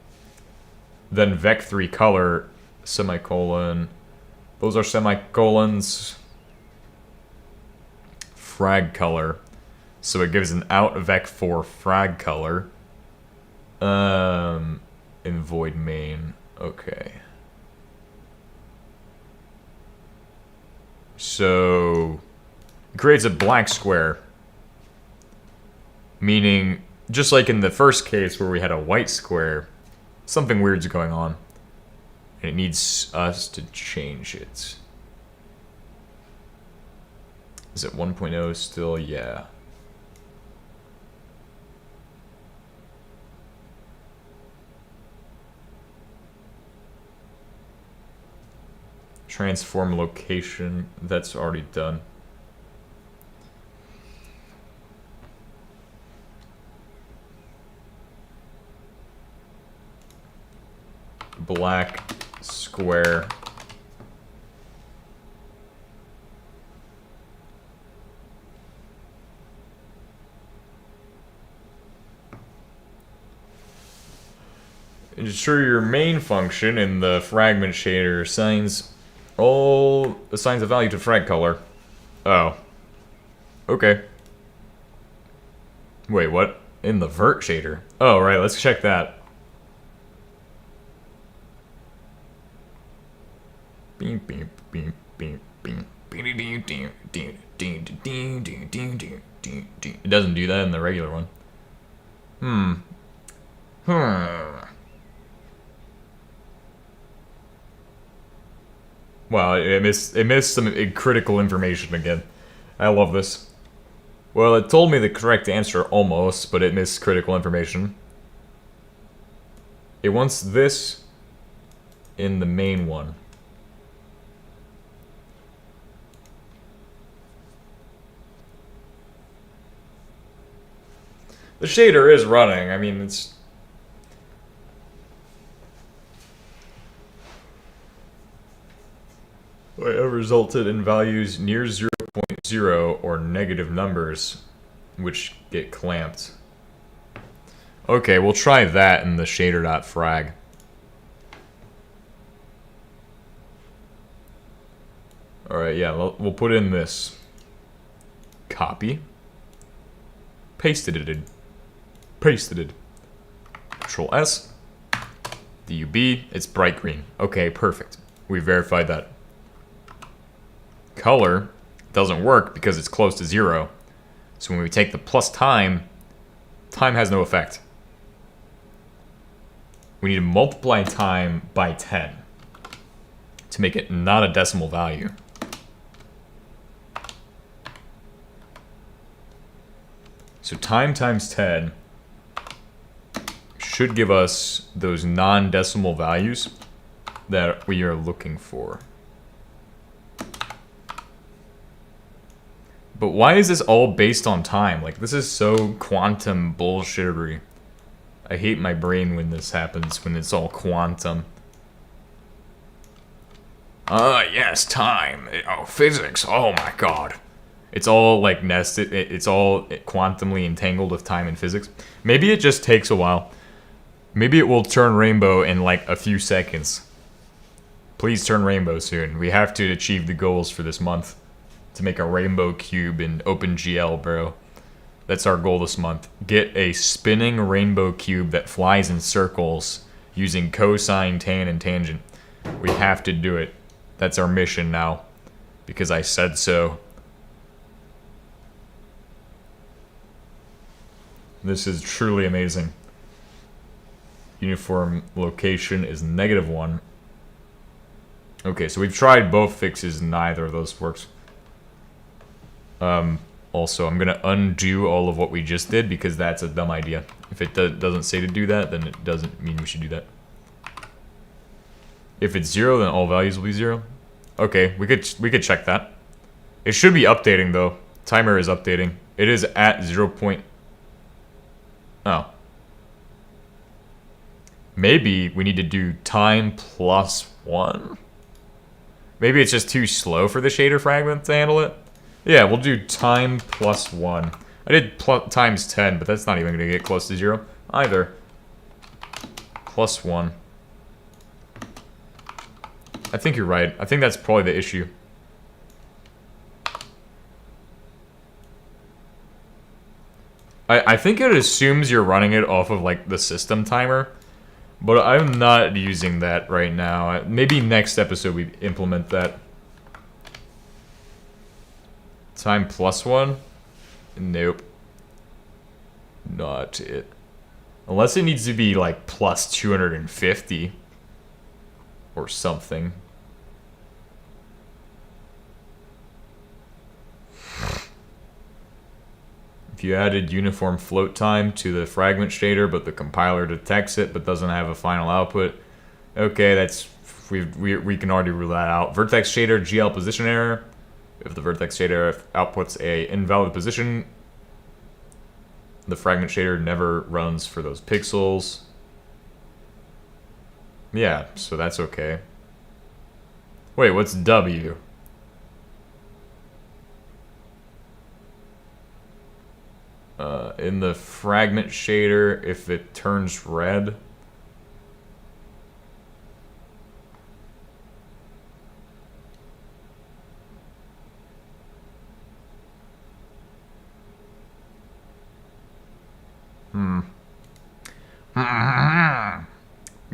Then vec3 color, semicolon, those are semicolons, frag color. So it gives an out vec4 frag color. In void main. Okay. So it creates a black square. Meaning, just like in the first case where we had a white square, something weird's going on. And it needs us to change it. Is it 1.0 still? Yeah. Transform location, that's already done. Black square. Ensure your main function in the fragment shader assigns a value to frag color. Oh. Okay. Wait, what? In the vert shader? Oh, right, let's check that. Beep, beep, beep, beep, beep. It doesn't do that in the regular one. Wow, it missed some critical information again. I love this. Well, it told me the correct answer almost, but it missed critical information. It wants this in the main one. The shader is running. I mean, it's... It resulted in values near 0.0 or negative numbers, which get clamped. Okay, we'll try that in the shader.frag. Alright, yeah, we'll put in this. Copy. Pasted it. Pasted it. Control S. DUB, it's bright green. Okay, perfect. We verified that. Color doesn't work because it's close to 0. So when we take the plus time has no effect. We need to multiply time by 10 to make it not a decimal value. So time times 10 should give us those non-decimal values that we are looking for. But why is this all based on time? Like, this is so quantum bullshittery. I hate my brain when this happens, when it's all quantum. Yes, time. Oh, physics. Oh my god. It's all, like, nested. It's all quantumly entangled with time and physics. Maybe it just takes a while. Maybe it will turn rainbow in, like, a few seconds. Please turn rainbow soon. We have to achieve the goals for this month. To make a rainbow cube in OpenGL, bro. That's our goal this month. Get a spinning rainbow cube that flies in circles using cosine, tan, and tangent. We have to do it. That's our mission now. Because I said so. This is truly amazing. Uniform location is -1. Okay, so we've tried both fixes, neither of those works. Also, I'm gonna undo all of what we just did because that's a dumb idea. If it doesn't say to do that, then it doesn't mean we should do that. If it's 0, then all values will be 0. Okay, we could check that. It should be updating though. Timer is updating. It is at 0. Oh. Maybe we need to do time plus 1? Maybe it's just too slow for the shader fragment to handle it? Yeah, we'll do time plus 1. I did times 10, but that's not even going to get close to 0 either. Plus 1. I think you're right. I think that's probably the issue. I think it assumes you're running it off of like the system timer, but I'm not using that right now. Maybe next episode we implement that. Time plus 1? Nope. Not it. Unless it needs to be like plus 250 or something. If you added uniform float time to the fragment shader, but the compiler detects it but doesn't have a final output, okay, that's we can already rule that out. Vertex shader GL position error. If the vertex shader outputs a invalid position, the fragment shader never runs for those pixels. Yeah, so that's okay. Wait, what's W? In the fragment shader, if it turns red.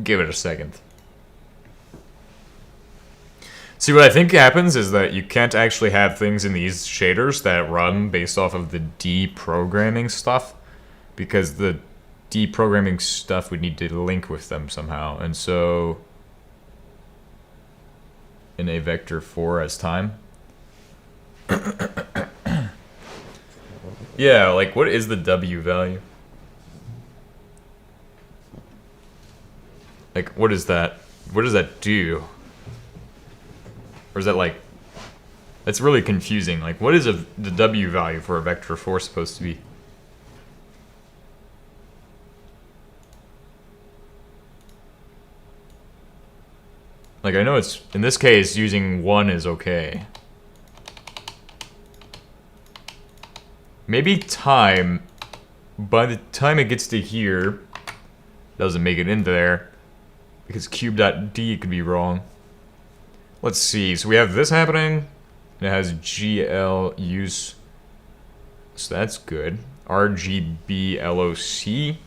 Give it a second. See, what I think happens is that you can't actually have things in these shaders that run based off of the deprogramming stuff, because the deprogramming stuff would need to link with them somehow. And so in a vector 4 as time. Yeah, like what is the W value? Like what is that? What does that do? Or is that like... It's really confusing. Like what is the W value for a vector 4 supposed to be? Like I know it's... In this case, using 1 is okay. Maybe time, by the time it gets to here, doesn't make it into there, because cube.d could be wrong. Let's see, so we have this happening, and it has GL use, so that's good. RGB LOC,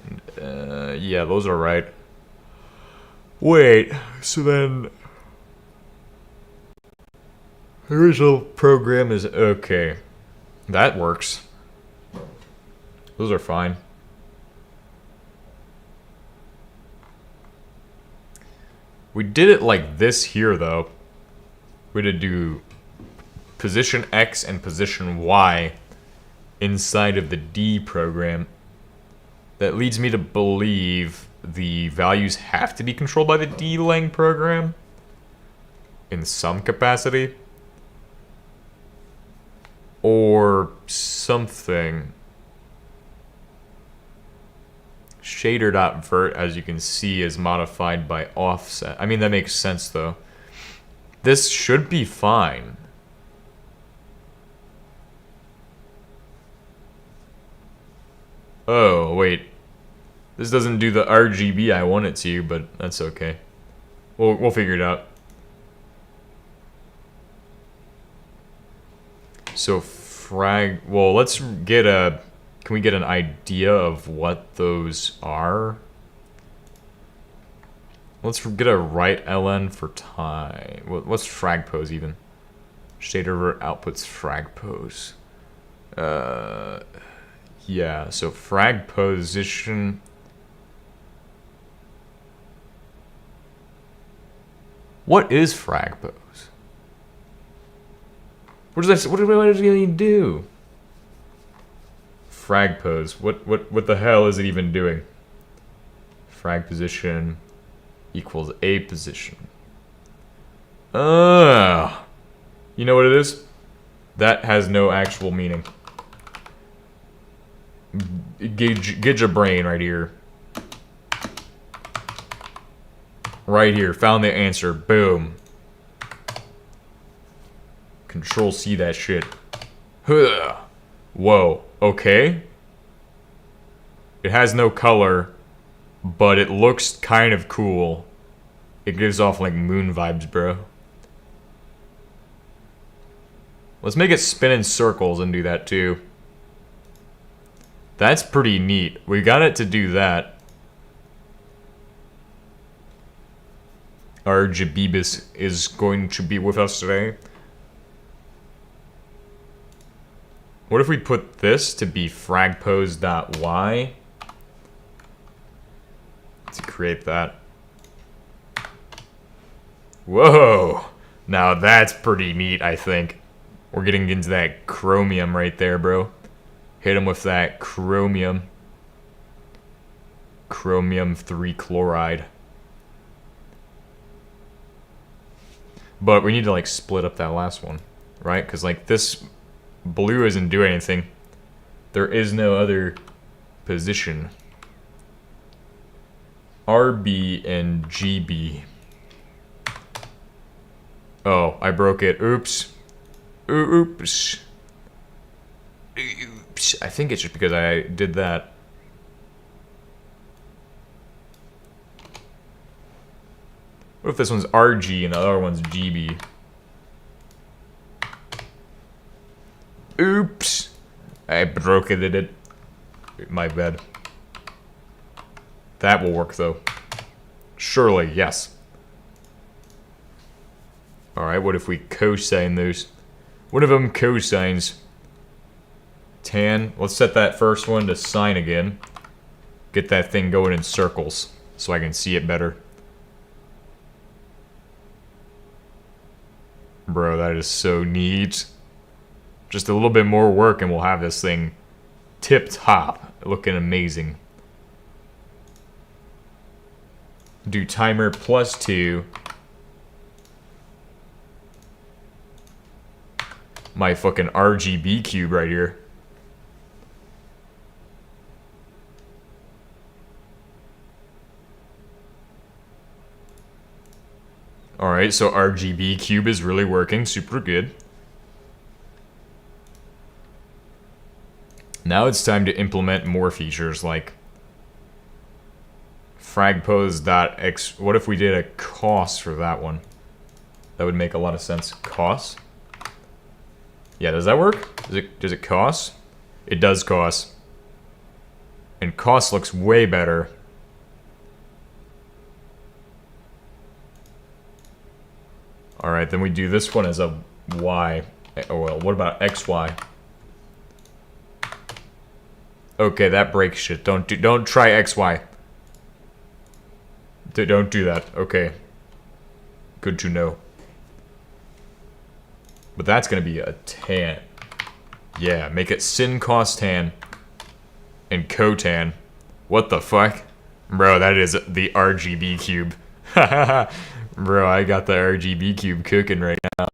and, yeah, those are right. Wait, so then... The original program is okay. That works. Those are fine. We did it like this here, though. We had to do position X and position Y inside of the D program. That leads me to believe the values have to be controlled by the D-lang program in some capacity. Or something. Shader.vert, as you can see, is modified by offset. I mean, that makes sense, though. This should be fine. Oh, wait. This doesn't do the RGB I want it to, but that's okay. We'll figure it out. So well, let's get a... Can we get an idea of what those are? Let's get a right ln for time. What's frag pose even? Shader outputs frag pose. Yeah, so frag position. What is frag pose? What does it even do? Frag pose. What the hell is it even doing? Frag position. equals A position. You know what it is? That has no actual meaning. Get your brain right here. Right here. Found the answer. Boom. Control C that shit. Whoa. Okay. It has no color, but it looks kind of cool. It gives off like moon vibes, bro. Let's make it spin in circles and do that too. That's pretty neat. We got it to do that. Our Jabibus is going to be with us today. What if we put this to be fragpose.y to create that? Whoa! Now that's pretty neat, I think. We're getting into that chromium right there, bro. Hit him with that chromium. Chromium 3 chloride. But we need to like split up that last one, right? Because like this blue isn't doing anything. There is no other position. RB and GB. Oh, I broke it. Oops. Oops. Oops. I think it's just because I did that. What if this one's RG and the other one's GB? Oops. I broke it. My bad. That will work though. Surely, yes. Alright, what if we cosine those? One of them cosines. Tan. Let's set that first one to sine again. Get that thing going in circles so I can see it better. Bro, that is so neat. Just a little bit more work and we'll have this thing tip-top. Looking amazing. Do timer +2. My fucking RGB cube right here. Alright, so RGB cube is really working. Super good. Now it's time to implement more features like fragpose.x. What if we did a cos for that one? That would make a lot of sense. Cos? Yeah, does that work? Does it cos? It does cos. And cos looks way better. Alright, then we do this one as a y. Oh well, what about xy? Okay, that breaks shit. Don't try xy. Don't do that. Okay. Good to know. But that's gonna be a tan. Yeah, make it sin cos tan and cotan. What the fuck? Bro, that is the RGB cube. Bro, I got the RGB cube cooking right now.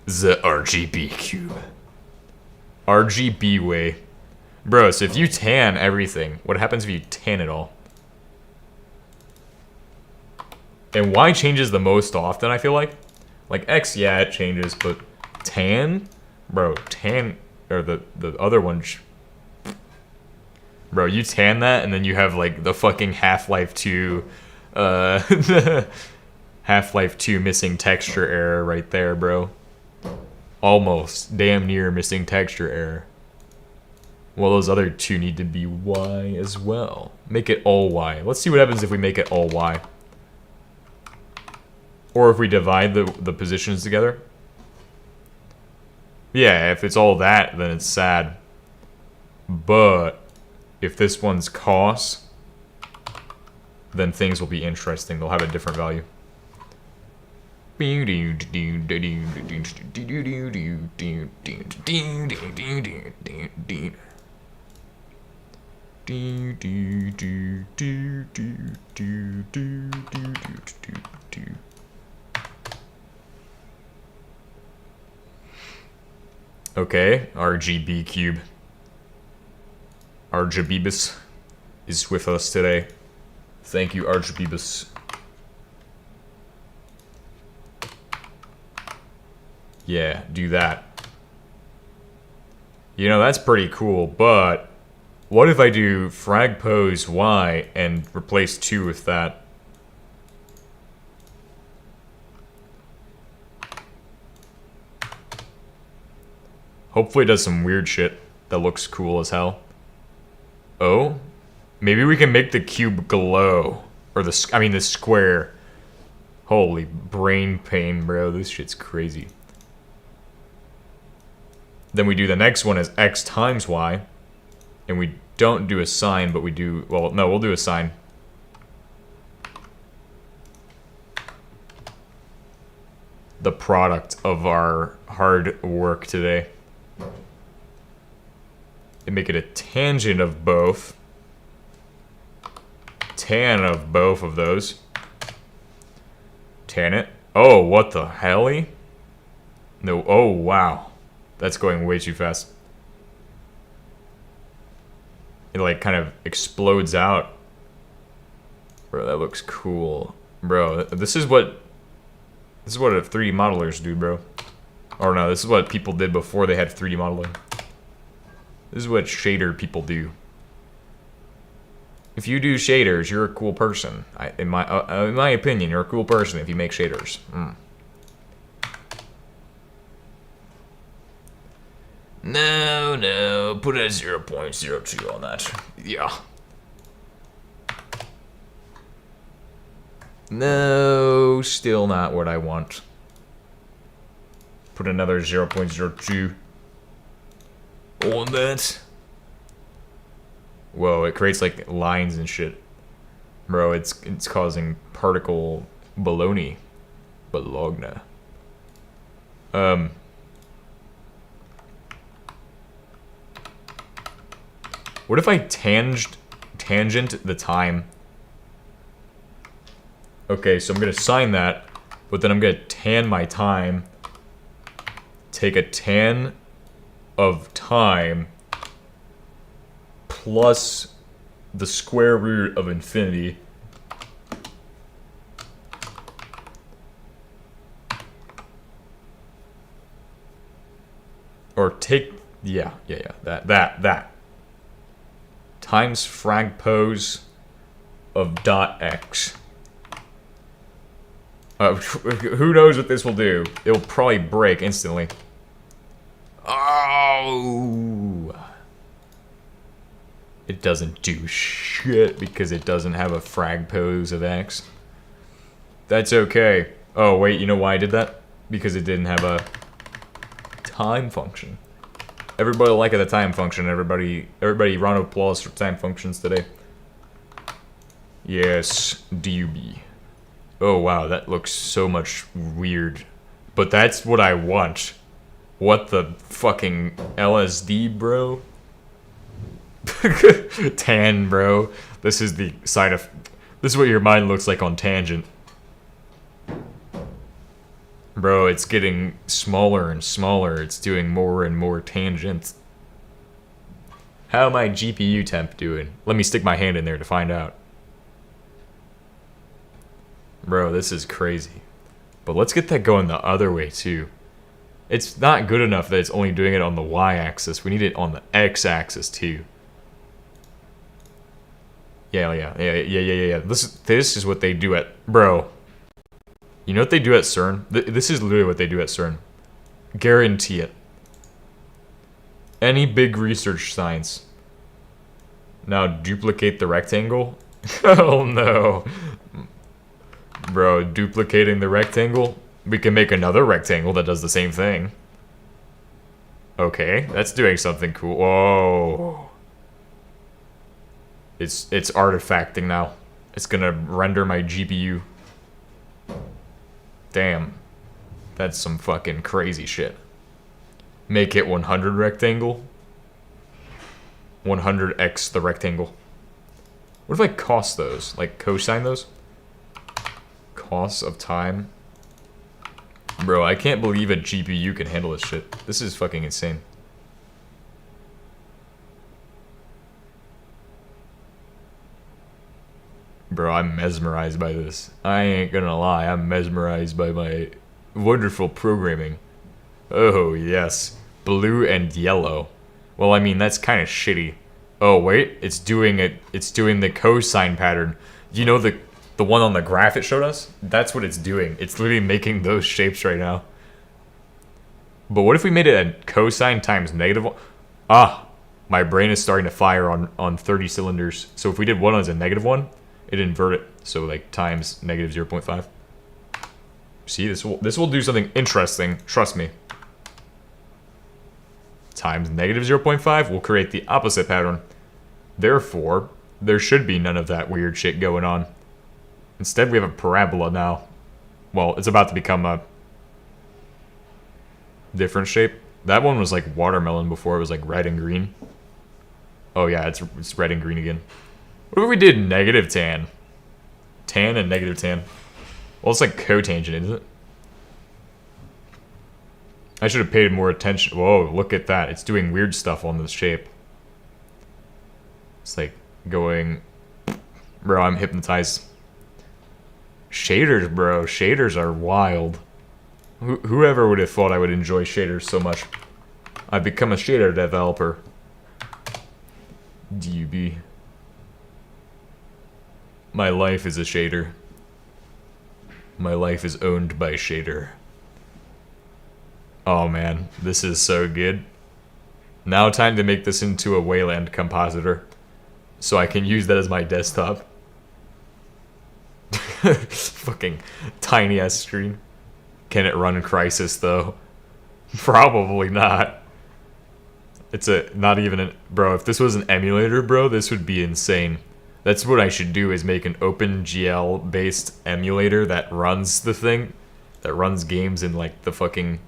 The RGB cube. RGB way. Bro, so if you tan everything, what happens if you tan it all? And Y changes the most often, I feel like. Like X, yeah, it changes, but tan? Bro, tan, or the other one. Bro, you tan that, and then you have like the fucking Half-Life 2, Half-Life 2 missing texture error right there, bro. Almost, damn near missing texture error. Well, those other two need to be Y as well. Make it all Y. Let's see what happens if we make it all Y. Or if we divide the positions together. Yeah, if it's all that, then it's sad. But if this one's cos, then things will be interesting. They'll have a different value. Do, do, do, do, do, do, do, do, do, do. Okay, RGB Cube. Arjabibus is with us today. Thank you, Arjabibus. Yeah, do that. You know, that's pretty cool, but what if I do frag pose Y and replace 2 with that? Hopefully it does some weird shit that looks cool as hell. Oh? Maybe we can make the cube glow. Or the square. Holy brain pain, bro. This shit's crazy. Then we do the next one as X times Y. And we don't do a sign, but we do... Well, no, we'll do a sign. The product of our hard work today. And make it a tangent of both. Tan of both of those. Tan it. Oh, what the helly? No, oh, wow. That's going way too fast. It like kind of explodes out. Bro, that looks cool. Bro, this is what a 3D modelers do, bro. Or no, this is what people did before they had 3D modeling. This is what shader people do. If you do shaders, you're a cool person. In my opinion, you're a cool person if you make shaders. No, put a 0.02 on that. Yeah. No, still not what I want. Put another 0.02 on that. Whoa, it creates like lines and shit. Bro, it's causing particle baloney. Bologna. What if I tangent the time? Okay, so I'm gonna sign that, but then I'm gonna tan my time. Take a tan of time plus the square root of infinity. Or take, yeah, that. Times frag pose of dot x. Who knows what this will do? It'll probably break instantly. Oh! It doesn't do shit because it doesn't have a frag pose of x. That's okay. Oh, wait, you know why I did that? Because it didn't have a time function. Everybody like the time function. Everybody round of applause for time functions today. Yes, DUB. Oh wow, that looks so much weird. But that's what I want. What the fucking LSD, bro? Tan, bro. This is the side of... This is what your mind looks like on tangent. Bro, it's getting smaller and smaller. It's doing more and more tangents. How my GPU temp doing? Let me stick my hand in there to find out. Bro, this is crazy. But let's get that going the other way too. It's not good enough that it's only doing it on the y-axis. We need it on the x-axis too. Yeah. This is what they do at... Bro. You know what they do at CERN? This is literally what they do at CERN. Guarantee it. Any big research science. Now duplicate the rectangle? Oh no. Bro, duplicating the rectangle? We can make another rectangle that does the same thing. Okay, that's doing something cool. Whoa. It's artifacting now. It's gonna render my GPU. Damn. That's some fucking crazy shit. Make it 100 rectangle. 100x the rectangle. What if I cost those? Like, cosine those? Costs of time. Bro, I can't believe a GPU can handle this shit. This is fucking insane. Bro, I'm mesmerized by this. I ain't gonna lie, I'm mesmerized by my wonderful programming. Oh, yes. Blue and yellow. Well, I mean, that's kind of shitty. Oh, wait, it's doing the cosine pattern. You know the one on the graph it showed us? That's what it's doing. It's literally making those shapes right now. But what if we made it a cosine times -1? Ah, my brain is starting to fire on 30 cylinders. So if we did one as a -1, it'd invert it. So like times -0.5. See, this will do something interesting. Trust me. Times -0.5 will create the opposite pattern. Therefore, there should be none of that weird shit going on. Instead, we have a parabola now. Well, it's about to become a different shape. That one was like watermelon before. It was like red and green. Oh yeah, it's red and green again. What if we did negative tan? Tan and negative tan. Well, it's like cotangent, isn't it? I should have paid more attention. Whoa, look at that. It's doing weird stuff on this shape. It's like going... Bro, I'm hypnotized. Shaders, bro. Shaders are wild. Whoever would have thought I would enjoy shaders so much? I've become a shader developer. DUB. My life is a shader. My life is owned by shader. Oh man, this is so good. Now time to make this into a Wayland compositor. So I can use that as my desktop. Fucking tiny ass screen. Can it run Crysis though? Probably not. It's not even an... Bro, if this was an emulator, bro, this would be insane. That's what I should do, is make an OpenGL based emulator that runs the thing. That runs games in like the fucking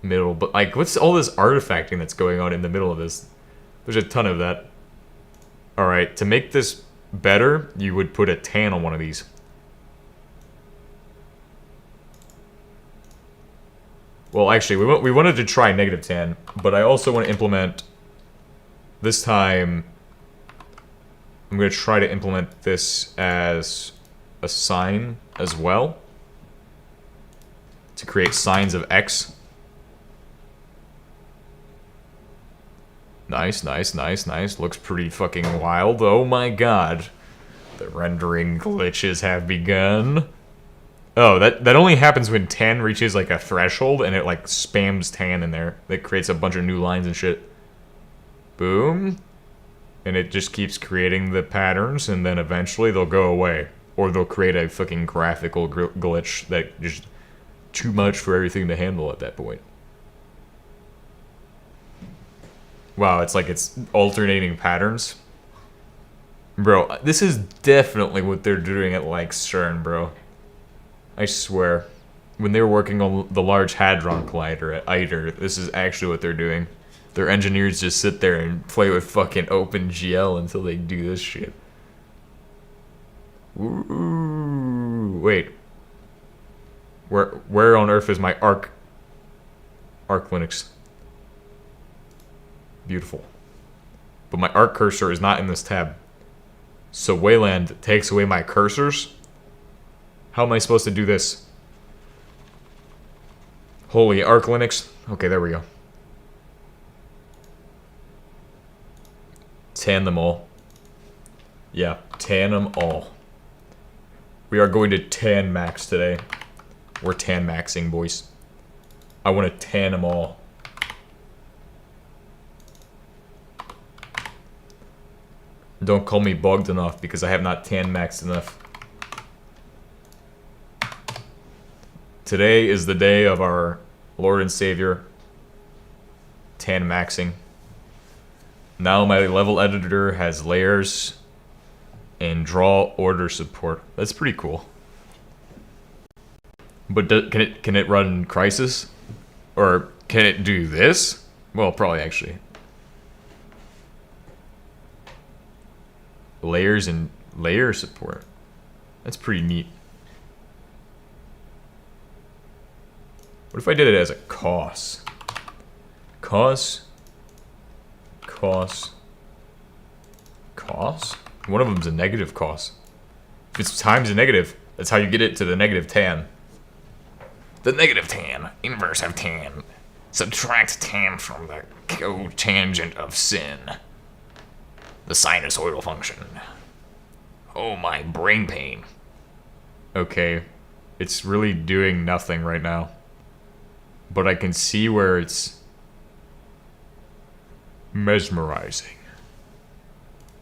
middle. But like, what's all this artifacting that's going on in the middle of this? There's a ton of that. Alright, to make this better, you would put a tan on one of these. Well, actually, we wanted to try negative tan, but I also want to implement... This time, I'm going to try to implement this as a sine as well. To create sines of x. Nice, nice, nice, nice. Looks pretty fucking wild. Oh my god. The rendering glitches have begun. Oh, that only happens when tan reaches like a threshold and it like spams tan in there. That creates a bunch of new lines and shit. Boom. And it just keeps creating the patterns and then eventually they'll go away. Or they'll create a fucking graphical glitch that just too much for everything to handle at that point. Wow, it's like it's alternating patterns. Bro, this is definitely what they're doing at like CERN, bro. I swear. When they were working on the Large Hadron Collider at ITER, this is actually what they're doing. Their engineers just sit there and play with fucking OpenGL until they do this shit. Ooh, wait. Where on earth is my Arc Linux? Beautiful. But my Arc cursor is not in this tab. So Wayland takes away my cursors? How am I supposed to do this? Holy Arc Linux. Okay, there we go. Tan them all. Yeah, tan them all. We are going to tan max today. We're tan maxing, boys. I want to tan them all. Don't call me bugged enough because I have not tan maxed enough. Today is the day of our Lord and Savior tan maxing. Now my level editor has layers and draw order support. That's pretty cool. But can it run Crysis? Or can it do this? Well, probably actually. Layers and Layer support. That's pretty neat. What if I did it as a cos? Cos. Cos. Cos? One of them's a negative cos. If it's times a negative, that's how you get it to the negative tan. The negative tan. Inverse of tan. Subtract tan from the cotangent of sin. The sinusoidal function. Oh, my brain pain. Okay. It's really doing nothing right now. But I can see where it's mesmerizing.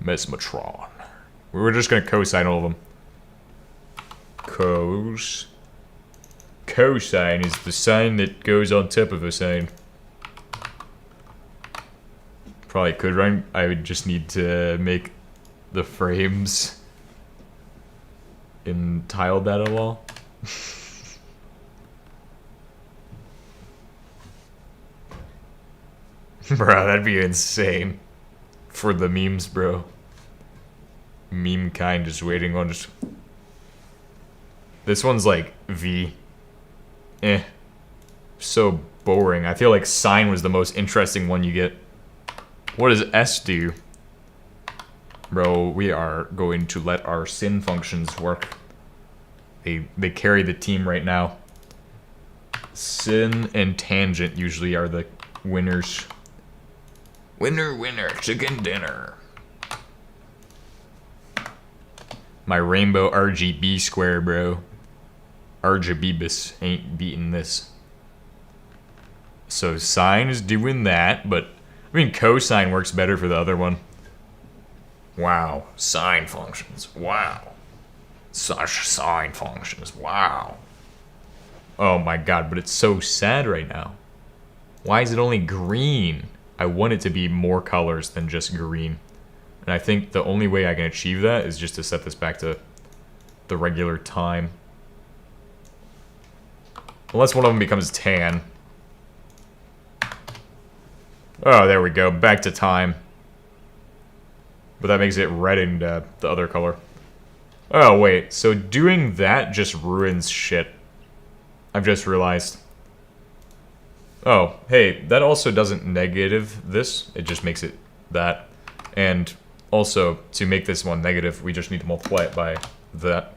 Mesmetron. We're just gonna cosine all of them. Cosine is the sign that goes on top of a sign. Probably could run. I would just need to make the frames in tile data wall. Bro, that'd be insane. For the memes, bro. Meme kind is waiting on us. This one's like V. So boring. I feel like sine was the most interesting one you get. What does S do? Bro, we are going to let our sin functions work. They carry the team right now. Sin and tangent usually are the winners. Winner, winner, chicken dinner. My rainbow RGB square, bro. RGBus ain't beating this. So sine is doing that, but I mean cosine works better for the other one. Wow, sine functions. Wow. Such sine functions. Wow. Oh my god, but it's so sad right now. Why is it only green? I want it to be more colors than just green. And I think the only way I can achieve that is just to set this back to the regular time. Unless one of them becomes tan. Oh, there we go. Back to time. But that makes it red in the other color. Oh, wait. So doing that just ruins shit. I've just realized. Oh, hey, that also doesn't negative this. It just makes it that. And also, to make this one negative, we just need to multiply it by that.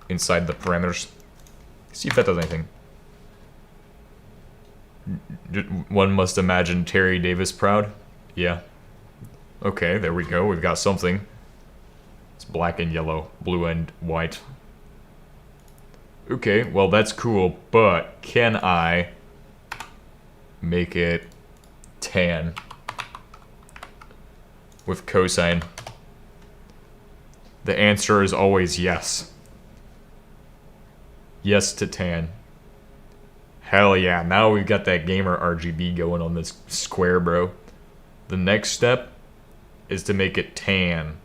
Inside the parameters. See if that does anything. One must imagine Terry Davis proud. Yeah. Okay, there we go. We've got something. It's black and yellow, blue and white. Okay, well that's cool, but can I make it tan with cosine? The answer is always yes. Yes to tan. Hell yeah, now we've got that gamer RGB going on this square, bro. The next step is to make it tan.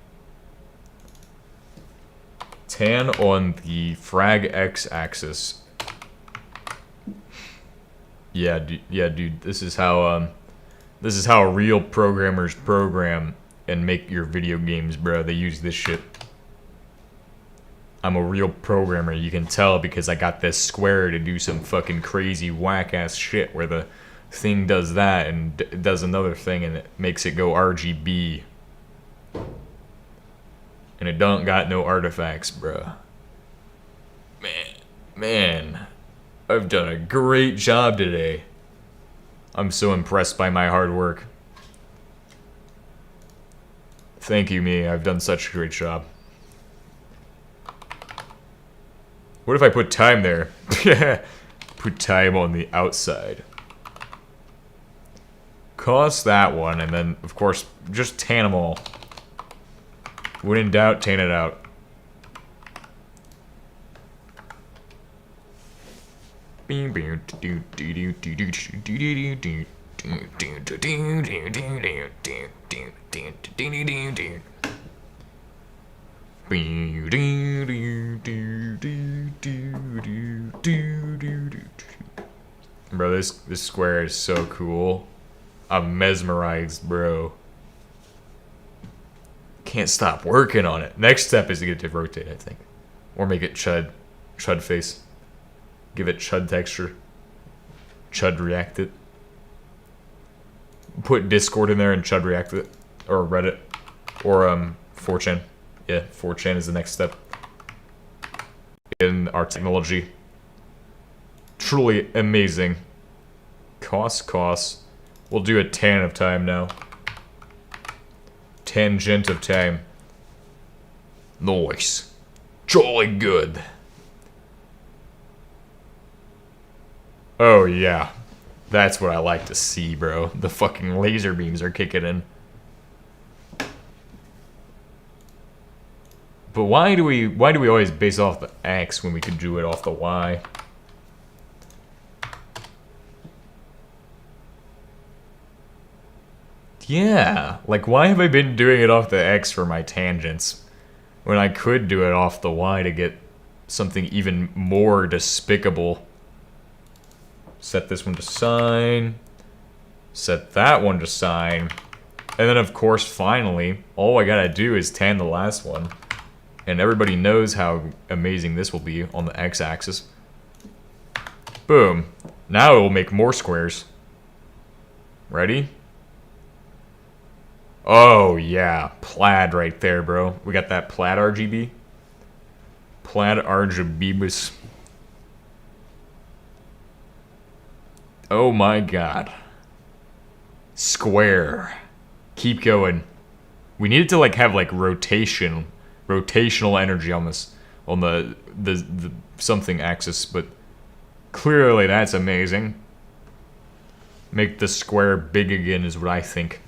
Tan on the frag x-axis. Yeah, dude, this is how real programmers program and make your video games, bro. They use this shit. I'm a real programmer, you can tell, because I got this square to do some fucking crazy whack-ass shit where the thing does that and does another thing and it makes it go RGB. And it don't got no artifacts, bruh. Man, I've done a great job today. I'm so impressed by my hard work. Thank you, me. I've done such a great job. What if I put time there? Put time on the outside. Cos that one, and then, of course, just tan them all. When in doubt, tan it out. Bro, this square is so cool. I'm mesmerized, bro. Can't stop working on it. Next step is to get it to rotate, I think. Or make it chud. Chud face. Give it chud texture. Chud react it. Put Discord in there and chud react it. Or Reddit. Or 4chan. Yeah, 4chan is the next step in our technology. Truly amazing. Cos. We'll do a tan of time now. Tangent of time. Nice. Jolly good. Oh yeah. That's what I like to see, bro. The fucking laser beams are kicking in. But why do we always base off the X when we could do it off the Y? Yeah, like why have I been doing it off the X for my tangents when I could do it off the Y to get something even more despicable? Set this one to sine. Set that one to sine. And then of course, finally, all I gotta do is tan the last one. And everybody knows how amazing this will be on the X-axis. Boom. Now it will make more squares. Ready? Oh, yeah. Plaid right there, bro. We got that plaid RGB. Plaid RGBs. Oh my god. Square. Keep going. We need it to like have like rotational energy on this, on the something axis, but clearly that's amazing. Make the square big again is what I think.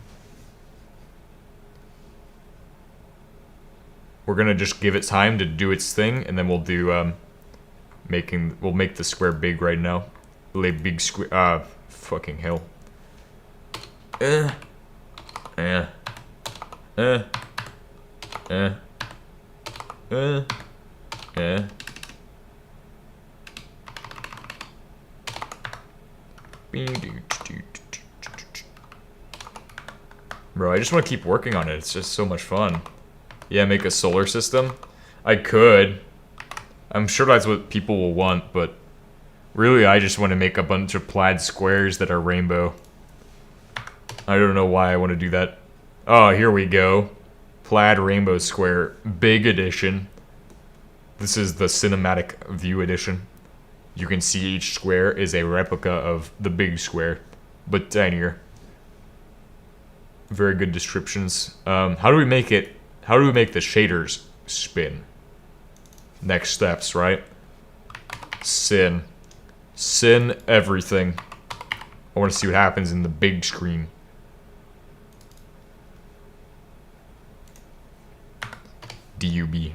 We're gonna just give it time to do its thing, and then we'll do we'll make the square big right now. Lay big square. Fucking hell. Bro, I just want to keep working on it. It's just so much fun. Yeah, make a solar system. I could. I'm sure that's what people will want, but really I just want to make a bunch of plaid squares that are rainbow. I don't know why I want to do that. Oh, here we go. Plaid rainbow square, big edition. This is the cinematic view edition. You can see each square is a replica of the big square, but tinier. Very good descriptions. How do we make it? How do we make the shaders spin? Next steps, right? Sin everything. I want to see what happens in the big screen. DUB.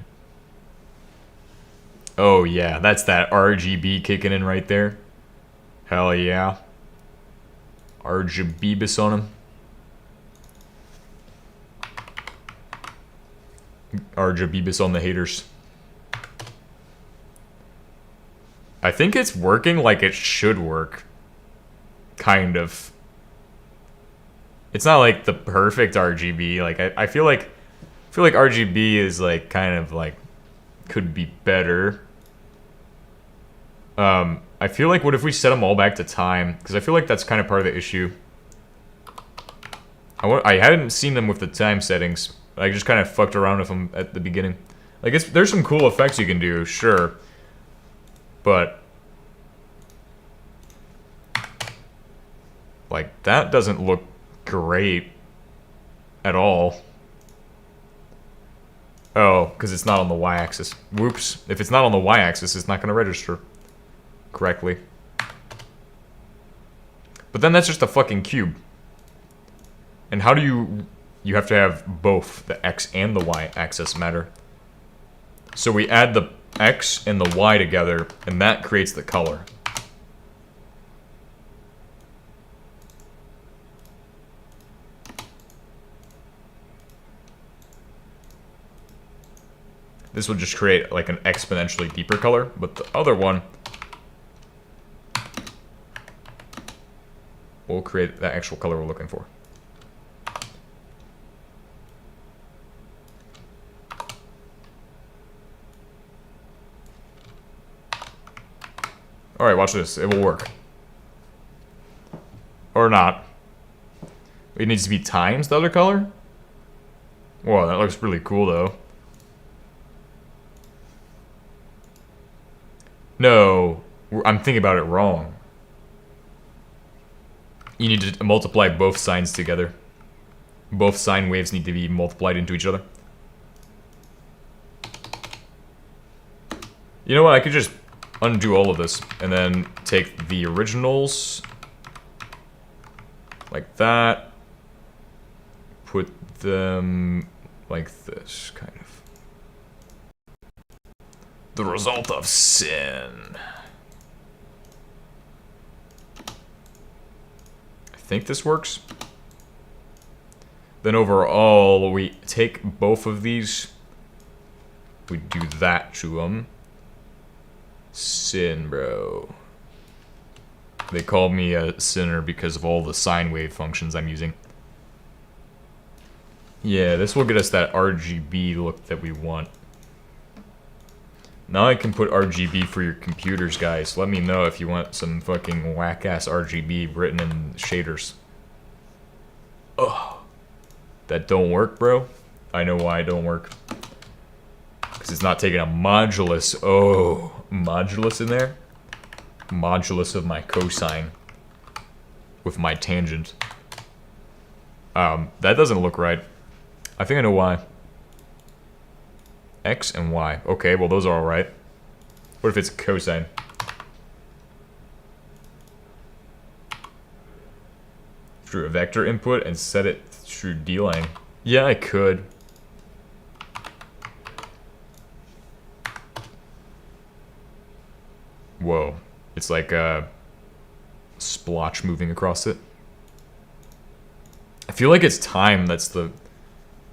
Oh yeah, that's that RGB kicking in right there. Hell yeah. RGBus on him. RGBus on the haters. I think it's working like it should work. Kind of. It's not like the perfect RGB. Like I feel like RGB is like kind of like could be better. I feel like what if we set them all back to time? Because I feel like that's kind of part of the issue. I hadn't seen them with the time settings. I just kind of fucked around with them at the beginning. Like there's some cool effects you can do, sure, but like that doesn't look great at all. Oh, because it's not on the y-axis. Whoops. If it's not on the y-axis, it's not going to register correctly. But then that's just a fucking cube. And how do you have to have both the x and the y-axis matter. So we add the x and the y together, and that creates the color. This will just create like an exponentially deeper color, but the other one will create the actual color we're looking for. Alright, watch this. It will work. Or not. It needs to be times the other color? Whoa, that looks really cool though. No, I'm thinking about it wrong. You need to multiply both signs together. Both sine waves need to be multiplied into each other. You know what, I could just undo all of this and then take the originals like that, put them like this, kind of. The result of sin. I think this works. Then overall, we take both of these, we do that to them. Sin, bro. They call me a sinner because of all the sine wave functions I'm using. Yeah, this will get us that RGB look that we want. Now I can put RGB for your computers, guys. Let me know if you want some fucking whack-ass RGB written in shaders. Ugh. That don't work, bro? I know why it don't work. Because it's not taking a modulus. Oh, modulus in there? Modulus of my cosine. With my tangent. That doesn't look right. I think I know why. X and Y. Okay, well those are alright. What if it's cosine? Through a vector input and set it through D-line. Yeah, I could. Whoa. It's like a splotch moving across it. I feel like it's time that's the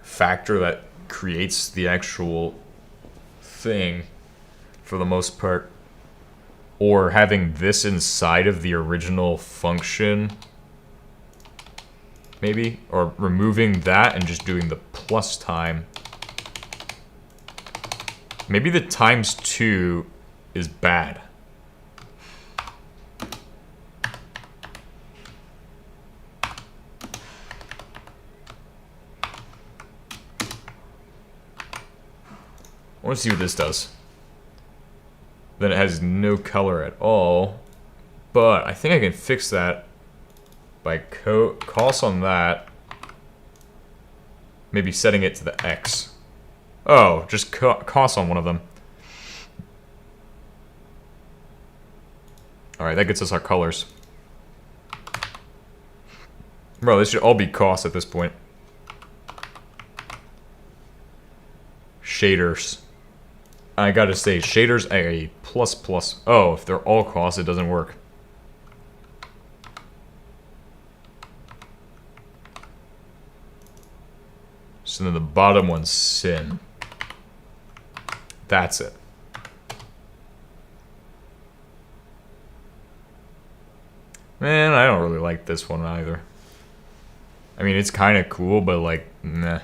factor that creates the actual thing for the most part. Or having this inside of the original function. Maybe? Or removing that and just doing the plus time. Maybe the ×2 is bad. I want to see what this does. Then it has no color at all. But I think I can fix that by cos on that. Maybe setting it to the X. Oh, just cos on one of them. Alright, that gets us our colors. Bro, this should all be cos at this point. Shaders. I gotta say, shaders a plus. Oh, if they're all cos, it doesn't work. So then the bottom one's sin. That's it. Man, I don't really like this one either. I mean, it's kind of cool, but like, nah.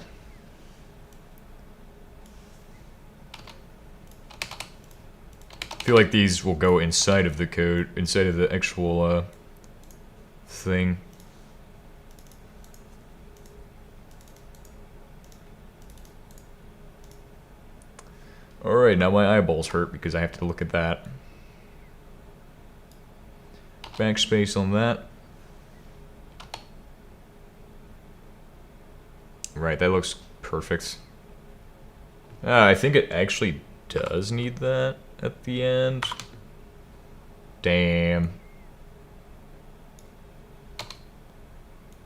I feel like these will go inside of the code, inside of the actual thing. Alright, now my eyeballs hurt because I have to look at that. Backspace on that. Right, that looks perfect. I think it actually does need that at the end. Damn.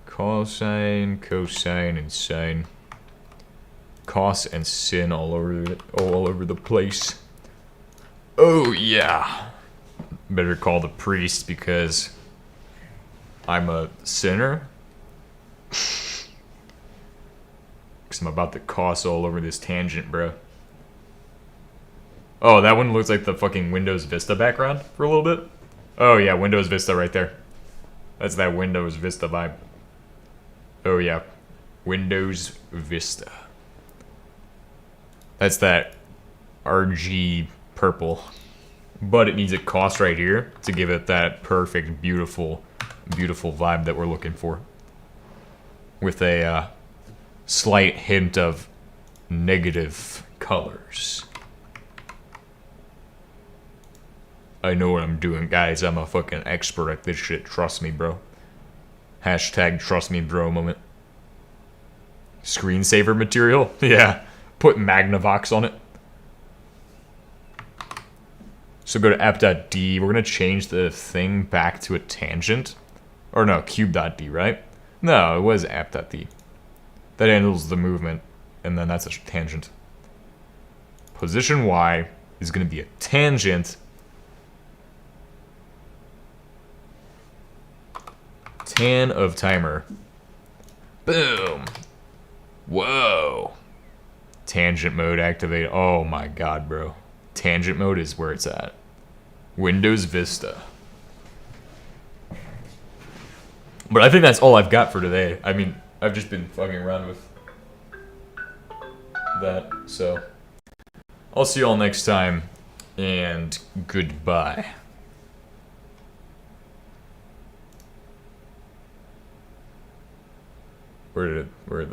Cosine, cosine, and sine. Cos and sin all over the place. Oh yeah. Better call the priest because I'm a sinner. Because I'm about to cos all over this tangent, bro. Oh, that one looks like the fucking Windows Vista background for a little bit. Oh yeah, Windows Vista right there. That's that Windows Vista vibe. Oh yeah, Windows Vista. That's that RG purple but it needs a cost right here to give it that perfect, beautiful vibe that we're looking for. With a slight hint of negative colors. I know what I'm doing, guys. I'm a fucking expert at this shit. Trust me, bro. Hashtag trust me, bro moment. Screensaver material? Yeah. Put Magnavox on it. So go to app.d. We're going to change the thing back to a tangent. Or no, cube.d, right? No, it was app.d. That handles the movement. And then that's a tangent. Position y is going to be a tangent. Tan of timer. Boom. Whoa. Tangent mode activated. Oh my god, bro. Tangent mode is where it's at. Windows Vista. But I think that's all I've got for today. I mean, I've just been fucking around with that. So, I'll see you all next time. And goodbye. Where did that